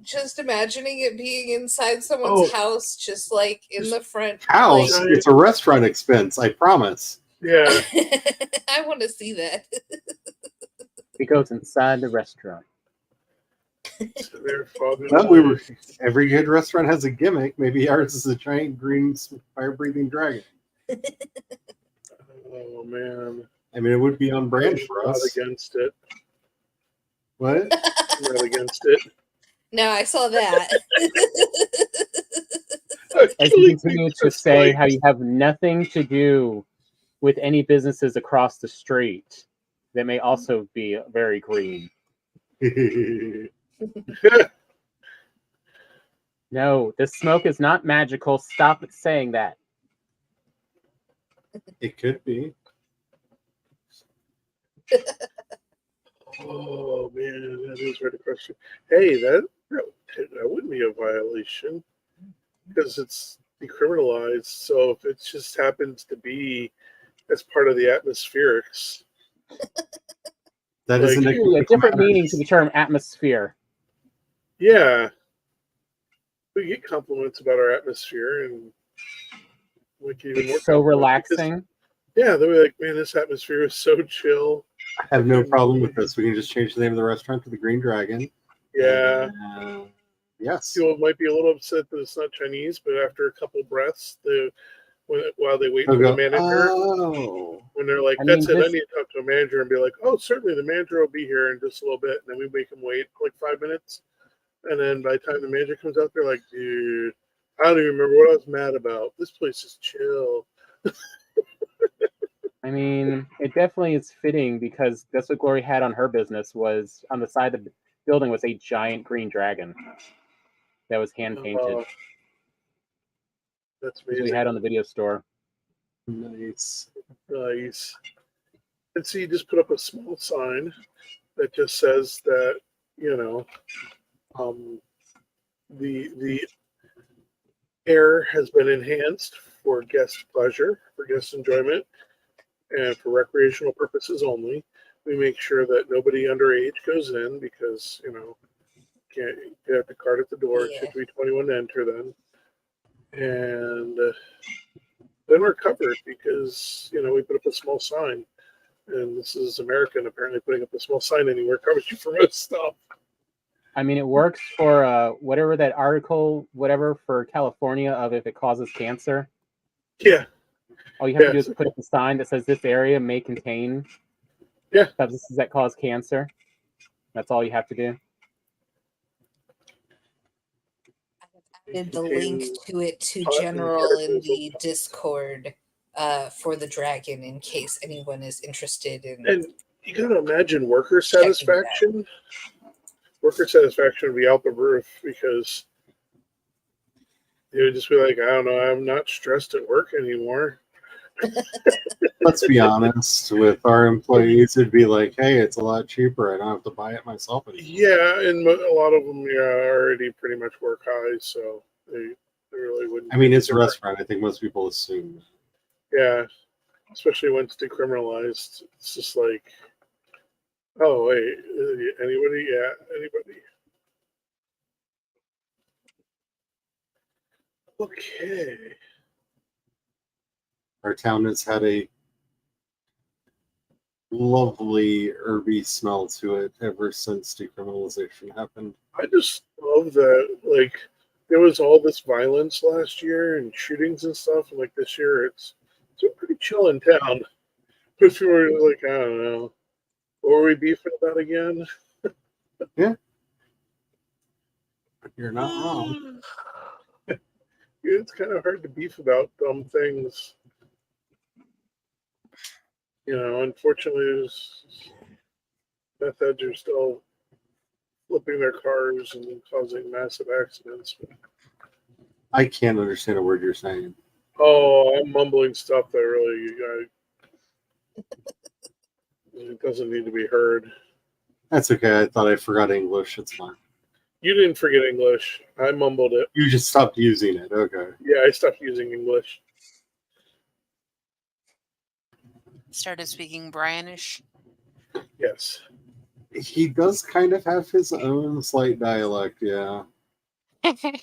just imagining it being inside someone's house, just like in the front. House? Like, it's a restaurant expense, I promise. Yeah. I want to see that. It goes inside the restaurant. Well, every good restaurant has a gimmick. Maybe ours is a giant green fire-breathing dragon. Oh man! I mean, it would be on brand for us. Not against it. What? Not against it. No, I saw that. As you continue to say how you have nothing to do with any businesses across the street that may also be very green. No, this smoke is not magical. Stop saying that. It could be. Oh man, that is right across. Hey, that wouldn't be a violation because it's decriminalized. So if it just happens to be as part of the atmospherics, that is a different meaning to the term atmosphere. Yeah, we get compliments about our atmosphere, and we get even more. So relaxing. Yeah, they'll be like, "Man, this atmosphere is so chill." I have no problem with this. We can just change the name of the restaurant to the Green Dragon. Yeah. Yes. People might be a little upset that it's not Chinese, but after a couple breaths, while they wait for the manager, when they're like, I need to talk to a manager and be like, oh, certainly the manager will be here in just a little bit. And then we make them wait like 5 minutes. And then by the time the manager comes out, they're like, dude, I don't even remember what I was mad about. This place is chill. I mean, it definitely is fitting because that's what Glory had on her business. Was on the side of the building was a giant green dragon that was hand painted. That's Which amazing. we had on the video store. Nice. Nice. And so you just put up a small sign that just says that, the air has been enhanced for guest pleasure, for guest enjoyment, and for recreational purposes only. We make sure that nobody underage goes in because, can't you have the card at the door. Yeah. You have to be 21 to enter then. And then we're covered because, we put up a small sign. And this is American, apparently putting up a small sign anywhere covers you for most stuff. I mean, it works for whatever that article, whatever for California of if it causes cancer. Yeah. All you have to do is put up a sign that says this area may contain substances that cause cancer. That's all you have to do. I added the link to it to general in the Discord for the dragon in case anyone is interested in. And you gotta imagine worker satisfaction. Worker satisfaction would be out the roof because they would just be like, I don't know, I'm not stressed at work anymore. Let's be honest, with our employees, it'd be like, hey, it's a lot cheaper. I don't have to buy it myself anymore. Yeah, and a lot of them already pretty much work high, so they really wouldn't. I mean, it's a restaurant. I think most people assume. Yeah, especially when it's decriminalized. It's just like, oh, wait, anybody? Yeah, anybody. Okay. Our town has had a lovely herby smell to it ever since decriminalization happened. I just love that, like, there was all this violence last year and shootings and stuff, and like this year it's pretty chill in town. Because we were like, I don't know, what were we beefing about again? Yeah. You're not wrong. It's kind of hard to beef about dumb things. Unfortunately, meth heads are still flipping their cars and causing massive accidents. I can't understand a word you're saying. Oh, I'm mumbling stuff that really it doesn't need to be heard. That's okay. I thought I forgot English. It's fine. You didn't forget English. I mumbled it. You just stopped using it. Okay. Yeah, I stopped using English. Started speaking Brianish. Yes. He does kind of have his own slight dialect, yeah. Okay.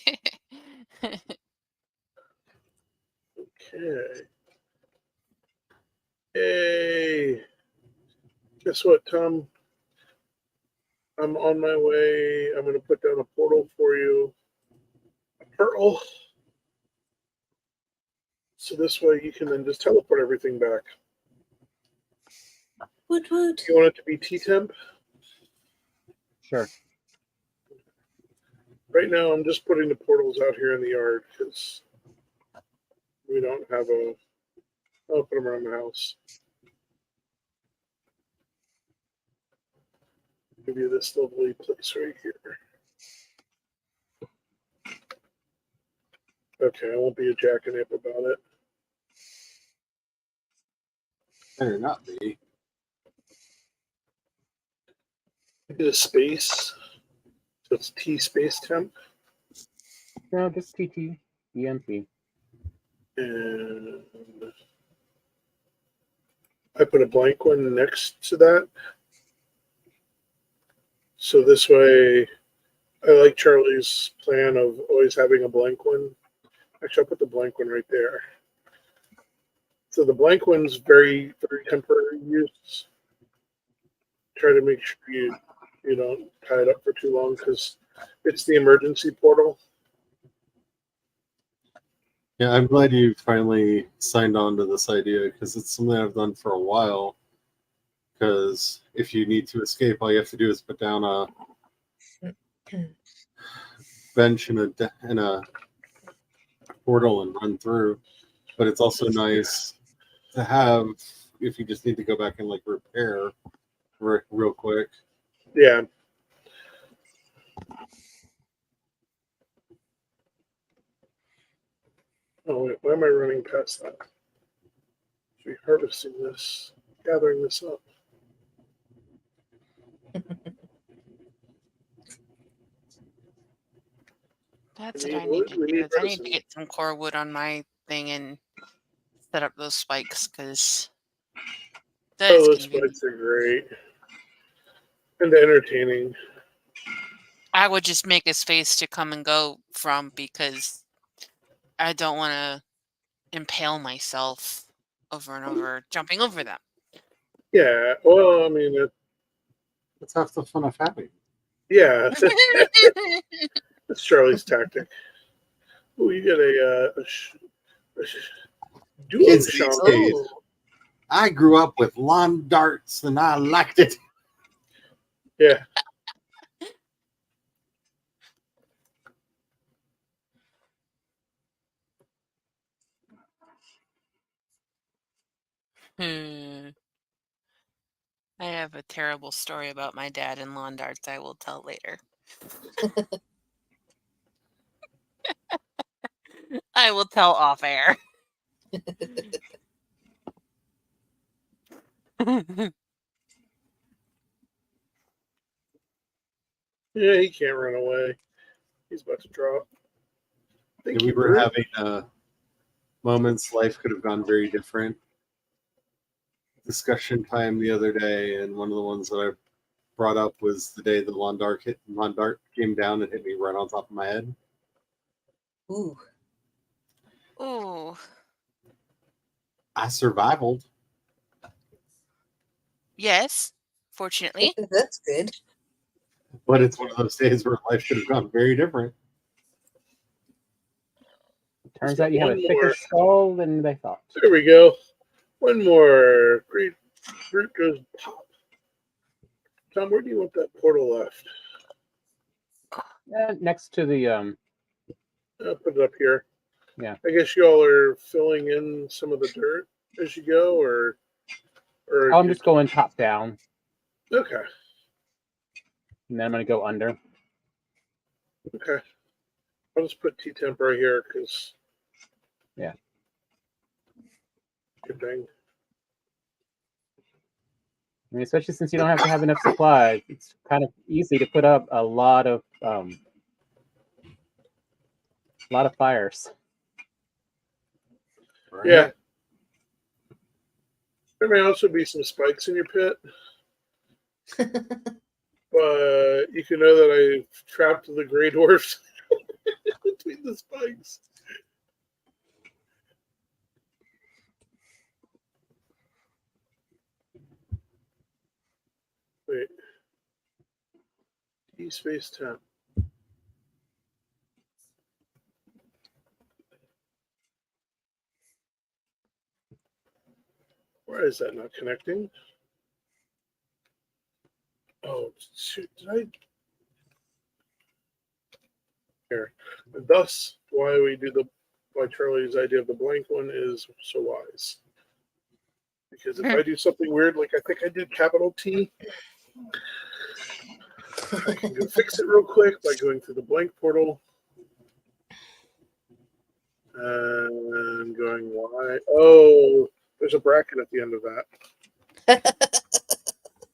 Hey. Guess what, Tom? I'm on my way. I'm going to put down a portal for you. A pearl. So this way you can then just teleport everything back. Woot woot. You want it to be T-temp? Sure. Right now I'm just putting the portals out here in the yard because we don't have I'll put them around the house. Give you this lovely place right here. Okay, I won't be a jackanap about it. Better not be. I did a space. So it's T space temp. No, just TT, EMP. And I put a blank one next to that. So this way, I like Charlie's plan of always having a blank one. Actually, I'll put the blank one right there. So the blank one's very, very temporary use. Try to make sure you don't tie it up for too long because it's the emergency portal. Yeah, I'm glad you finally signed on to this idea because it's something I've done for a while. Because if you need to escape, all you have to do is put down a bench in a portal and run through. But it's also nice to have if you just need to go back and like repair real quick. Yeah. Oh wait, why am I running past that? Should be harvesting this, gathering this up. That's We what need I need wood, to we do. need Is I need to resin. get some core wood on my thing and set up those spikes because that is Oh, those convenient. spikes are great and entertaining. I would just make a space to come and go from because I don't want to impale myself over and over jumping over them. Yeah, well, I mean, That's half the fun of having. yeah, that's Charlie's tactic. Oh, you get a duo Kids these shaman. days. Oh, I grew up with lawn darts and I liked it. Yeah. I have a terrible story about my dad and lawn darts I will tell later. I will tell off air. Yeah, he can't run away. He's about to drop. Thank We you, were Bert. having moments life could have gone very different. Discussion time the other day, and one of the ones that I brought up was the day the lawn dart came down and hit me right on top of my head. ooh. Ooh. I survived, Yes, fortunately. That's good. but it's one of those days where life could have gone very different. Turns got out you have a one thicker more. skull than they thought. There we go. One more. Great. Bert goes pop. Tom, where do you want that portal left? Next to the I'll put it up here. Yeah. I guess y'all are filling in some of the dirt as you go, or I'm just going top down, okay. and then I'm gonna go under. Okay. I'll just put T-temp right here because. Yeah. Good thing. I mean, especially since you don't have to have enough supplies, it's kind of easy to put up a lot of fires. Right? Yeah. There may also be some spikes in your pit, but you can know that I trapped the gray dwarfs between the spikes. Wait. T space temp. Why is that not connecting? Oh, shoot. Did I? Here. And thus, why Charlie's idea of the blank one is so wise. Because if I do something weird, like I think I did capital T, I can go fix it real quick by going through the blank portal. And going Y. Oh, there's a bracket at the end of that.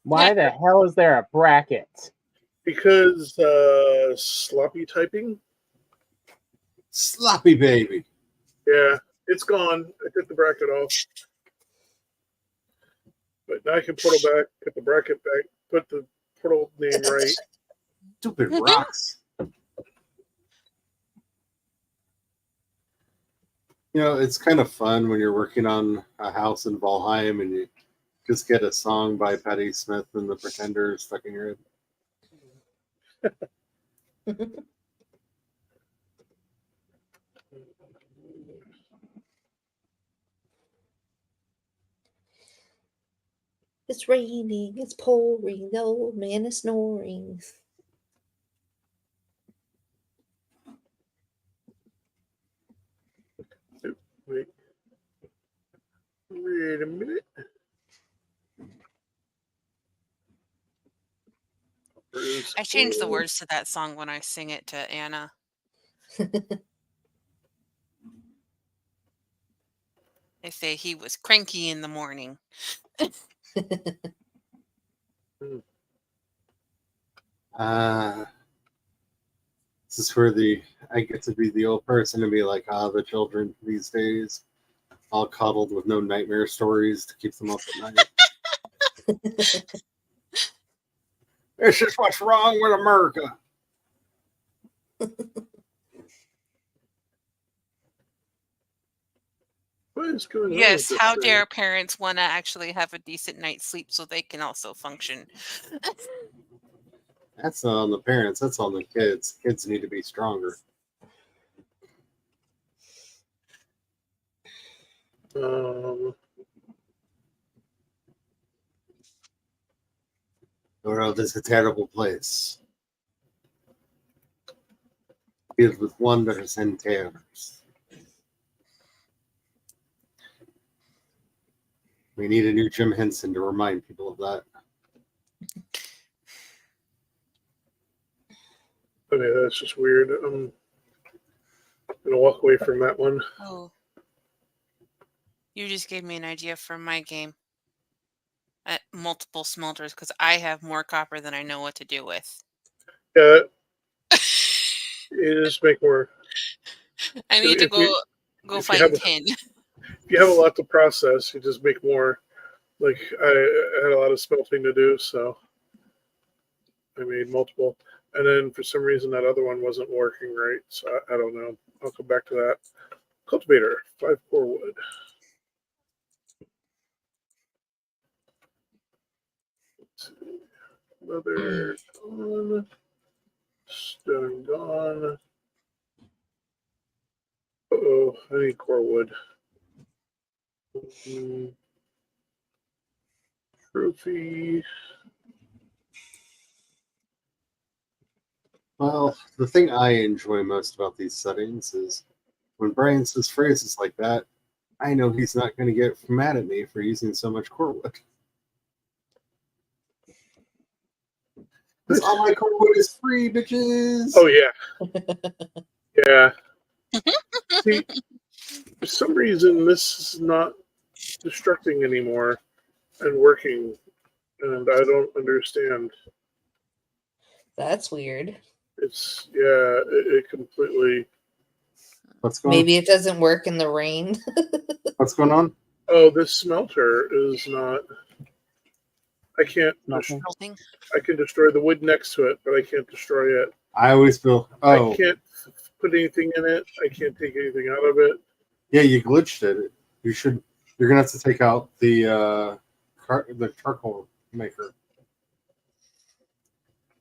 Why the hell is there a bracket? Because sloppy typing. Sloppy baby. Yeah, it's gone. I took the bracket off. But now I can portal back, put the bracket back, put the portal name right. Stupid rocks. You know, it's kind of fun when you're working on a house in Valheim and you just get a song by Patti Smith and the Pretenders stuck in your head. It's raining, it's pouring, the old man is snoring. Wait a minute. change the words to that song when I sing it to Anna. They say he was cranky in the morning. This is where I get to be the old person and be like, the children these days, all coddled with no nightmare stories to keep them up at night. It's just what's wrong with America. What is going on? Yes, how dare parents want to actually have a decent night's sleep so they can also function? That's not on the parents, that's on the kids. Kids need to be stronger. The world is a terrible place, filled with wonders and terrors. We need a new Jim Henson to remind people of that. Okay, that's just weird. I'm gonna walk away from that one. Oh, you just gave me an idea for my game. At multiple smelters, because I have more copper than I know what to do with. Yeah, you just make more. I need to go find 10. If you have a lot to process, you just make more. Like I had a lot of smelting to do, so I made multiple. And then for some reason that other one wasn't working right, so I don't know. I'll come back to that. Cultivator, 5 core wood. Leather gone. Stone gone. Uh-oh, I need core wood. Trophy. Well, the thing I enjoy most about these settings is when Brian says phrases like that, I know he's not going to get mad at me for using so much core wood. Because all my core wood is free, bitches! Oh, yeah. Yeah. See, for some reason, this is not destructing anymore and working, and I don't understand. That's weird. It's, yeah, it completely... What's going Maybe it doesn't work in the rain. What's going on? Oh, this smelter is not... I can't... I can destroy the wood next to it, but I can't destroy it. I always feel... Oh. I can't put anything in it. I can't take anything out of it. Yeah, you glitched it. You're gonna have to take out the charcoal maker.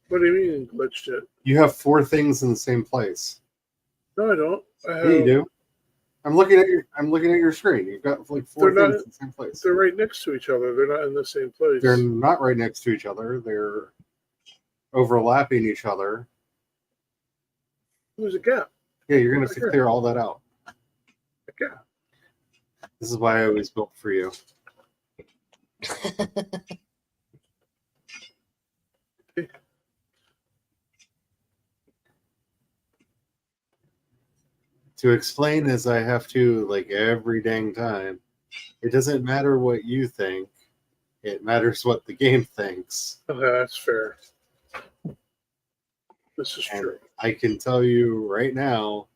What do you mean glitched it? You have 4 things in the same place. No, I don't. Yeah, you do. I'm looking at your screen. You've got like 4 things in the same place. They're right next to each other. They're not in the same place. They're not right next to each other. They're overlapping each other. There's a gap. Yeah, you're gonna have to clear all that out. A gap. This is why I always built for you. To explain as I have to, like, every dang time, it doesn't matter what you think. It matters what the game thinks. Okay, that's fair. This is true. I can tell you right now,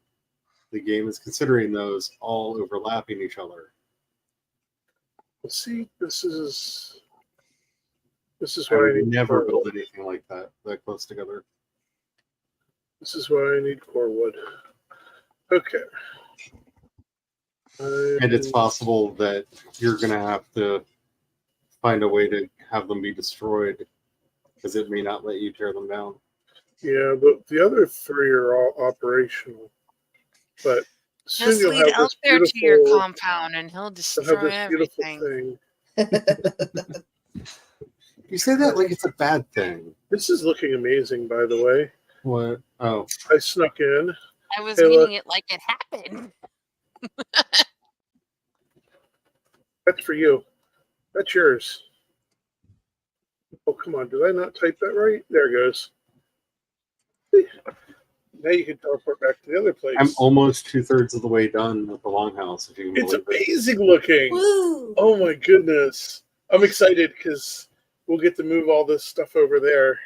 the game is considering those all overlapping each other. Let's see, this is why I need never build anything like that close together. This is why I need core wood. Okay. And it's possible that you're going to have to find a way to have them be destroyed because it may not let you tear them down. Yeah, but the other 3 are all operational. But soon just you'll lead have out there to your compound and he'll destroy everything. You say that like it's a bad thing. This is looking amazing, by the way. What? Oh. I snuck in. I was reading it like it happened. That's for you. That's yours. Oh, come on. Did I not type that right? There it goes. Now you can teleport back to the other place. I'm almost 2/3 of the way done with the longhouse, if you can It's believe it. amazing looking. Woo! Oh my goodness. I'm excited because we'll get to move all this stuff over there.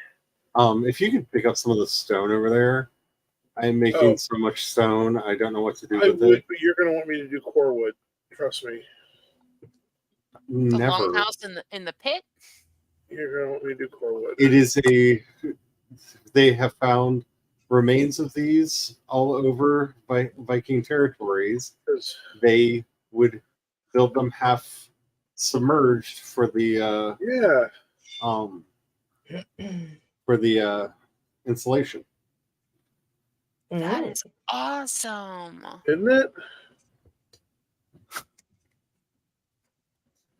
If you could pick up some of the stone over there, I'm making so much stone, I don't know what to do I with would, it. but you're going to want me to do core wood. Trust me. The Never. longhouse in the pit. You're going to want me to do core wood. It is a. They have found remains of these all over Viking territories. They would build them half submerged for the insulation. That is awesome. Isn't it?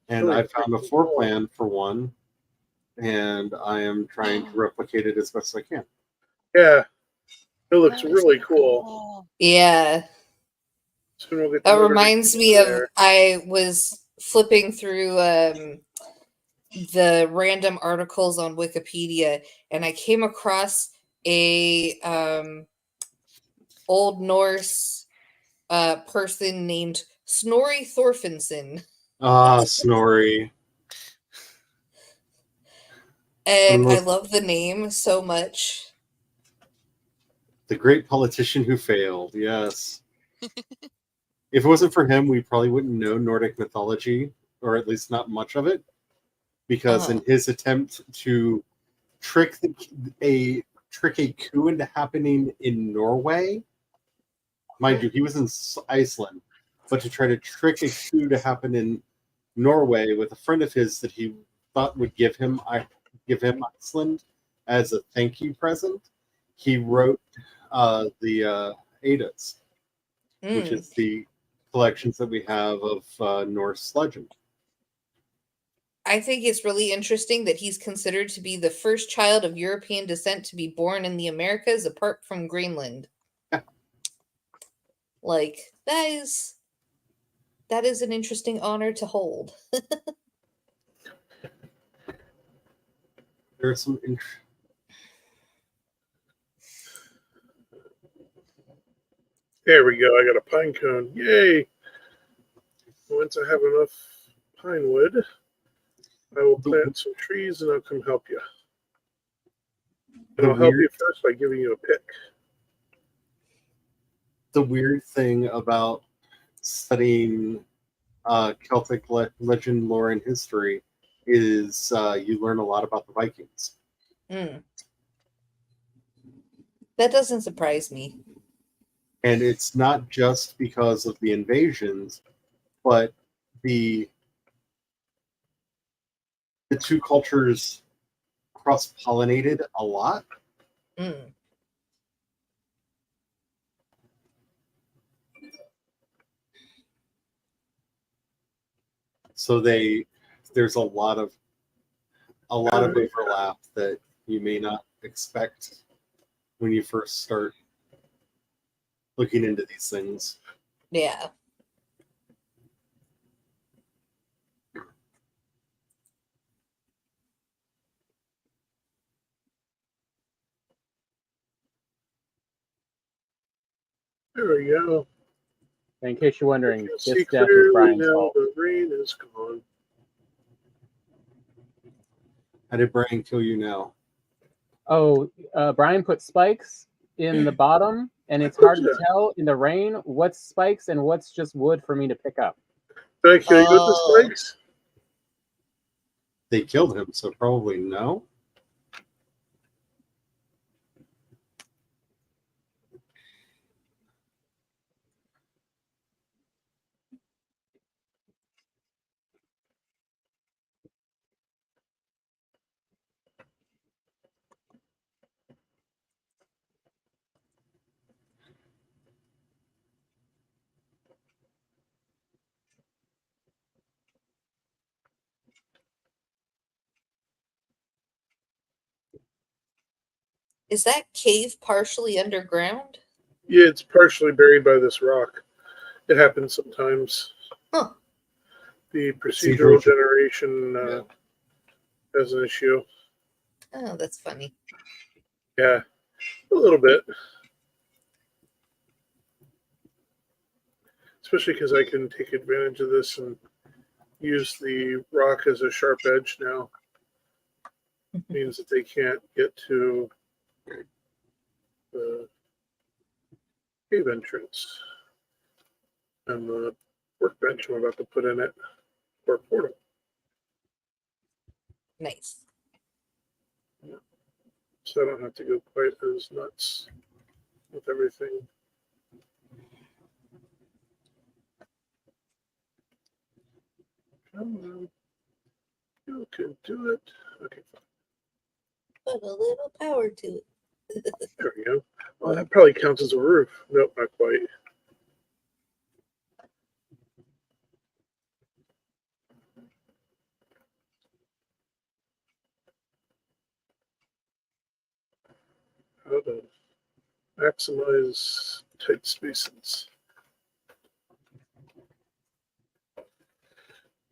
And I found a floor plan for one, and I am trying to replicate it as best as I can. Yeah. It looks really cool. Yeah. Soon we'll get that reminds me of, I was flipping through the random articles on Wikipedia, and I came across a Old Norse person named Snorri Thorfinnsson. Ah, Snorri. And I love the name so much. The great politician who failed, yes. If it wasn't for him, we probably wouldn't know Nordic mythology, or at least not much of it. Because in his attempt to trick a coup into happening in Norway, mind you, he was in Iceland, but to try to trick a coup to happen in Norway with a friend of his that he thought would give him Iceland as a thank you present, he wrote the Eddas, which is the collections that we have of Norse legend. I think it's really interesting that he's considered to be the first child of European descent to be born in the Americas apart from Greenland. Like, that is an interesting honor to hold. There's some There we go. I got a pine cone. Yay! Once I have enough pine wood, I will plant some trees and I'll come help you. And I'll help you first by giving you a pick. The weird thing about studying Celtic legend, lore, and history is you learn a lot about the Vikings. That doesn't surprise me. And it's not just because of the invasions, but the two cultures cross-pollinated a lot. So there's a lot of overlap that you may not expect when you first start looking into these things. Yeah. There we go. In case you're wondering, this See death is Brian's now fault. the rain is gone. How did Brian kill you now? Oh, Brian put spikes in the bottom, and it's hard to tell in the rain what's spikes and what's just wood for me to pick up. Did I kill you with the spikes? They killed him, so probably no. Is that cave partially underground? Yeah, it's partially buried by this rock. It happens sometimes. Huh. The procedural generation has an issue. Oh, that's funny. Yeah. little bit. Especially because I can take advantage of this and use the rock as a sharp edge now. Means that they can't get to the cave entrance and the workbench I'm about to put in it for a portal. Nice. So I don't have to go quite as nuts with everything. Come on. You can do it. Okay, fine. Put a little power to it. There we go. Well, that probably counts as a roof. Nope, not quite. How to maximize tight spaces.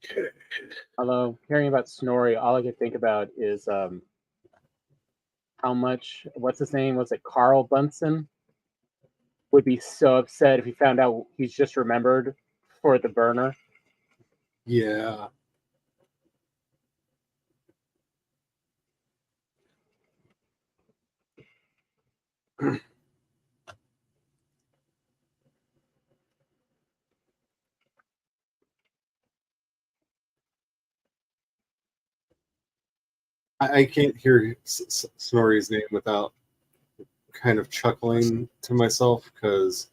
Okay. Although hearing about Snorri, all I could think about is how much, what's his name? Was it Carl Bunsen? Would be so upset if he found out he's just remembered for the burner. Yeah. I can't hear Snorri's name without kind of chuckling to myself because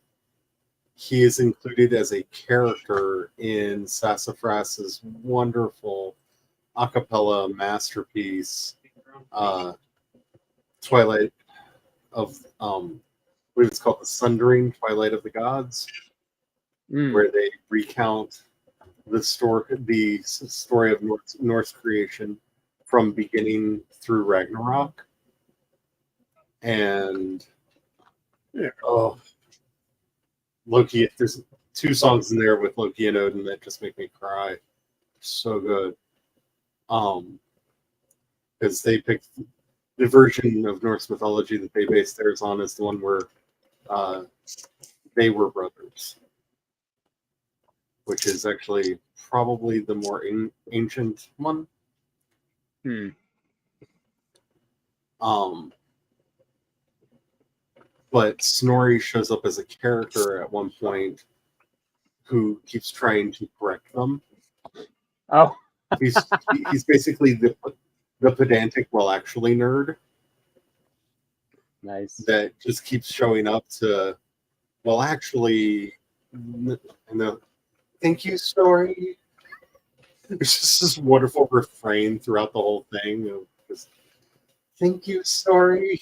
he is included as a character in Sassafras's wonderful a cappella masterpiece, Twilight of, I believe it's called The Sundering, Twilight of the Gods, where they recount the story of Norse creation from beginning through Ragnarok. And Loki, there's 2 songs in there with Loki and Odin that just make me cry. So good. Because they picked the version of Norse mythology that they based theirs on is the one where they were brothers, which is actually probably the more ancient one. But Snorri shows up as a character at one point who keeps trying to correct them. Oh, he's basically the pedantic, well, actually nerd. Nice. That just keeps showing up to, well, actually, and the thank you story. There's just this wonderful refrain throughout the whole thing of just thank you story.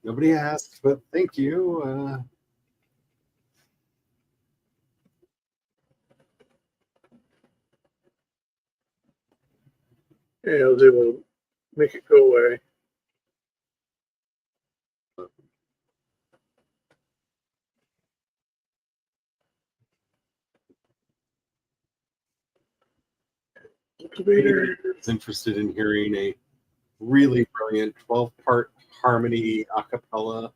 Nobody asked, but thank you. Yeah, I was able to make it go away. Is interested in hearing a really brilliant 12-part harmony a cappella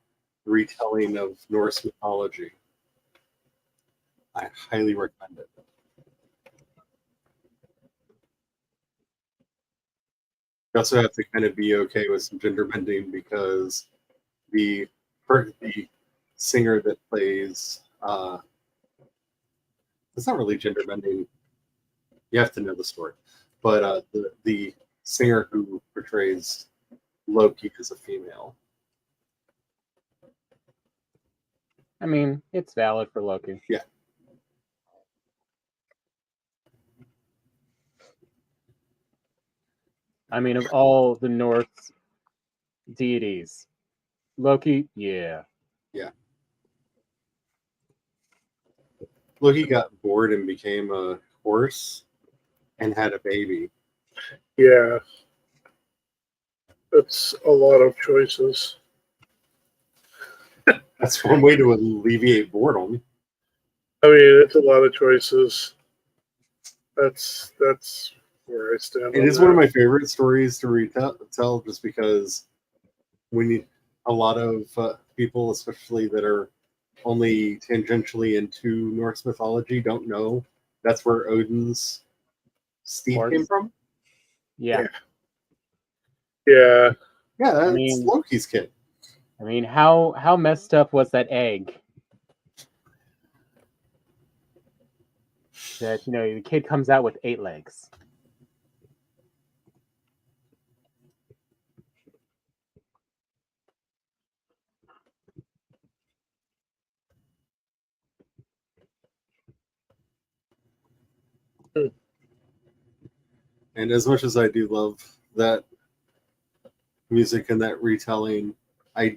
retelling of Norse mythology. I highly recommend it. You also have to kind of be okay with some gender bending because the singer that plays it's not really gender bending. You have to know the story, but the singer who portrays Loki is a female. I mean, it's valid for Loki. Yeah. I mean, of all the Norse deities, Loki, yeah. Yeah. Loki got bored and became a horse and had a baby. Yeah. That's a lot of choices. That's one way to alleviate boredom. I mean, it's a lot of choices. That's where I stand. It is one of my favorite stories to retell, just because a lot of people, especially that are only tangentially into Norse mythology, don't know that's where Odin's steed came from. Yeah. Yeah. Yeah, that's Loki's kid. I mean, how messed up was that egg? That, the kid comes out with 8 legs. And as much as I do love that music and that retelling, I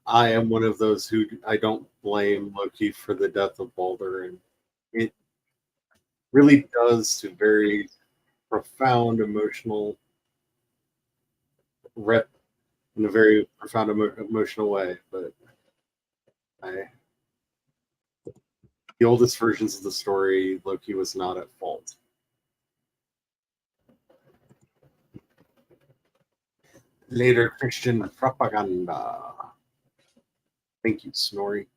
am one of those who I don't blame Loki for the death of Balder, and it really does to very profound emotional rep in a very profound emotional way. But the oldest versions of the story, Loki was not at fault. Later Christian propaganda. Thank you, Snorri.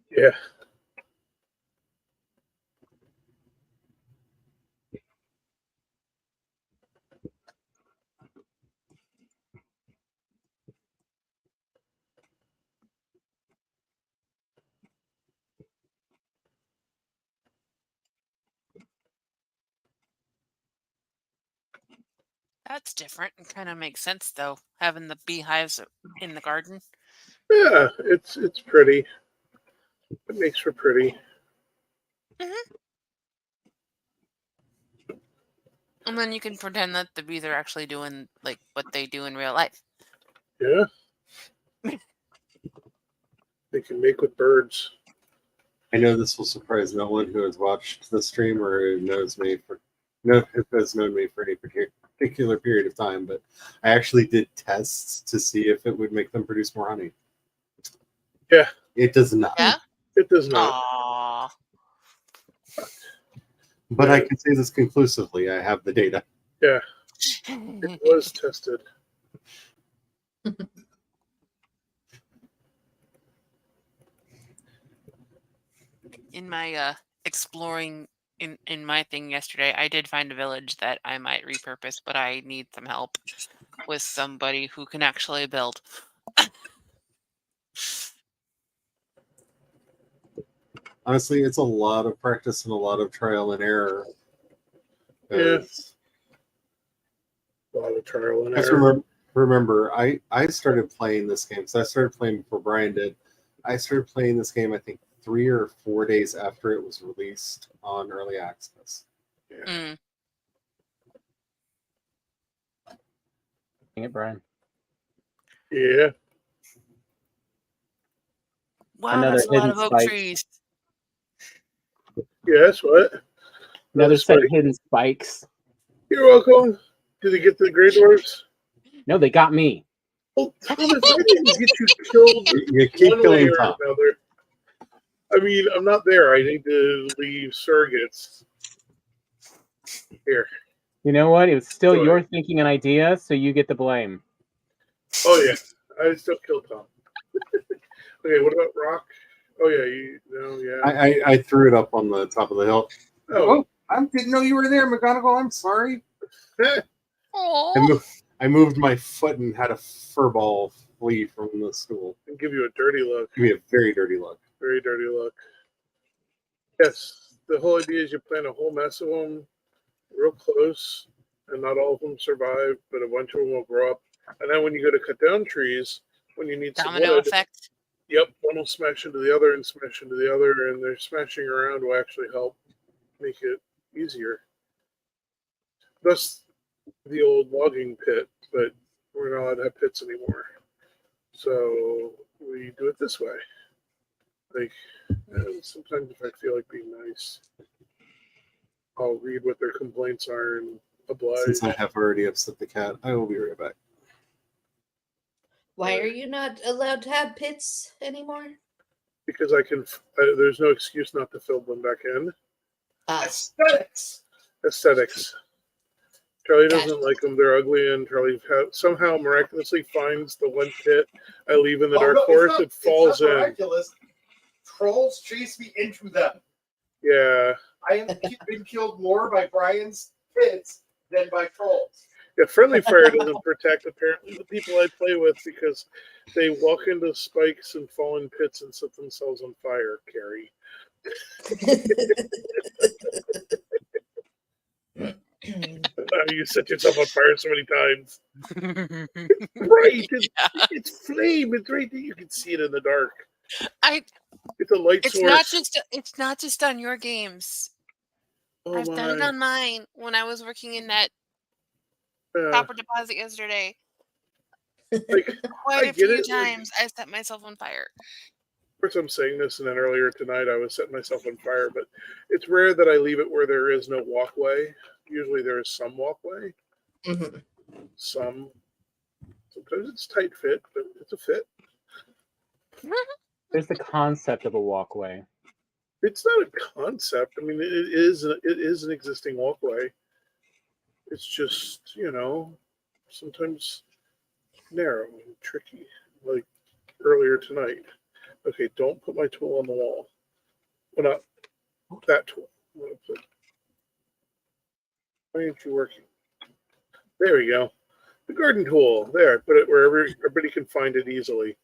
Yeah. That's different and kind of makes sense, though, having the beehives in the garden. Yeah, it's pretty. It makes for pretty. Mm-hmm. And then you can pretend that the bees are actually doing like what they do in real life. Yeah. They can make with birds. I know this will surprise no one who has watched the stream or who knows me has known me for any particular period of time, but I actually did tests to see if it would make them produce more honey. Yeah. It does not. Yeah? It does not. Aww. But I can say this conclusively. I have the data. Yeah. It was tested. In my exploring in my thing yesterday, I did find a village that I might repurpose, but I need some help with somebody who can actually build. Honestly, it's a lot of practice and a lot of trial and error. Yeah. A lot of trial and Just error. remember, I started playing this game. So I started playing before Brian did. I started playing this game, I think, 3 or 4 days after it was released on early access. Yeah. Mm. Dang it, Brian. Yeah. Wow, Another that's a lot hidden of oak spike. trees. Yes, what? Another set of spike. hidden spikes. You're welcome. Did they get the Grey Dwarfs? No, they got me. Well, Thomas, I didn't get you killed You keep one way killing or Tom. another. I mean, I'm not there. I need to leave surrogates. Here. You know what? It was still Go your ahead. thinking and idea, so you get the blame. Oh, yeah. I still killed Tom. Okay, what about Rock? Oh, yeah. I threw it up on the top of the hill. Oh. I didn't know you were there, McGonagall. I'm sorry. Aww. I moved my foot and had a furball flee from the stool. And give you a dirty look. Give me a very dirty look. Very dirty look. Yes, the whole idea is you plant a whole mess of them real close, and not all of them survive, but a bunch of them will grow up. And then when you go to cut down trees, when you need some Domino wood, effect. yep, one will smash into the other and smash into the other, and their smashing around will actually help make it easier. Thus, the old logging pit, but we're not allowed to have pits anymore. So we do it this way. Like, sometimes if I feel like being nice, I'll read what their complaints are and oblige. Since I have already upset the cat, I will be right back. Why are you not allowed to have pits anymore? because I can. There's no excuse not to fill them back in. Aesthetics. Charlie doesn't like them. They're ugly, and Charlie somehow miraculously finds the one pit I leave in the dark forest. It falls in. Miraculous. Trolls chase me into them. Yeah. I have been killed more by Brian's pits than by trolls. Yeah, friendly fire doesn't protect apparently the people I play with because they walk into spikes and fall in pits and set themselves on fire, Carrie. You set yourself on fire so many times. Right. It's flame. It's right there. You can see it in the dark. It's a light source. It's not just on your games. I've done it on mine when I was working in that copper deposit yesterday. Quite a few times I set myself on fire. Of course, I'm saying this, and then earlier tonight I was setting myself on fire, but it's rare that I leave it where there is no walkway. Usually there is some walkway. Mm-hmm. Sometimes it's tight fit, but it's a fit. There's the concept of a walkway. It's not a concept. I mean, it is an existing walkway. It's just, sometimes narrow and tricky, like earlier tonight. Okay, don't put my tool on the wall. Well, not that tool. Why aren't you working? There we go. The garden tool. There, put it where everybody can find it easily,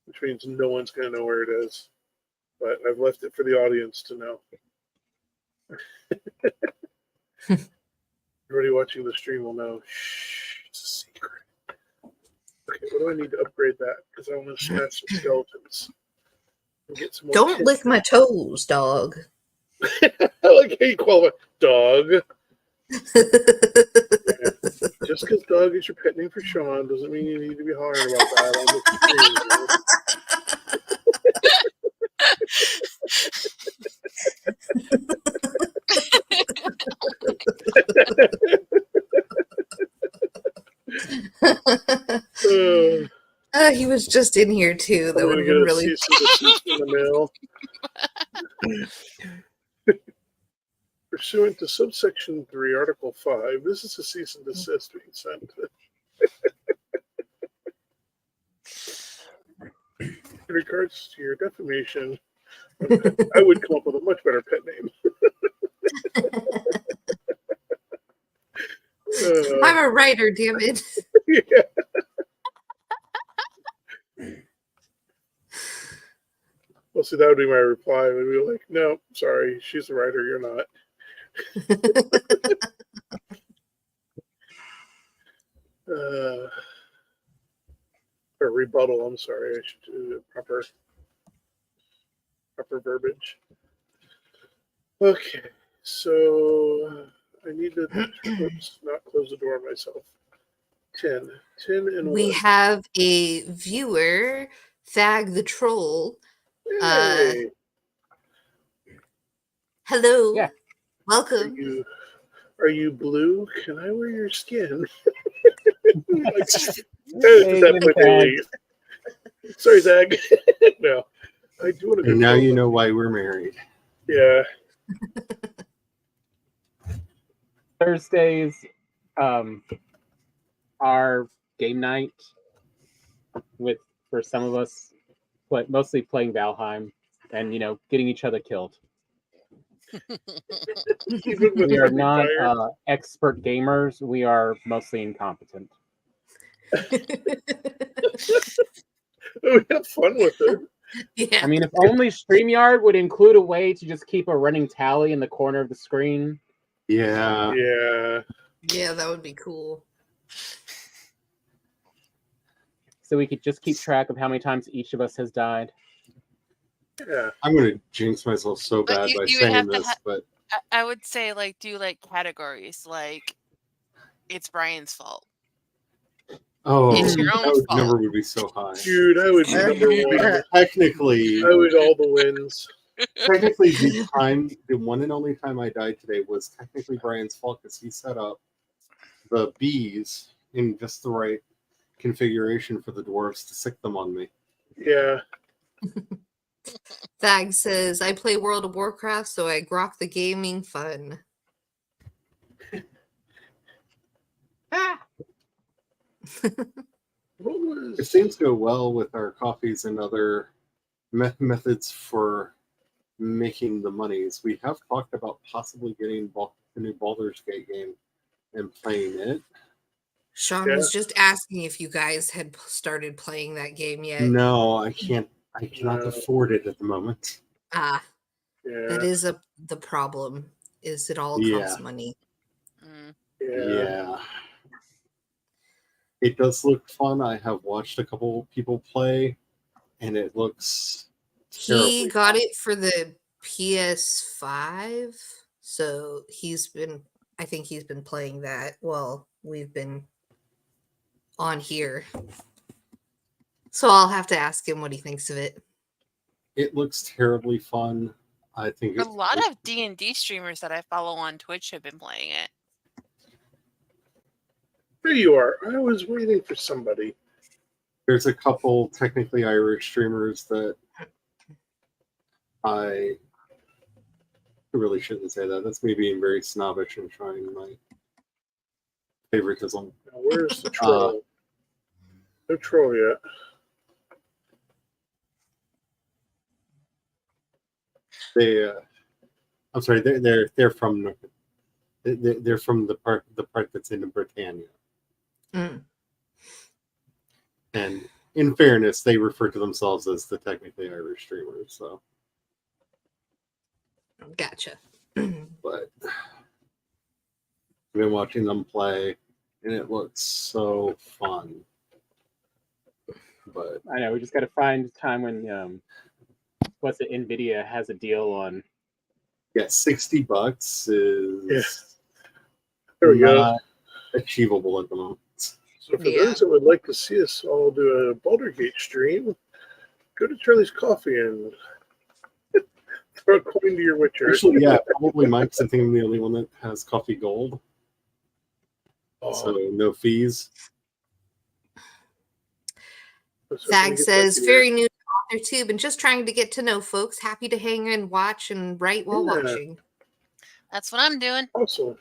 which means no one's going to know where it is. But I've left it for the audience to know. Everybody watching the stream will know. Shh, it's a secret. Okay, what do I need to upgrade that? Because I want to snatch some skeletons. And get some more Don't lick my toes, dog. I like how you qualify. Dog. Yeah. Just because dog is your pet name for Sean doesn't mean you need to be hollering about that on the stream. He was just in here too. That would have been really cease and desist in the mail. Pursuant to subsection 3, article 5, this is a cease and desist being sent. In regards to your defamation, I would come up with a much better pet name. I'm a writer, damn it. Yeah. Well, see, that would be my reply. We'd be like, no, sorry, she's the writer, you're not. Or rebuttal, I'm sorry. I should do proper verbiage. Okay, so I need to not close the door on myself. 10 and we 1. have a viewer, Fag the Troll. Hey. Hello. Yeah. Welcome. Are you blue? Can I wear your skin? Sorry, Zag. No. I do want to. And now you know why we're married. Yeah. Thursdays are game night for some of us, mostly playing Valheim and getting each other killed. We are not expert gamers. We are mostly incompetent. We have fun with it. Yeah. I mean, if only StreamYard would include a way to just keep a running tally in the corner of the screen. Yeah. Yeah. Yeah, that would be cool. So we could just keep track of how many times each of us has died. Yeah. I'm going to jinx myself so bad by saying this, but I would say do categories, like it's Brian's fault. Oh, it's your own fault. Number would be so high. Dude, I would be number one. Technically, I would all the wins. Technically, the one and only time I died today was technically Brian's fault because he set up the bees in just the right configuration for the dwarves to sick them on me. Yeah. Thag says, I play World of Warcraft, so I grok the gaming fun. It seems to go well with our coffees and other methods for making the monies. We have talked about possibly getting the new Baldur's Gate game and playing it. Sean was just asking if you guys had started playing that game yet. No, I can't. I cannot afford it at the moment. That is the problem. Is it all costs money? Yeah. It does look fun. I have watched a couple people play, and it looks. He got it for the PS5, so I think he's been playing that while we've been on here. So I'll have to ask him what he thinks of it. It looks terribly fun. I think a lot of D&D streamers that I follow on Twitch have been playing it. There you are. I was waiting for somebody. There's a couple technically Irish streamers that I really shouldn't say that. That's me being very snobbish and trying my favoritism. Now, where's the troll? No troll yet. I'm sorry. They're from the part that's in Britannia. And in fairness, they refer to themselves as the technically Irish streamers. So, gotcha. But I've been watching them play, and it looks so fun. But I know we just got to find time when what's it? Nvidia has a deal on. Yeah, $60 is there we go. Achievable at the moment. So for those that would like to see us all do a Baldur's Gate stream, go to Charlie's Coffee and throw a coin to your Witcher. Actually, yeah, probably Mike's. I think I'm the only one that has Coffee Gold. So no fees. Zag says, very new to AuthorTube and just trying to get to know folks. Happy to hang and watch and write while watching. That's what I'm doing. Awesome.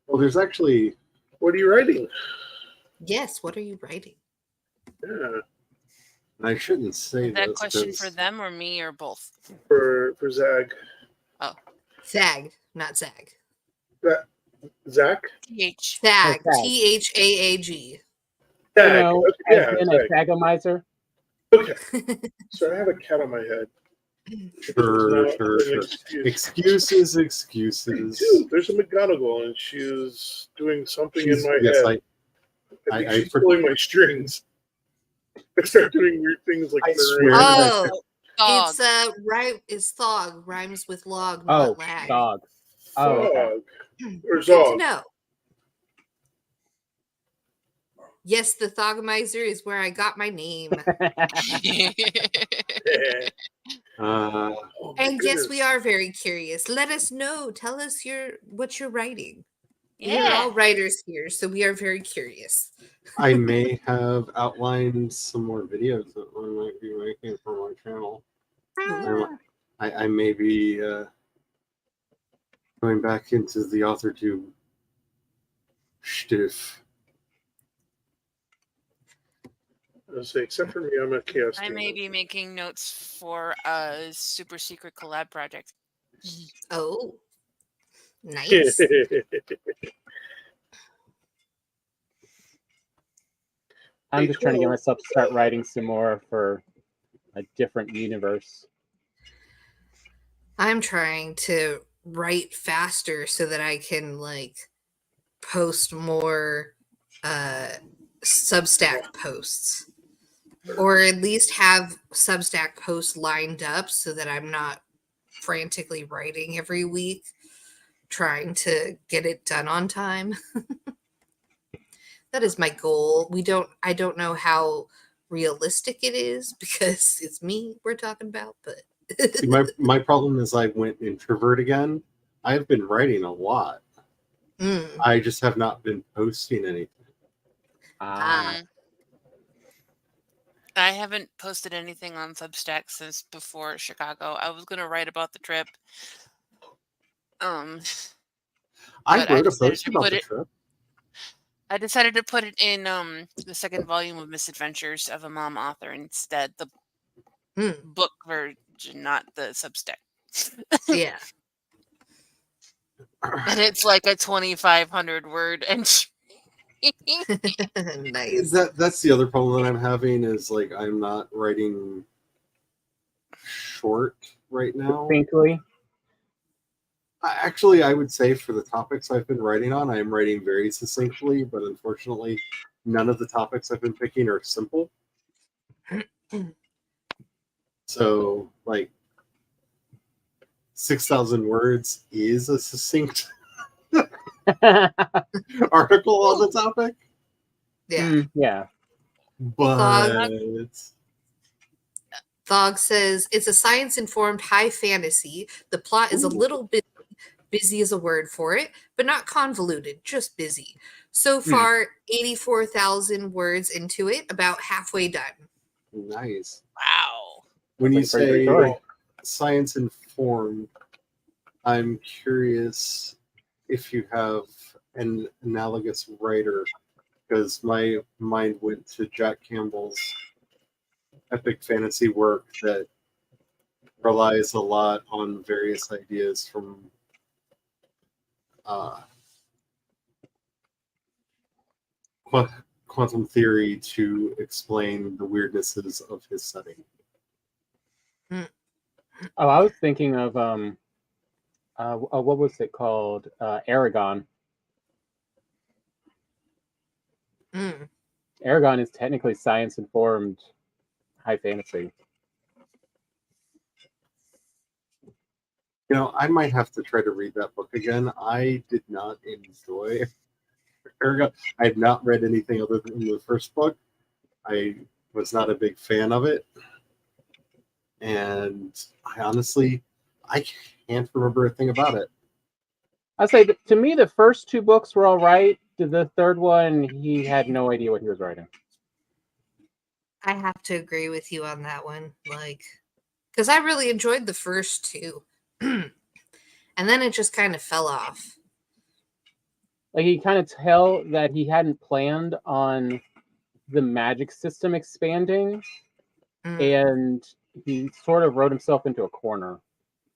Well, there's actually... What are you writing? Yes, what are you writing? Yeah. I shouldn't say that question for them or me or both? For Zag. Oh. Zag, not Zag. Zach? TH. Zag. THAAG. You know, as in a Zagomizer. Okay. So I have a cat on my head. Sure. Excuses. Dude, there's a McGonagall, and she's doing something in my head. I think she's pulling my strings. I start doing weird things like it's Thog. Rhymes with log, not lag. Dog. Okay. Or Good Zog. to know. Yes, the Thogomizer is where I got my name. And yes, we are very curious. Let us know. Tell us what you're writing. Yeah. We're all writers here, so we are very curious. I may have outlined some more videos that I might be making for my channel. I may be going back into the AuthorTube stuff. I'll say, except for me, I'm a chaos. I may be making notes for a super secret collab project. Oh, nice. I'm just trying to get myself to start writing some more for a different universe. I'm trying to write faster so that I can post more Substack posts, or at least have Substack posts lined up so that I'm not frantically writing every week trying to get it done on time. That is my goal. I don't know how realistic it is because it's me we're talking about, but See, my problem is I went introvert again. I've been writing a lot. I just have not been posting anything. I I haven't posted anything on Substack since before Chicago. I was gonna write about the trip. I But wrote a post about the trip. I decided to put it in the second volume of Misadventures of a Mom Author instead. The book version, not the Substack. Yeah. And it's like a 2,500 word entry. Nice. That's the other problem that I'm having is like I'm not writing short right now. Succinctly. Actually, I would say for the topics I've been writing on, I am writing very succinctly, but unfortunately, none of the topics I've been picking are simple. So, like, 6,000 words is a succinct article on the topic. Yeah. Yeah. But Thog says it's a science-informed high fantasy. The plot is a little bit busy is a word for it, but not convoluted, just busy. So far, 84,000 words into it, about halfway done. Nice. Wow. When you say science informed, I'm curious if you have an analogous writer, because my mind went to Jack Campbell's epic fantasy work that relies a lot on various ideas from quantum theory to explain the weirdnesses of his setting. Oh, I was thinking of what was it called? Aragon. Aragon is technically science-informed high fantasy. You know, I might have to try to read that book again. I did not enjoy Aragon. I had not read anything other than the first book. I was not a big fan of it. And I can't remember a thing about it. I'd say to me, the first two books were all right. The third one, he had no idea what he was writing. I have to agree with you on that one. Like, because I really enjoyed the first two. And then it just kind of fell off. Like, you kind of tell that he hadn't planned on the magic system expanding, and he sort of wrote himself into a corner.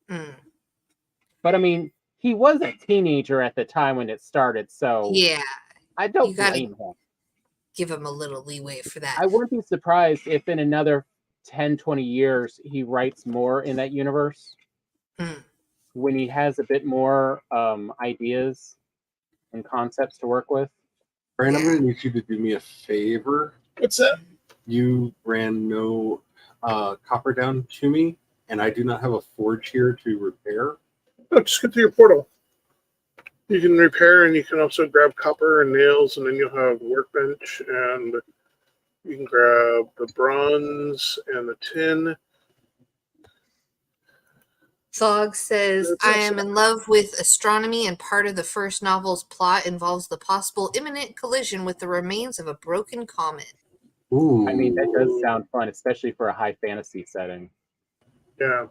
But I mean, he was a teenager at the time when it started, so yeah, I don't blame him. Give him a little leeway for that. I wouldn't be surprised if in another 10, 20 years he writes more in that universe. When he has a bit more ideas and concepts to work with. Brian, I'm going to need you to do me a favor. What's that? You ran no copper down to me, and I do not have a forge here to repair. Oh, just get to your portal. You can repair, and you can also grab copper and nails, and then you'll have a workbench, and you can grab the bronze and the tin. Thog says, I am in love with astronomy, and part of the first novel's plot involves the possible imminent collision with the remains of a broken comet. Ooh. I mean, that does sound fun, especially for a high fantasy setting. Yeah.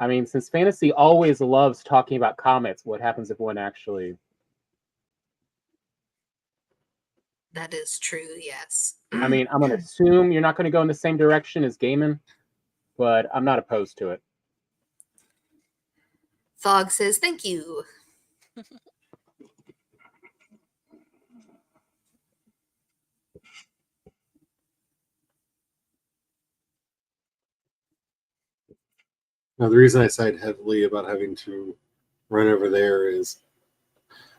I mean, since fantasy always loves talking about comets, what happens if one actually... That is true, yes. I mean, I'm going to assume you're not going to go in the same direction as Gaiman, but I'm not opposed to it. Thog says, thank you. Now, the reason I side heavily about having to run over there is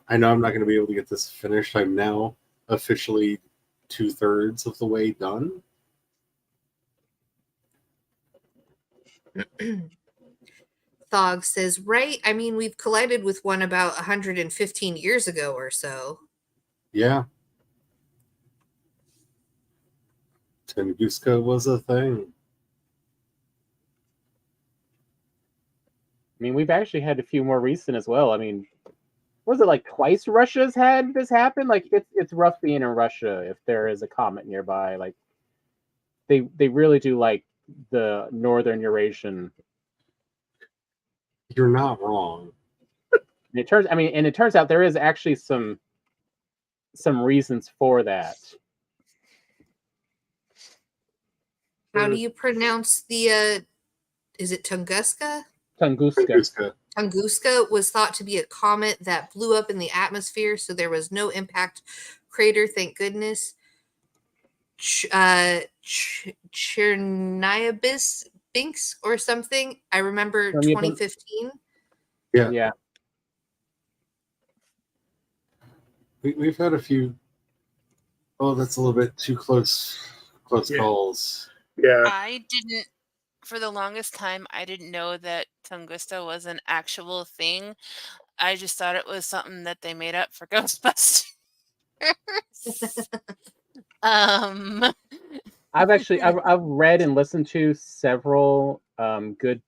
I know I'm not going to be able to get this finished. I'm now officially 2/3 of the way done. Thog says, right? I mean, we've collided with one about 115 years ago or so. Yeah. Tunguska was a thing. mean, we've actually had a few more recent as well. I mean, was it like twice Russia's had this happen? Like it's rough being in Russia if there is a comet nearby. Like they really do like the northern Eurasian. You're not wrong. And it turns out there is actually some reasons for that. How do you pronounce the is it Tunguska? Tunguska. Tunguska was thought to be a comet that blew up in the atmosphere, so there was no impact crater, thank goodness. Chernobyl's Binks or something. I remember 2015. Yeah. We've had a few. Oh, that's a little bit too close calls. Yeah. I didn't, for the longest time, I didn't know that Tunguska was an actual thing. I just thought it was something that they made up for Ghostbusters. I've read and listened to several good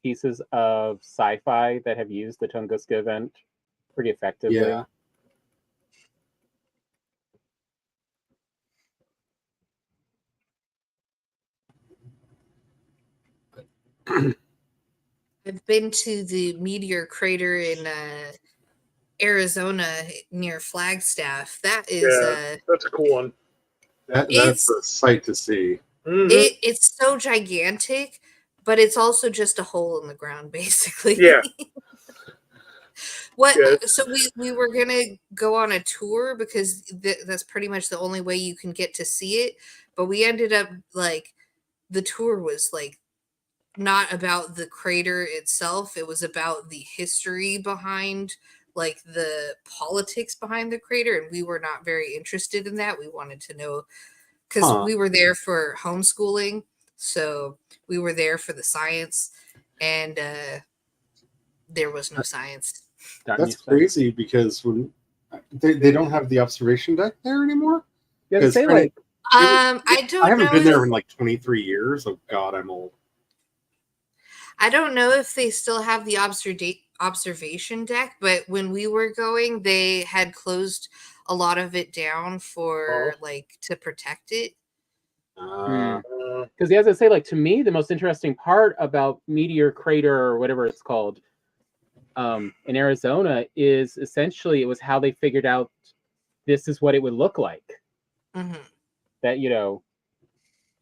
pieces of sci-fi that have used the Tunguska event pretty effectively. Yeah. I've been to the meteor crater in Arizona near Flagstaff. That is that's a cool one. That's a sight to see. Mm-hmm. It's so gigantic, but it's also just a hole in the ground, basically. Yeah. So we were gonna go on a tour because that's pretty much the only way you can get to see it, but we ended up like the tour was like not about the crater itself. It was about the history behind like the politics behind the crater, and we were not very interested in that. We wanted to know because we were there for homeschooling, so we were there for the science, and there was no science. That's crazy because when they don't have the observation deck there anymore. Yeah, they say like I haven't been there in like 23 years. Oh God, I'm old. I don't know if they still have the observation deck, but when we were going, they had closed a lot of it down for like to protect it. Because as I say, like to me, the most interesting part about Meteor Crater or whatever it's called in Arizona is essentially it was how they figured out this is what it would look like. Mm-hmm. That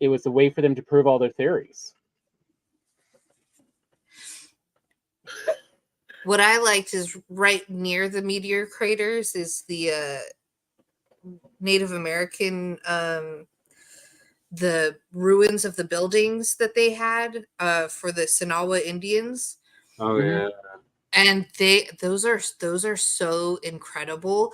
it was a way for them to prove all their theories. What I liked is right near the meteor craters is the Native American the ruins of the buildings that they had for the Sinawa Indians. Oh yeah. And those are so incredible.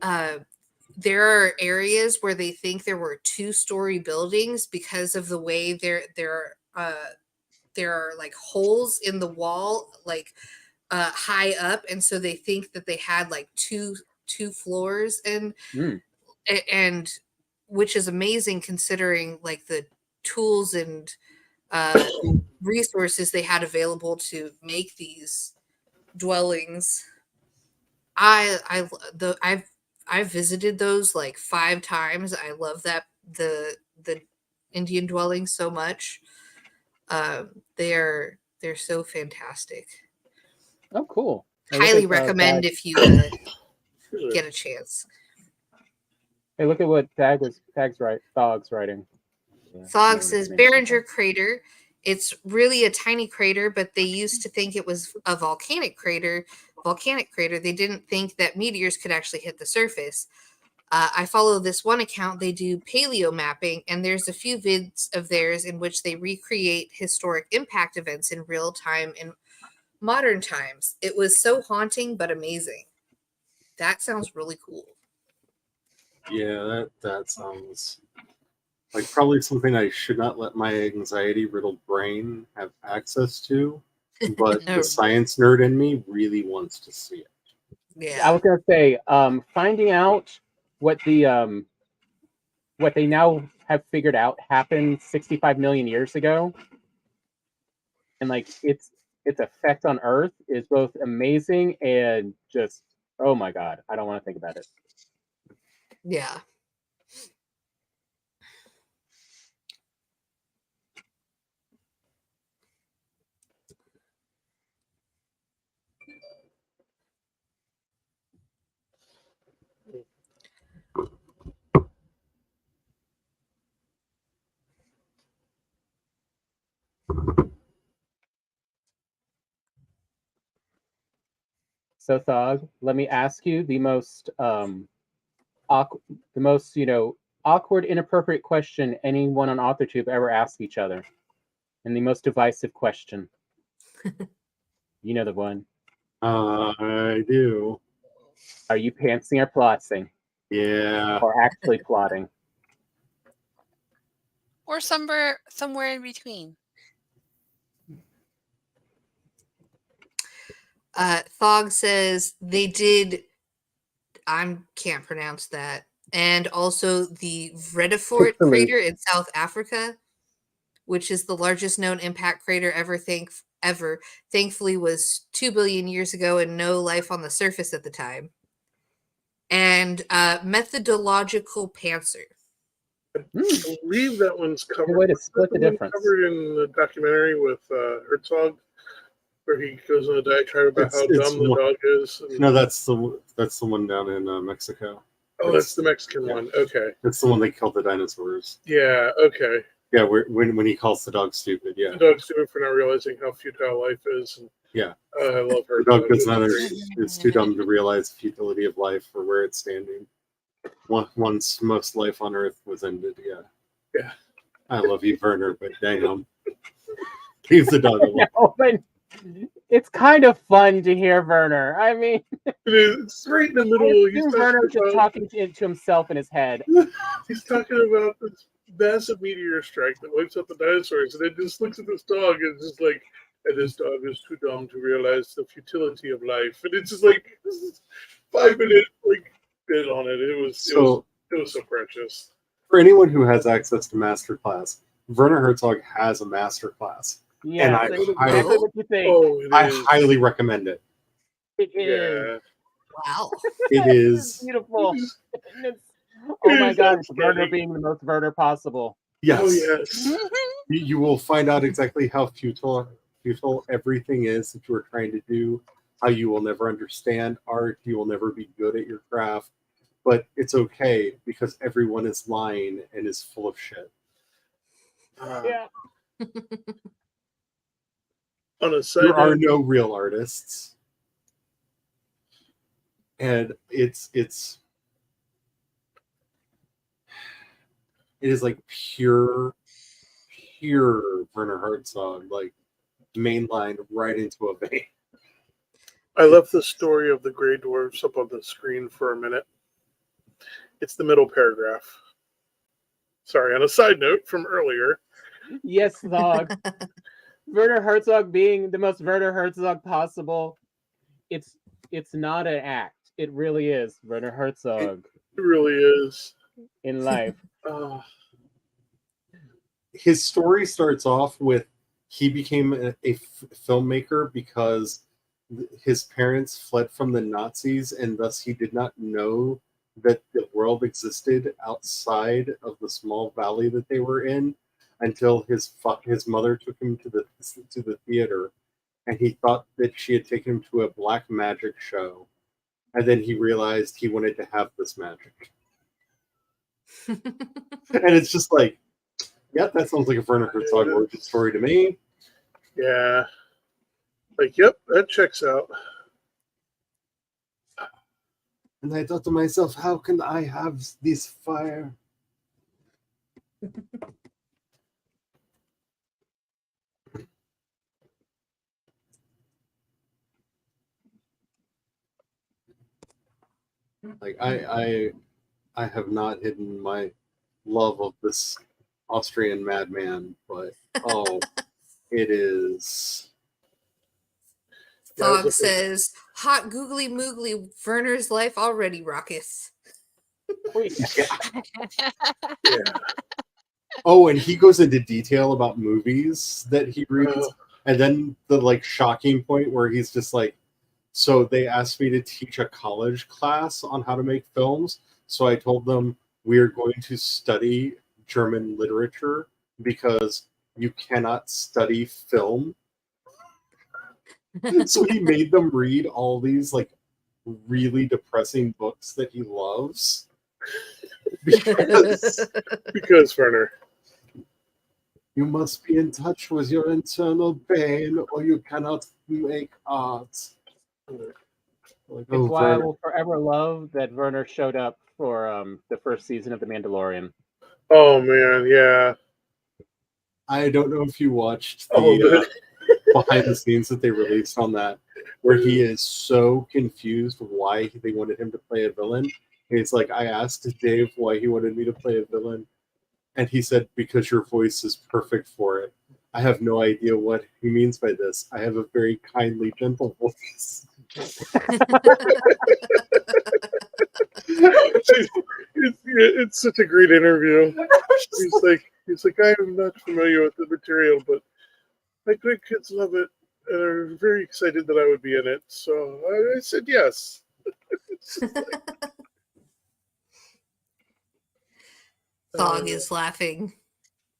There are areas where they think there were 2-story buildings because of the way there are like holes in the wall like high up, and so they think that they had like two floors, and which is amazing considering like the tools and resources they had available to make these dwellings. I've visited those like 5 times. I love that the Indian dwellings so much. They're so fantastic. Oh, cool! Highly recommend if you get a chance. Hey, look at what Thog's writing. Thog says Behringer crater. It's really a tiny crater, but they used to think it was a volcanic crater. They didn't think that meteors could actually hit the surface. I follow this one account. They do paleo mapping, and there's a few vids of theirs in which they recreate historic impact events in real time in modern times. It was so haunting but amazing. That sounds really cool. Yeah, that sounds like probably something I should not let my anxiety-riddled brain have access to, but the science nerd in me really wants to see it. Yeah, I was gonna say, finding out what the what they now have figured out happened 65 million years ago, and like it's its effect on Earth is both amazing and just, oh my god, I don't want to think about it. Yeah. So Thog, let me ask you the most awkward, inappropriate question anyone on AuthorTube ever asked each other, and the most divisive question. You know the one. I do. Are you pantsing or plotsing? Yeah. Or actually plotting? Or somewhere in between. Thog says they did. I can't pronounce that. And also the Vredefort crater in South Africa, which is the largest known impact crater ever. Thankfully, was 2 billion years ago and no life on the surface at the time. And methodological pantser. I believe that one's covered. Good way to split the difference. Covered in the documentary with Herzog, where he goes on a diatribe about how dumb the dog is. No, that's the one down in Mexico. Oh, that's the Mexican one. Okay, that's the one they killed the dinosaurs. Yeah. Okay. Yeah, when he calls the dog stupid. Yeah, the dog's stupid for not realizing how futile life is. And, yeah, I love her. The dog does not. It's too dumb to realize the futility of life or where it's standing. Once most life on Earth was ended. Yeah. Yeah. I love you, Werner, but dang leave the dog alone. No, but it's kind of fun to hear Werner. I mean, it's right in the middle. He's Werner just talking to himself in his head. He's talking about this massive meteor strike that wipes out the dinosaurs, and then just looks at this dog and it's just like, and this dog is too dumb to realize the futility of life. And it's just like, this is 5 minutes like bit on it. It was so precious. For anyone who has access to Masterclass, Werner Herzog has a Masterclass. Yeah, and I highly recommend it. It is. Yeah. Wow. It is beautiful. Oh my god, it's Werner being the most Werner possible. Yes. Oh, yes. You will find out exactly how futile everything is that you are trying to do, how you will never understand art, you will never be good at your craft, but it's okay because everyone is lying and is full of shit. Yeah. On a side there are no real artists, and it is like pure Werner Herzog, like mainlined right into a vein. I left the story of the Grey Dwarfs up on the screen for a minute. It's the middle paragraph. Sorry, on a side note from earlier. Yes, dog. Werner Herzog being the most Werner Herzog possible. It's not an act. It really is Werner Herzog. It really is. In life. His story starts off with he became a filmmaker because his parents fled from the Nazis, and thus he did not know that the world existed outside of the small valley that they were in until his mother took him to the theater, and he thought that she had taken him to a black magic show, and then he realized he wanted to have this magic. And it's just like, yep, that sounds like a Werner Herzog origin story to me. Yeah. Like, yep, that checks out. And I thought to myself, how can I have this fire? Like I have not hidden my love of this Austrian madman, but it is. Thog says, hot googly moogly, Werner's life already raucous. Yeah. Oh, and he goes into detail about movies that he reads. And then the like shocking point where he's just like, so they asked me to teach a college class on how to make films. So I told them we are going to study German literature because you cannot study film. So he made them read all these like really depressing books that he loves. Because Werner. You must be in touch with your internal pain or you cannot make art. Like, It's why I will forever love that Werner showed up for the first season of The Mandalorian. Oh man, yeah. I don't know if you watched the behind the scenes that they released on that, where he is so confused why they wanted him to play a villain. And it's like, I asked Dave why he wanted me to play a villain, and he said, because your voice is perfect for it. I have no idea what he means by this. I have a very kindly, gentle voice. It's such a great interview. He's like, I am not familiar with the material, but my great kids love it and are very excited that I would be in it. So I said yes. Thog is laughing.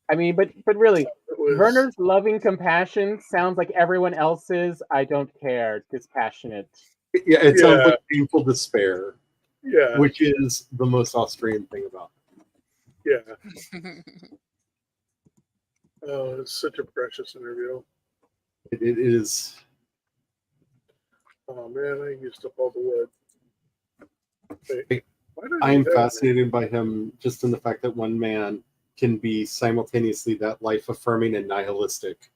I mean, but really, Werner's loving compassion sounds like everyone else's I don't care, dispassionate. Yeah, it sounds like painful despair. Yeah. Which is the most Austrian thing about it. Yeah. Oh, it's such a precious interview. It is. Oh man, I used up all the wood. Wait, I am fascinated by him just in the fact that one man can be simultaneously that life-affirming and nihilistic.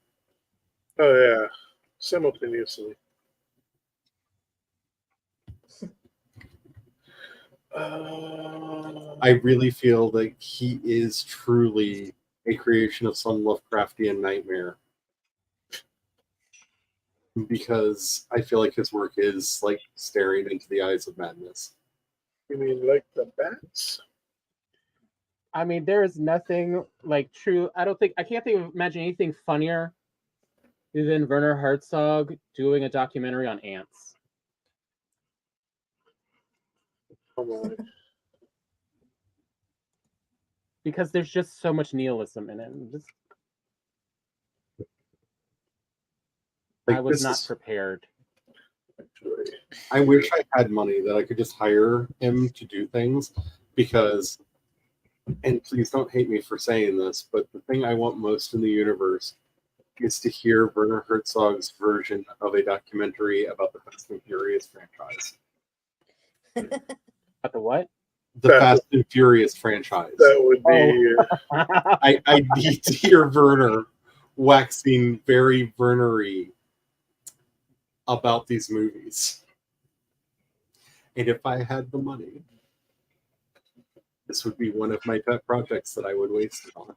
Oh yeah, simultaneously. I really feel that he is truly a creation of some Lovecraftian nightmare. Because I feel like his work is like staring into the eyes of madness. You mean like the bats? I mean, there is nothing like true. I can't imagine anything funnier than Werner Herzog doing a documentary on ants. Oh my. Because there's just so much nihilism in it. I was not prepared. I wish I had money that I could just hire him to do things because, and please don't hate me for saying this, but the thing I want most in the universe is to hear Werner Herzog's version of a documentary about the Fast and Furious franchise. About the what? The Fast and Furious franchise. That would be. I need to hear Werner waxing very Werner-y about these movies. And if I had the money, this would be one of my pet projects that I would waste it on.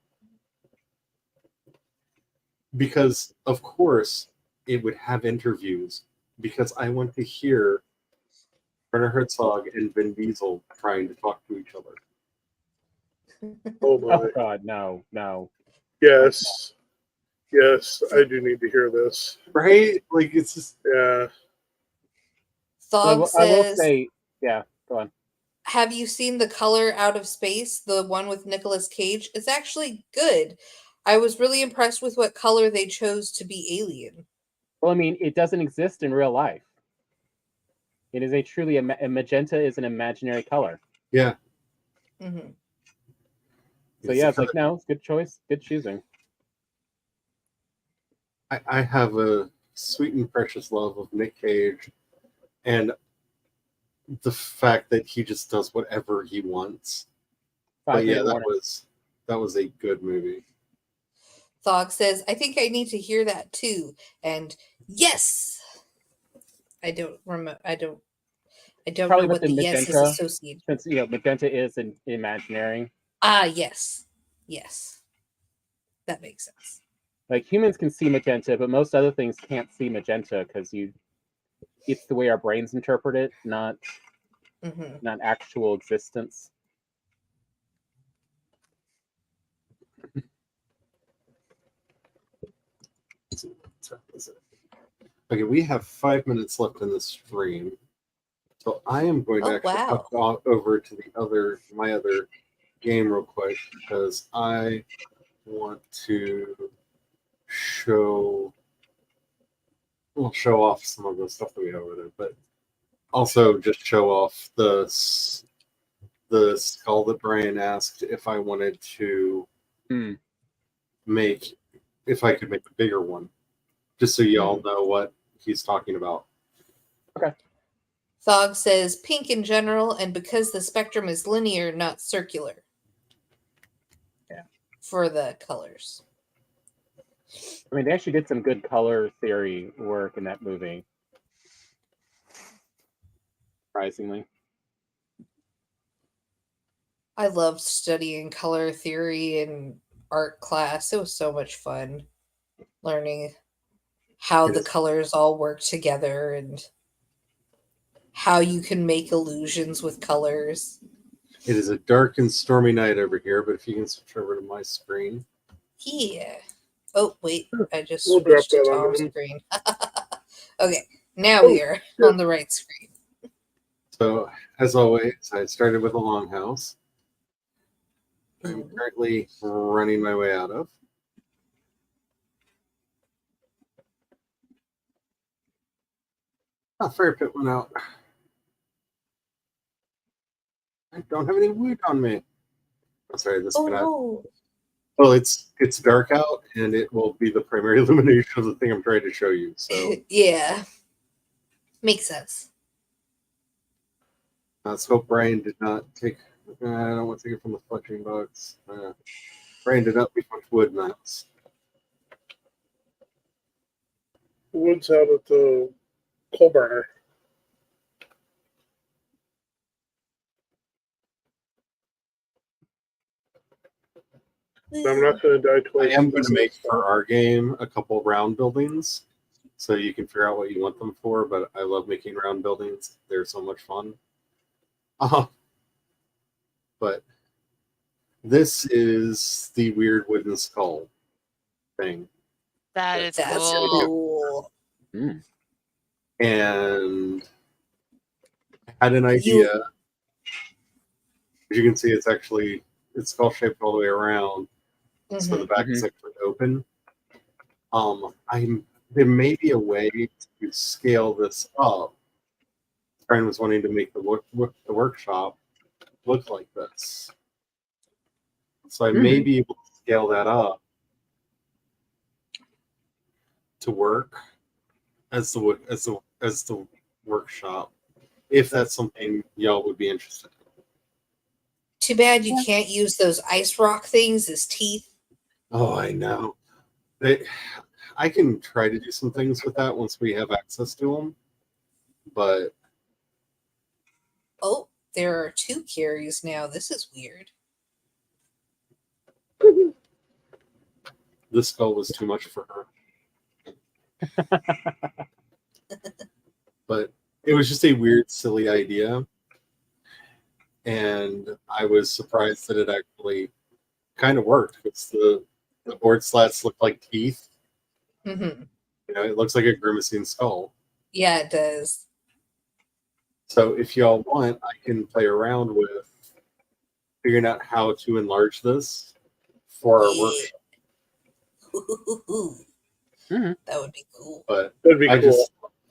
Because, of course, it would have interviews, because I want to hear Werner Herzog and Vin Diesel trying to talk to each other. Oh my. Oh God, no. Yes. Yes, I do need to hear this. Right? Like, it's just... Yeah. Thog says... I will say... Yeah, go on. Have you seen The Color Out of Space, the one with Nicolas Cage? It's actually good. I was really impressed with what color they chose to be alien. Well, I mean, it doesn't exist in real life. It is a magenta is an imaginary color. Yeah. Mm-hmm. So yeah, it's like, no, good choice, good choosing. I have a sweet and precious love of Nick Cage, and the fact that he just does whatever he wants. But yeah, that was a good movie. Thog says, I think I need to hear that too. And yes, I don't know what the yes is associated. Since magenta is an imaginary. Yes. That makes sense. Like humans can see magenta, but most other things can't see magenta because it's the way our brains interpret it, not actual existence. Okay, we have 5 minutes left in the stream, so I am going to actually hop over to my other game real quick because I want to show off some of the stuff that we have over there, but also just show off the skull that Brian asked if I wanted to make, if I could make a bigger one, just so y'all know what he's talking about. Okay. Thog says pink in general, and because the spectrum is linear, not circular. Yeah. For the colors. I mean, they actually did some good color theory work in that movie. Surprisingly. I loved studying color theory in art class. It was so much fun learning how the colors all work together and how you can make illusions with colors. It is a dark and stormy night over here, but if you can switch over to my screen. Yeah. Oh, wait. I just We'll switched drop to that on Tom's them. screen. Okay. Now we are on the right screen. So, as always, I started with a longhouse. I'm currently running my way out of. Fire pit went out. I don't have any wood on me. I'm sorry, this no. Well, it's dark out, and it will be the primary illumination of the thing I'm trying to show you. So yeah, makes sense. Let's hope Brian did not take. I don't want to take it from the fletching box. Brian did not leave much wood mats. Wood's out at the coal burner. I'm not going to die twice. I am going to make for our game a couple round buildings, so you can figure out what you want them for. But I love making round buildings; they're so much fun. But this is the weird wooden skull thing. That is That's cool. And I had an idea. As you can see, it's skull shaped all the way around, so the back is actually open. There may be a way to scale this up. Brian was wanting to make the workshop look like this, so I may be able to scale that up to work as the workshop, if that's something y'all would be interested in. Too bad you can't use those ice rock things as teeth. Oh, I know. I can try to do some things with that once we have access to them, but oh, there are 2 carries now. This is weird. This skull was too much for her. But it was just a weird, silly idea. And I was surprised that it actually kind of worked. It's the board slats look like teeth. It looks like a grimacing skull. Yeah, it does. So if y'all want, I can play around with figuring out how to enlarge this for our workshop. That would be cool. But that'd be cool.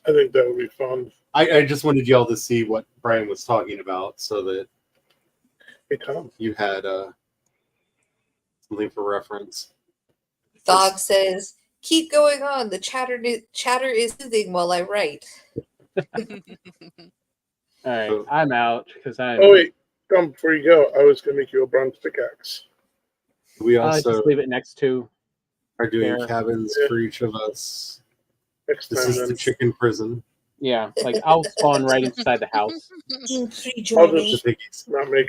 I think that would be fun. I just wanted y'all to see what Brian was talking about, so that you had something for reference. Thog says, "Keep going on. The chatter is soothing while I write." All right, I'm out because I'm. Oh wait, Tom! Before you go, I was going to make you a bronze pickaxe. We also just leave it next to. Are doing cabins for each of us. Next this time, is the chicken prison. Yeah, like I'll spawn right inside the house. This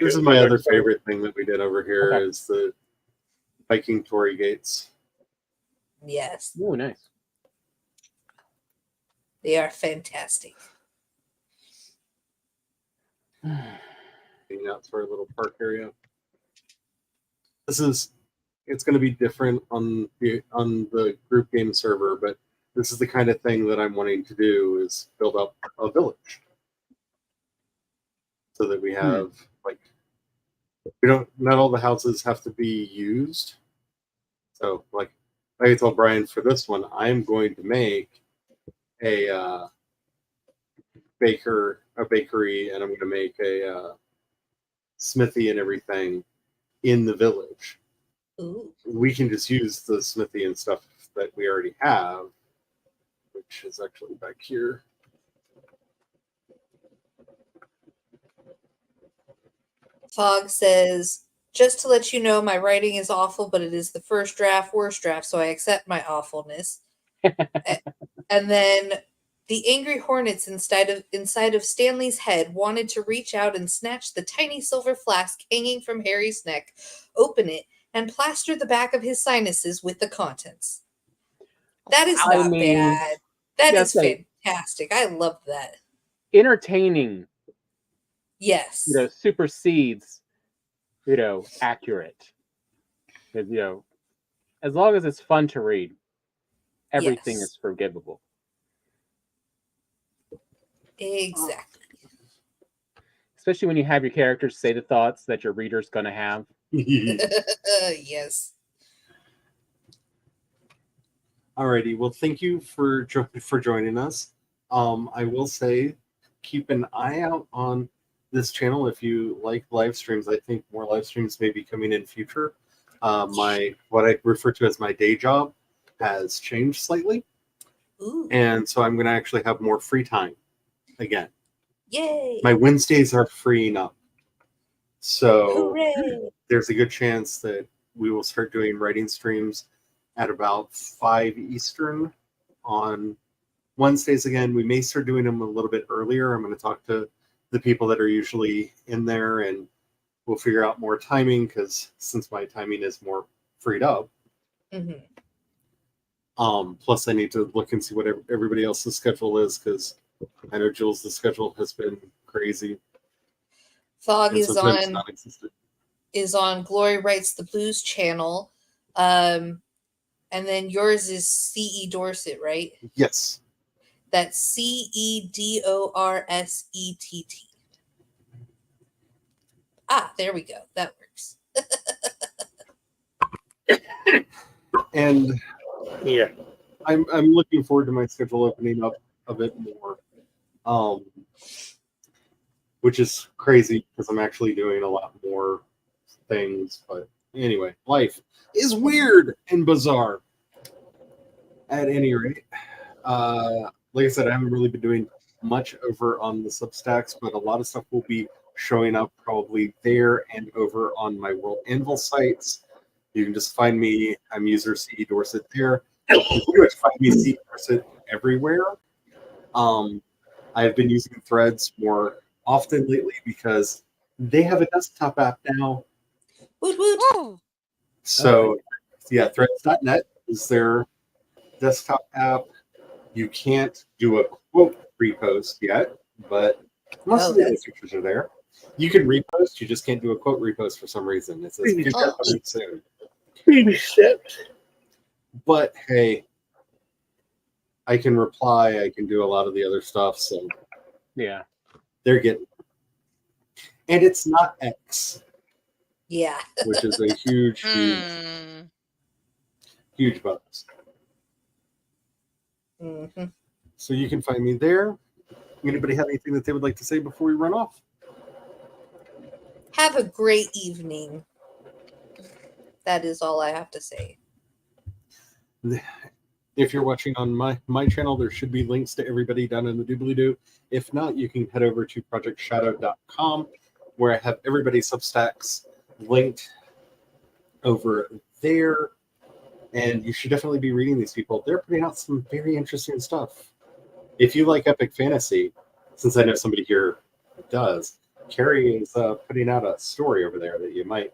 is my other favorite thing that we did over here is the Viking Tory gates. Yes. Oh, nice. They are fantastic. Heading out to our little park area. This is it's going to be different on the group game server, but this is the kind of thing that I'm wanting to do is build up a village so that we have like not all the houses have to be used. So like I told Brian for this one, I'm going to make a bakery, and I'm going to make a smithy and everything in the village. Ooh. We can just use the smithy and stuff that we already have, which is actually back here. Fog says, just to let you know, my writing is awful, but it is the first draft, worst draft, so I accept my awfulness. And then the angry hornets inside of Stanley's head wanted to reach out and snatch the tiny silver flask hanging from Harry's neck, open it, and plaster the back of his sinuses with the contents. That is not bad. That is fantastic. I love that. Entertaining. Yes. Supersedes, accurate. As long as it's fun to read, everything is forgivable. Exactly. Especially when you have your characters say the thoughts that your reader's going to have. Yes. Alrighty. Well, thank you for joining us. I will say, keep an eye out on this channel if you like live streams. I think more live streams may be coming in future. What I refer to as my day job has changed slightly. Ooh. And so I'm going to actually have more free time again. Yay! My Wednesdays are freeing up. So hooray! There's a good chance that we will start doing writing streams at about 5 Eastern on Wednesdays again. We may start doing them a little bit earlier. I'm going to talk to the people that are usually in there, and we'll figure out more timing, because since my timing is more freed up. Mm-hmm. Plus I need to look and see what everybody else's schedule is, because I know Jules' schedule has been crazy. Fog is on Glory Writes the Blues channel. And then yours is C.E. Dorset, right? Yes. That's CEDORSETT. Ah, there we go. That works. And yeah, I'm looking forward to my schedule opening up a bit more, which is crazy because I'm actually doing a lot more things. But anyway, life is weird and bizarre. At any rate, like I said, I haven't really been doing much over on the Substacks, but a lot of stuff will be showing up probably there and over on my World Anvil sites. You can just find me. I'm user CE Dorset there. You can pretty much find me CE Dorset everywhere. I have been using Threads more often lately because they have a desktop app now. Woot woot. So, yeah, Threads.net is their desktop app. You can't do a quote repost yet, but most of the other features are there. You can repost, you just can't do a quote repost for some reason. It says coming soon. Baby steps. But hey, I can reply, I can do a lot of the other stuff, so yeah. They're getting it. And it's not X. Yeah. Which is a huge bonus. Mm-hmm. So you can find me there. Anybody have anything that they would like to say before we run off? Have a great evening. That is all I have to say. If you're watching on my channel, there should be links to everybody down in the doobly-doo. If not, you can head over to projectshadow.com, where I have everybody's Substacks linked over there. And you should definitely be reading these people. They're putting out some very interesting stuff. If you like epic fantasy, since I know somebody here does, Carrie is putting out a story over there that you might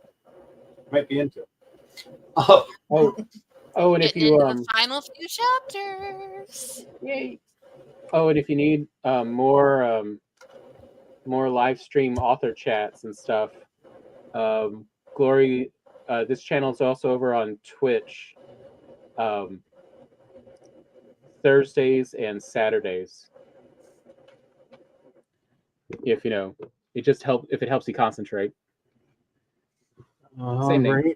be into. And if you the final few chapters. Yay! Oh, and if you need more live stream author chats and stuff, Glory this channel is also over on Twitch, Thursdays and Saturdays. If it just if it helps you concentrate. Same name.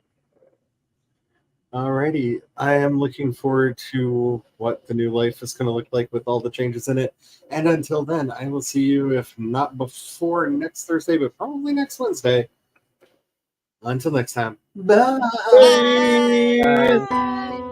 Alrighty. I am looking forward to what the new life is going to look like with all the changes in it. And until then, I will see you, if not before next Thursday, but probably next Wednesday. Until next time. Bye. Bye. Bye. Bye.